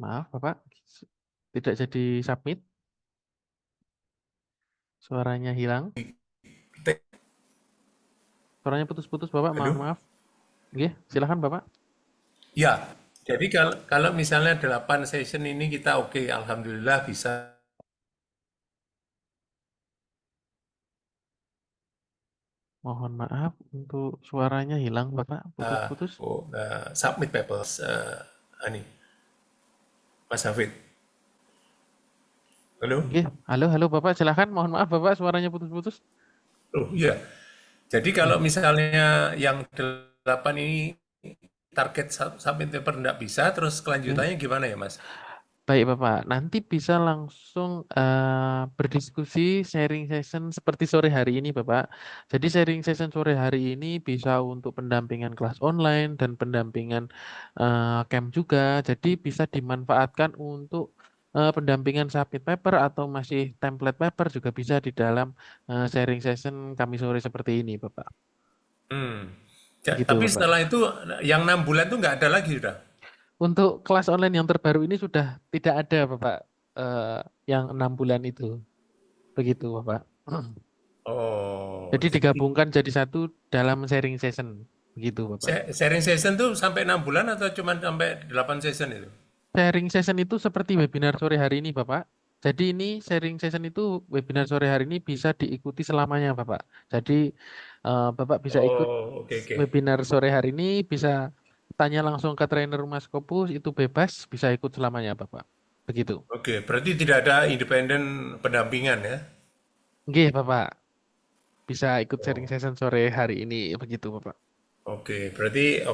Maaf, Bapak, tidak jadi submit. Suaranya hilang. Suaranya putus-putus, Bapak. Maaf. Oke, silakan, Bapak. Ya, jadi kalau misalnya 8 session ini kita oke, alhamdulillah bisa. Mohon maaf untuk suaranya hilang, Bapak, putus-putus. Submit papers, Mas Hafid. Halo? Oke, halo Bapak, silakan. Mohon maaf, Bapak, suaranya putus-putus. Oh iya. Jadi kalau misalnya yang 8 ini target submit paper enggak bisa, terus kelanjutannya gimana ya, Mas? Baik, Bapak. Nanti bisa langsung berdiskusi sharing session seperti sore hari ini, Bapak. Jadi sharing session sore hari ini bisa untuk pendampingan kelas online dan pendampingan camp juga. Jadi bisa dimanfaatkan untuk pendampingan submit paper atau masih template paper juga bisa di dalam sharing session kami sore seperti ini, Bapak. Gitu, Tapi Bapak. setelah itu yang 6 bulan itu nggak ada lagi sudah? Untuk kelas online yang terbaru ini sudah tidak ada, Bapak, yang 6 bulan itu. Begitu, Bapak. Jadi digabungkan jadi satu dalam sharing session. Begitu, Bapak. Sharing session tuh sampai 6 bulan atau cuma sampai 8 session itu? Sharing session itu seperti webinar sore hari ini, Bapak. Jadi ini sharing session itu webinar sore hari ini bisa diikuti selamanya, Bapak. Jadi Bapak bisa ikut webinar sore hari ini, bisa tanya langsung ke trainer Rumah Scopus, itu bebas, bisa ikut selamanya, Bapak. Begitu. Oke, berarti tidak ada independen pendampingan ya? Oke, Bapak. Bisa ikut sharing session sore hari ini, begitu, Bapak. Oke, berarti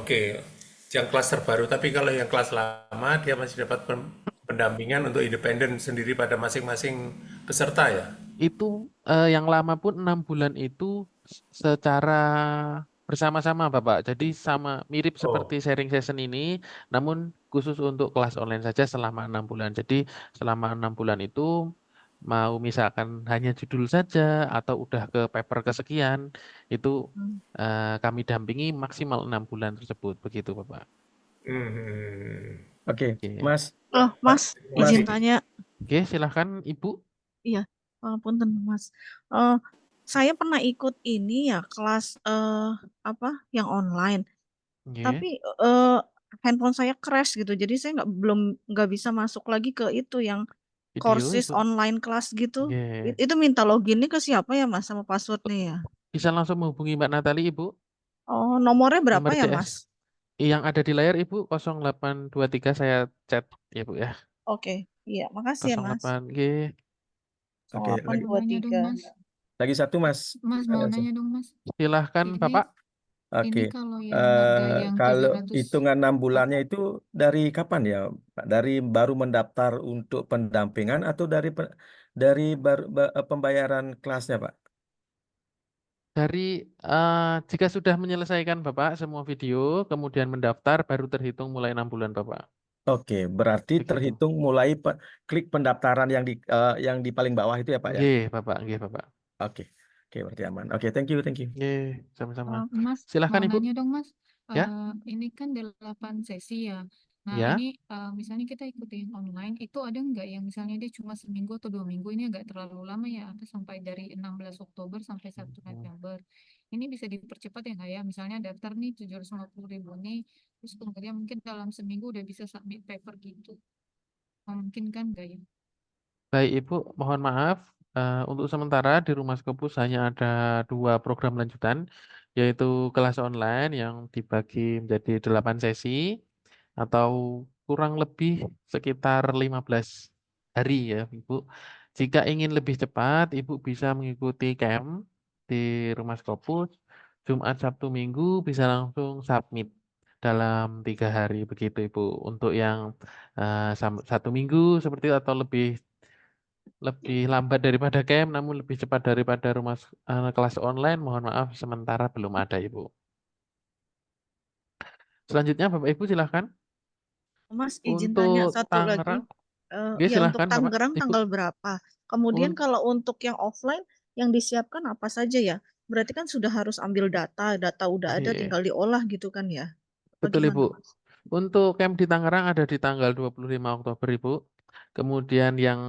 yang kelas terbaru, tapi kalau yang kelas lama dia masih dapat pendampingan untuk independen sendiri pada masing-masing peserta ya? Itu yang lama pun 6 bulan itu secara bersama-sama, Bapak. Jadi sama mirip seperti sharing session ini, namun khusus untuk kelas online saja selama 6 bulan. Jadi selama 6 bulan itu mau misalkan hanya judul saja atau udah ke paper kesekian, itu kami dampingi maksimal 6 bulan tersebut. Begitu, Bapak. Oke, Mas. Mas, izin tanya. Oke, silahkan Ibu. Iya, punten, Mas. Saya pernah ikut ini ya kelas yang online. Tapi handphone saya crash gitu. Jadi saya nggak bisa masuk lagi ke itu yang courses online kelas gitu. Itu minta loginnya ke siapa ya, Mas, sama passwordnya ya? Bisa langsung menghubungi Mbak Natali, Ibu. Oh, nomornya berapa Nomor ya, DS. Mas? Yang ada di layar Ibu 0823, saya chat ya, Bu ya. Oke, iya, makasih ya, Mas. 08 Oke, 0823. lagi satu, Mas. Mas mau nanya dong, Mas. Silahkan, Ini Bapak. ini kalau yang ada yang Kalau 300 hitungan 6 bulannya itu dari kapan ya, Pak? Dari baru mendaftar untuk pendampingan atau dari pembayaran kelasnya, Pak? Dari jika sudah menyelesaikan Bapak semua video, kemudian mendaftar, baru terhitung mulai 6 bulan Bapak. Oke, berarti Begitu. terhitung mulai klik pendaftaran yang di paling bawah itu ya, Pak ya? Nggih, Bapak, nggih, Bapak. Oke, oke, berarti aman. Oke, thank you, thank you. Nggih, sama-sama. Mas, Silahkan mau Ibu. nanya dong Mas. Ya, Ini kan 8 sesi ya. Nah, ya. ini misalnya kita ikutin online, itu ada nggak yang misalnya dia cuma seminggu atau 2 minggu, ini agak terlalu lama ya, atau sampai dari 16 Oktober sampai 1 November. Ini bisa dipercepat ya nggak ya? Misalnya daftar nih 750.000 nih, terus kemudian mungkin dalam seminggu udah bisa submit paper gitu. Memungkinkan nggak ya? Baik Ibu, mohon maaf. Untuk sementara di Rumah Skopus hanya ada 2 program lanjutan, yaitu kelas online yang dibagi menjadi 8 sesi atau kurang lebih sekitar 15 hari ya Ibu. Jika ingin lebih cepat, Ibu bisa mengikuti camp di Rumah Skopus, Jumat, Sabtu, Minggu bisa langsung submit dalam 3 hari begitu Ibu. Untuk yang 1 minggu seperti itu atau lebih lambat daripada camp, namun lebih cepat daripada kelas online, mohon maaf sementara belum ada Ibu. Selanjutnya Bapak Ibu silahkan. Mas, izin tanya Untuk satu lagi. Tangerang, nggih, Ya, untuk silahkan Bapak Tangerang Ibu. tanggal berapa? Kemudian Un- kalau untuk yang offline, yang disiapkan apa saja ya? Berarti kan sudah harus ambil data udah ada, Nggih, tinggal diolah gitu kan ya? Apa betul Ibu. gimana, Mas? Untuk camp di Tangerang ada di tanggal 25 Oktober Ibu. Kemudian yang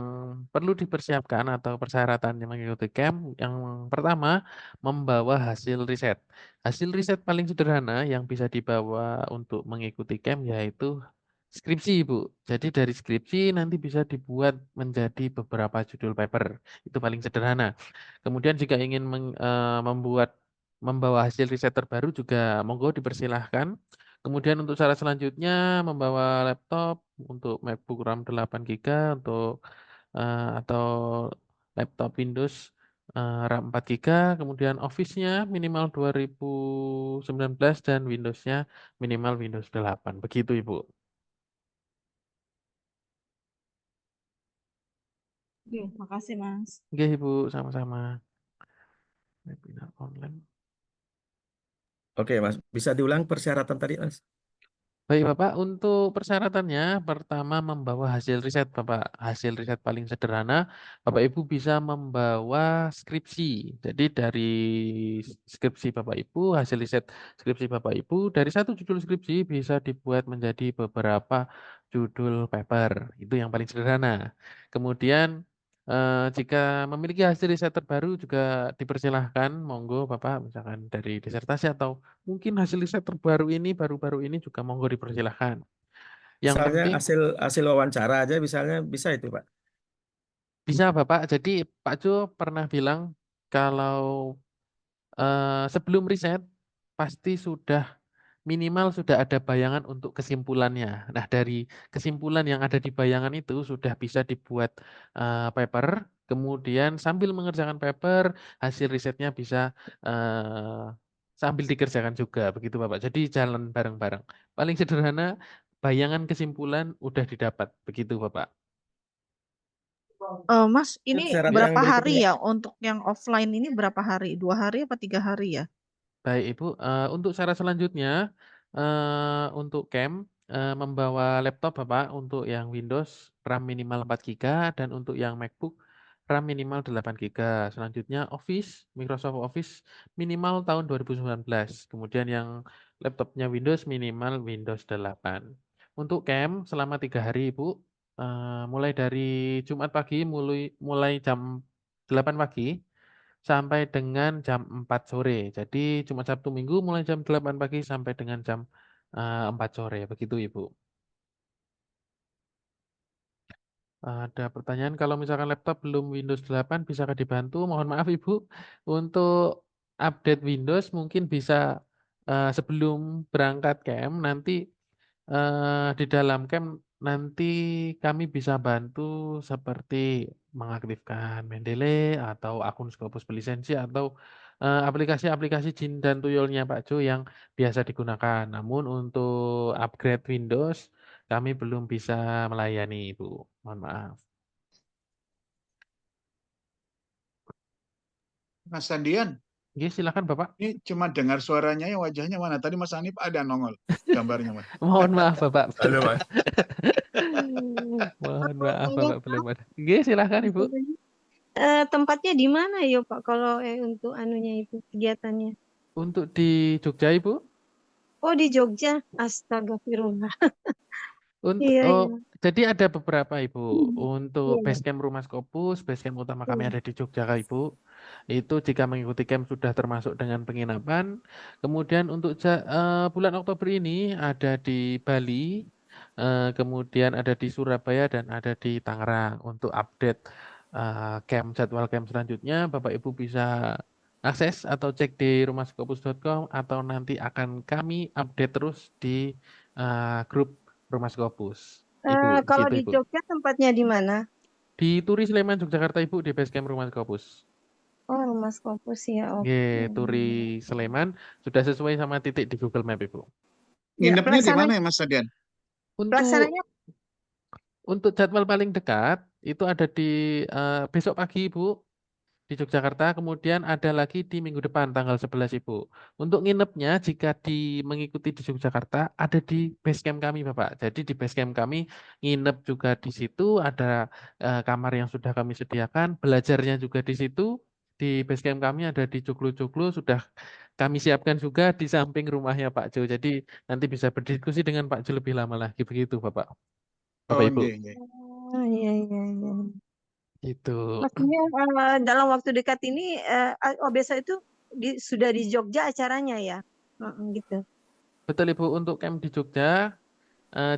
perlu dipersiapkan atau persyaratan yang mengikuti camp, yang pertama membawa hasil riset. Hasil riset paling sederhana yang bisa dibawa untuk mengikuti camp yaitu skripsi Ibu. Jadi dari skripsi nanti bisa dibuat menjadi beberapa judul paper. Itu paling sederhana. Kemudian jika ingin membawa hasil riset terbaru juga monggo dipersilahkan. Kemudian untuk syarat selanjutnya membawa laptop untuk MacBook RAM 8 GB atau laptop Windows RAM 4 GB, kemudian Office-nya minimal 2019 dan Windows-nya minimal Windows 8. Begitu Ibu. Oke, makasih Mas. Oke Ibu, sama-sama. Webinar online. Oke, Mas. Bisa diulang persyaratan tadi, Mas? Baik Bapak, untuk persyaratannya pertama membawa hasil riset Bapak. Hasil riset paling sederhana, Bapak Ibu bisa membawa skripsi. Jadi dari skripsi Bapak Ibu, hasil riset skripsi Bapak Ibu, dari satu judul skripsi bisa dibuat menjadi beberapa judul paper. Itu yang paling sederhana. Kemudian jika memiliki hasil riset terbaru juga dipersilahkan, monggo Bapak, misalkan dari disertasi atau mungkin hasil riset terbaru ini, baru-baru ini juga monggo dipersilahkan. Yang Misalnya penting hasil wawancara aja, misalnya bisa itu, Pak. bisa Bapak. Jadi Pak Jo pernah bilang kalau sebelum riset pasti minimal sudah ada bayangan untuk kesimpulannya. Nah, dari kesimpulan yang ada di bayangan itu sudah bisa dibuat paper. Kemudian sambil mengerjakan paper, hasil risetnya bisa sambil dikerjakan juga, begitu Bapak. Jadi jalan bareng-bareng. Paling sederhana, bayangan kesimpulan udah didapat, begitu Bapak. Mas, ini Syarat yang berapa berikutnya. hari ya untuk yang offline ini berapa hari? 2 hari apa 3 hari ya? Baik Ibu, untuk syarat selanjutnya untuk camp membawa laptop Bapak untuk yang Windows RAM minimal 4 GB dan untuk yang MacBook RAM minimal 8 GB. Selanjutnya Microsoft Office minimal tahun 2019. Kemudian yang laptopnya Windows minimal Windows 8. Untuk camp selama 3 hari Ibu, mulai dari Jumat pagi mulai jam 8 pagi sampai dengan jam 4 sore. Jadi Jumat, Sabtu, Minggu mulai jam 8 pagi sampai dengan jam 4 sore. Begitu Ibu. Ada pertanyaan, kalau misalkan laptop belum Windows 8, bisakah dibantu? Mohon maaf Ibu, untuk update Windows mungkin bisa sebelum berangkat camp, nanti di dalam camp nanti kami bisa bantu seperti mengaktifkan Mendeley atau akun Scopus berlisensi atau aplikasi-aplikasi Jin dan Tuyulnya Pak Jo yang biasa digunakan. Namun untuk upgrade Windows kami belum bisa melayani Ibu. Mohon maaf. Mas Sandian, Nggih, silakan Bapak. ini cuma dengar suaranya ya, wajahnya mana? Tadi Mas Hanif ada nongol gambarnya, Mas. Mohon maaf Bapak. Halo, Mas. Mohon maaf Bapak belum ada. Nggih, silakan Ibu. Tempatnya di mana ya Pak kalau untuk anunya itu kegiatannya? Untuk di Jogja Ibu? Oh di Jogja, astagfirullah. Untuk Iya, iya. jadi ada beberapa Ibu. Untuk Iya. basecamp Rumah Scopus, basecamp utama kami Iya. ada di Jogja Kak Ibu. Itu jika mengikuti camp sudah termasuk dengan penginapan. Kemudian untuk bulan Oktober ini ada di Bali, kemudian ada di Surabaya dan ada di Tangerang. Untuk update jadwal camp selanjutnya, Bapak Ibu bisa akses atau cek di rumahskopus.com atau nanti akan kami update terus di grup Rumah Scopus. Ibu, Kalau gitu di Ibu. Jogja tempatnya di mana? Di Turi Sleman, Yogyakarta Ibu, di basecamp Rumah Scopus. Oh, Rumah Scopus ya. Oke. Oke, Turi Sleman sudah sesuai sama titik di Google Map Ibu. Ya, Nginepnya di mana ya Mas Sandian? pelaksananya Untuk jadwal paling dekat itu ada di besok pagi Ibu di Yogyakarta, kemudian ada lagi di minggu depan tanggal 11 Ibu. Untuk nginepnya jika mengikuti di Yogyakarta ada di basecamp kami Bapak. Jadi di basecamp kami nginep juga di situ, ada kamar yang sudah kami sediakan, belajarnya juga di situ. Di basecamp kami ada di Joglo-Joglo, sudah kami siapkan juga di samping rumahnya Pak Jo. Jadi nanti bisa berdiskusi dengan Pak Jo lebih lama lagi begitu Bapak. Bapak Oh, Ibu. nggih, nggih. Oh, iya, iya, iya. Itu. Maksudnya dalam waktu dekat ini, besok itu sudah di Jogja acaranya ya? Gitu. Betul Ibu, untuk camp di Jogja,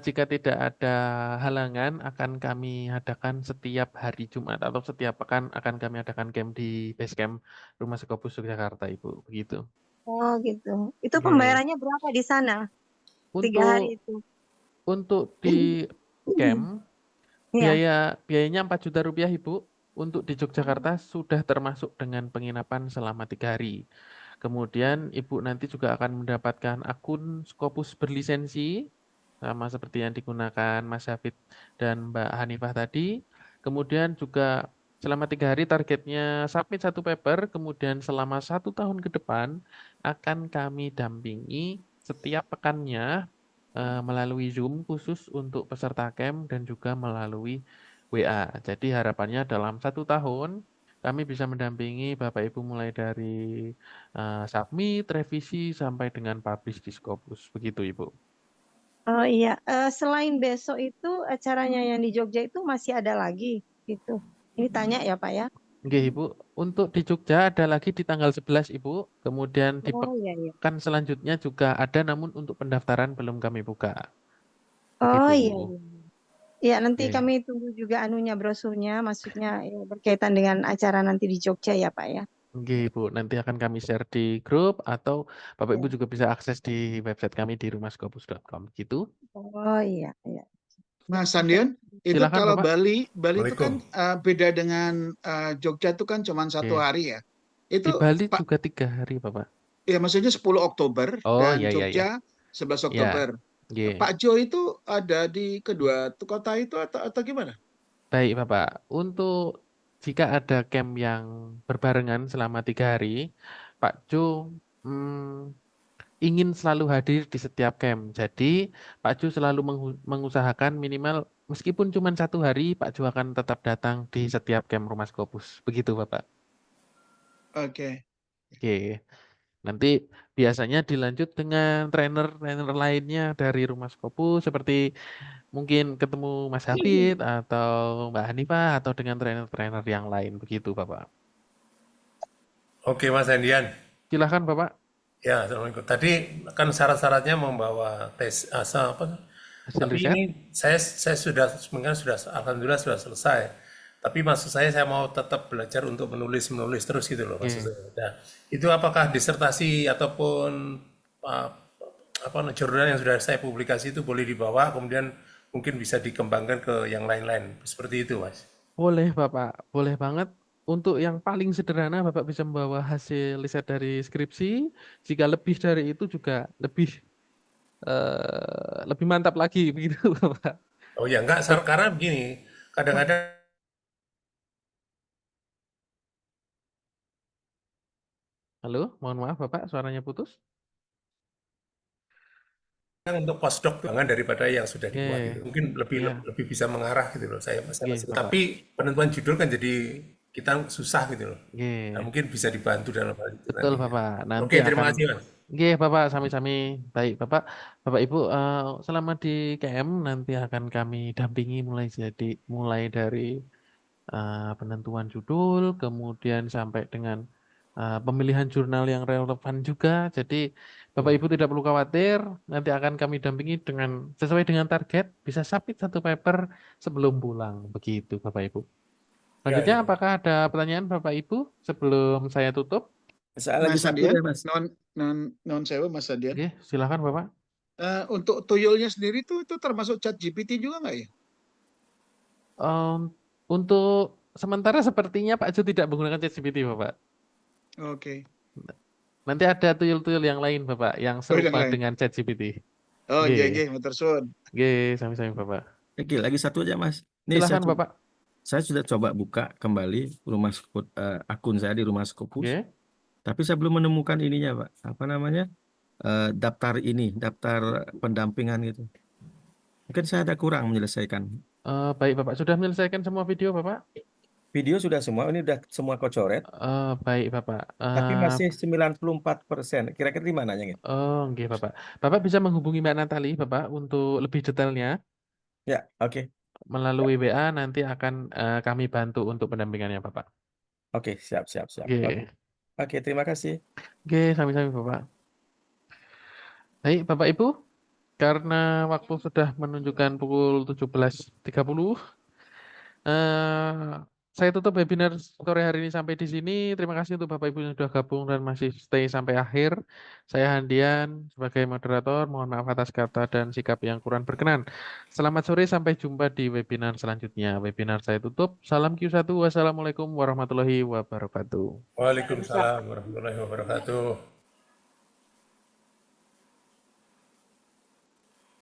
jika tidak ada halangan akan kami adakan setiap hari Jumat atau setiap pekan akan kami adakan camp di base camp Rumah Scopus Yogyakarta Ibu, begitu. Oh gitu. Itu Oke. pembayarannya berapa di sana? 3 hari itu. Untuk di camp Iya. biayanya 4 juta rupiah Ibu. Untuk di Yogyakarta sudah termasuk dengan penginapan selama 3 hari. Kemudian Ibu nanti juga akan mendapatkan akun Scopus berlisensi sama seperti yang digunakan Mas Hafid dan Mbak Hanifah tadi. Kemudian juga selama 3 hari targetnya submit 1 paper, kemudian selama 1 tahun ke depan akan kami dampingi setiap pekannya melalui Zoom khusus untuk peserta camp dan juga melalui WA. Jadi harapannya dalam 1 tahun kami bisa mendampingi Bapak Ibu mulai dari submit, revisi sampai dengan publish di Scopus. Begitu Ibu. Oh iya, selain besok itu acaranya yang di Jogja itu masih ada lagi gitu. Ini tanya ya Pak ya. Oke Ibu, untuk di Jogja ada lagi di tanggal 11 Ibu, kemudian di Oh iya, iya. pekan selanjutnya juga ada namun untuk pendaftaran belum kami buka. Oh Begitu. iya, iya. Ya nanti Oke. kami tunggu juga anunya brosurnya, maksudnya ya, berkaitan dengan acara nanti di Jogja ya Pak ya. Oke Ibu, nanti akan kami share di grup atau Bapak Ibu Ya. juga bisa akses di website kami di rumahskopus.com gitu. Oh iya, iya. Mas Sandian, itu Silakan kalau Bapak. Bali itu kan beda dengan Jogja itu kan cuma 1 Oke. hari ya. Di Itu Bali Pak, juga 3 hari Bapak. ya maksudnya 10 Oktober Oh dan iya iya iya. Jogja 11 Ya, Oktober. oke. Pak Jo itu ada di kedua kota itu atau gimana? Baik Bapak, untuk jika ada camp yang berbarengan selama 3 hari, Pak Jo ingin selalu hadir di setiap camp. Jadi Pak Jo selalu mengusahakan minimal meskipun cuma 1 hari, Pak Jo akan tetap datang di setiap camp Rumah Scopus. Begitu Bapak. Oke. Oke. Nanti biasanya dilanjut dengan trainer-trainer lainnya dari Rumah Scopus seperti mungkin ketemu Mas Hafid atau Mbak Hanifah atau dengan trainer-trainer yang lain begitu Bapak. Oke Mas Sandian. Silahkan Bapak. Ya, Assalamualaikum. Tadi kan syarat-syaratnya membawa tes hasil Tapi riset. ini saya sudah alhamdulillah sudah selesai. Tapi maksud saya mau tetap belajar untuk menulis terus gitu loh maksud saya. Nah, itu apakah disertasi ataupun jurnal yang sudah saya publikasi itu boleh dibawa kemudian mungkin bisa dikembangkan ke yang lain-lain seperti itu Mas? Boleh Bapak, boleh banget. Untuk yang paling sederhana Bapak bisa membawa hasil riset dari skripsi. Jika lebih dari itu juga lebih mantap lagi begitu Bapak. Oh ya enggak, karena begini, kadang-kadang Halo, mohon maaf Bapak, suaranya putus. Untuk postdoc banget daripada yang sudah dibuat Oke, gitu. Mungkin lebih ya, lebih bisa mengarah gitu loh saya masalah oke situ. Bapak. Tapi penentuan judul kan jadi kita susah gitu loh. Nah, Oke, mungkin bisa dibantu dalam hal itu betul nantinya. Bapak. Nanti Oke, terima akan, kasih Mas. oke Bapak, sami-sami. Baik Bapak, Bapak Ibu, selama di KM nanti akan kami dampingi mulai dari penentuan judul, kemudian sampai dengan pemilihan jurnal yang relevan juga. Jadi Bapak Ibu tidak perlu khawatir, nanti akan kami dampingi dengan sesuai dengan target, bisa submit 1 paper sebelum pulang. Begitu Bapak Ibu. Ya, Selanjutnya, ya. apakah ada pertanyaan Bapak Ibu sebelum saya tutup? Lagi Mas satu Adian, deh, Mas. non sewa Mas Adian. Oke, silakan Bapak. Untuk tuyulnya sendiri itu termasuk ChatGPT juga nggak ya? Untuk sementara sepertinya Pak Jo tidak menggunakan ChatGPT, Bapak. Oke. Nanti ada tuyul-tuyul yang lain, Bapak, yang Oh, yang serupa lain. dengan ChatGPT. Oh, Oke, iya, matur suwun. oke, sami-sami Bapak. Oke, lagi satu aja, Mas. Ini Silakan Bapak. saya sudah coba buka kembali akun saya di Rumah Scopus, Oke. tapi saya belum menemukan ininya, Pak. Apa namanya? Daftar pendampingan gitu. Mungkin saya ada kurang menyelesaikan. Baik Bapak, sudah menyelesaikan semua video Bapak? Video sudah semua, ini udah semua kocoret, Baik Bapak. tapi masih 94%. Kira-kira di mananya gitu? Oke Bapak. Bapak bisa menghubungi Mbak Natali Bapak untuk lebih detailnya Ya, oke. melalui WA, nanti akan kami bantu untuk pendampingannya Bapak. Oke, siap. Oke. Oke, terima kasih. Oke, sami-sami Bapak. Baik Bapak Ibu, karena waktu sudah menunjukkan pukul 17.30, saya tutup webinar sore hari ini sampai di sini. Terima kasih untuk Bapak Ibu yang sudah gabung dan masih stay sampai akhir. Saya Handian sebagai moderator. Mohon maaf atas kata dan sikap yang kurang berkenan. Selamat sore, sampai jumpa di webinar selanjutnya. Webinar saya tutup. Salam Q1. Wassalamualaikum warahmatullahi wabarakatuh. Waalaikumsalam warahmatullahi wabarakatuh.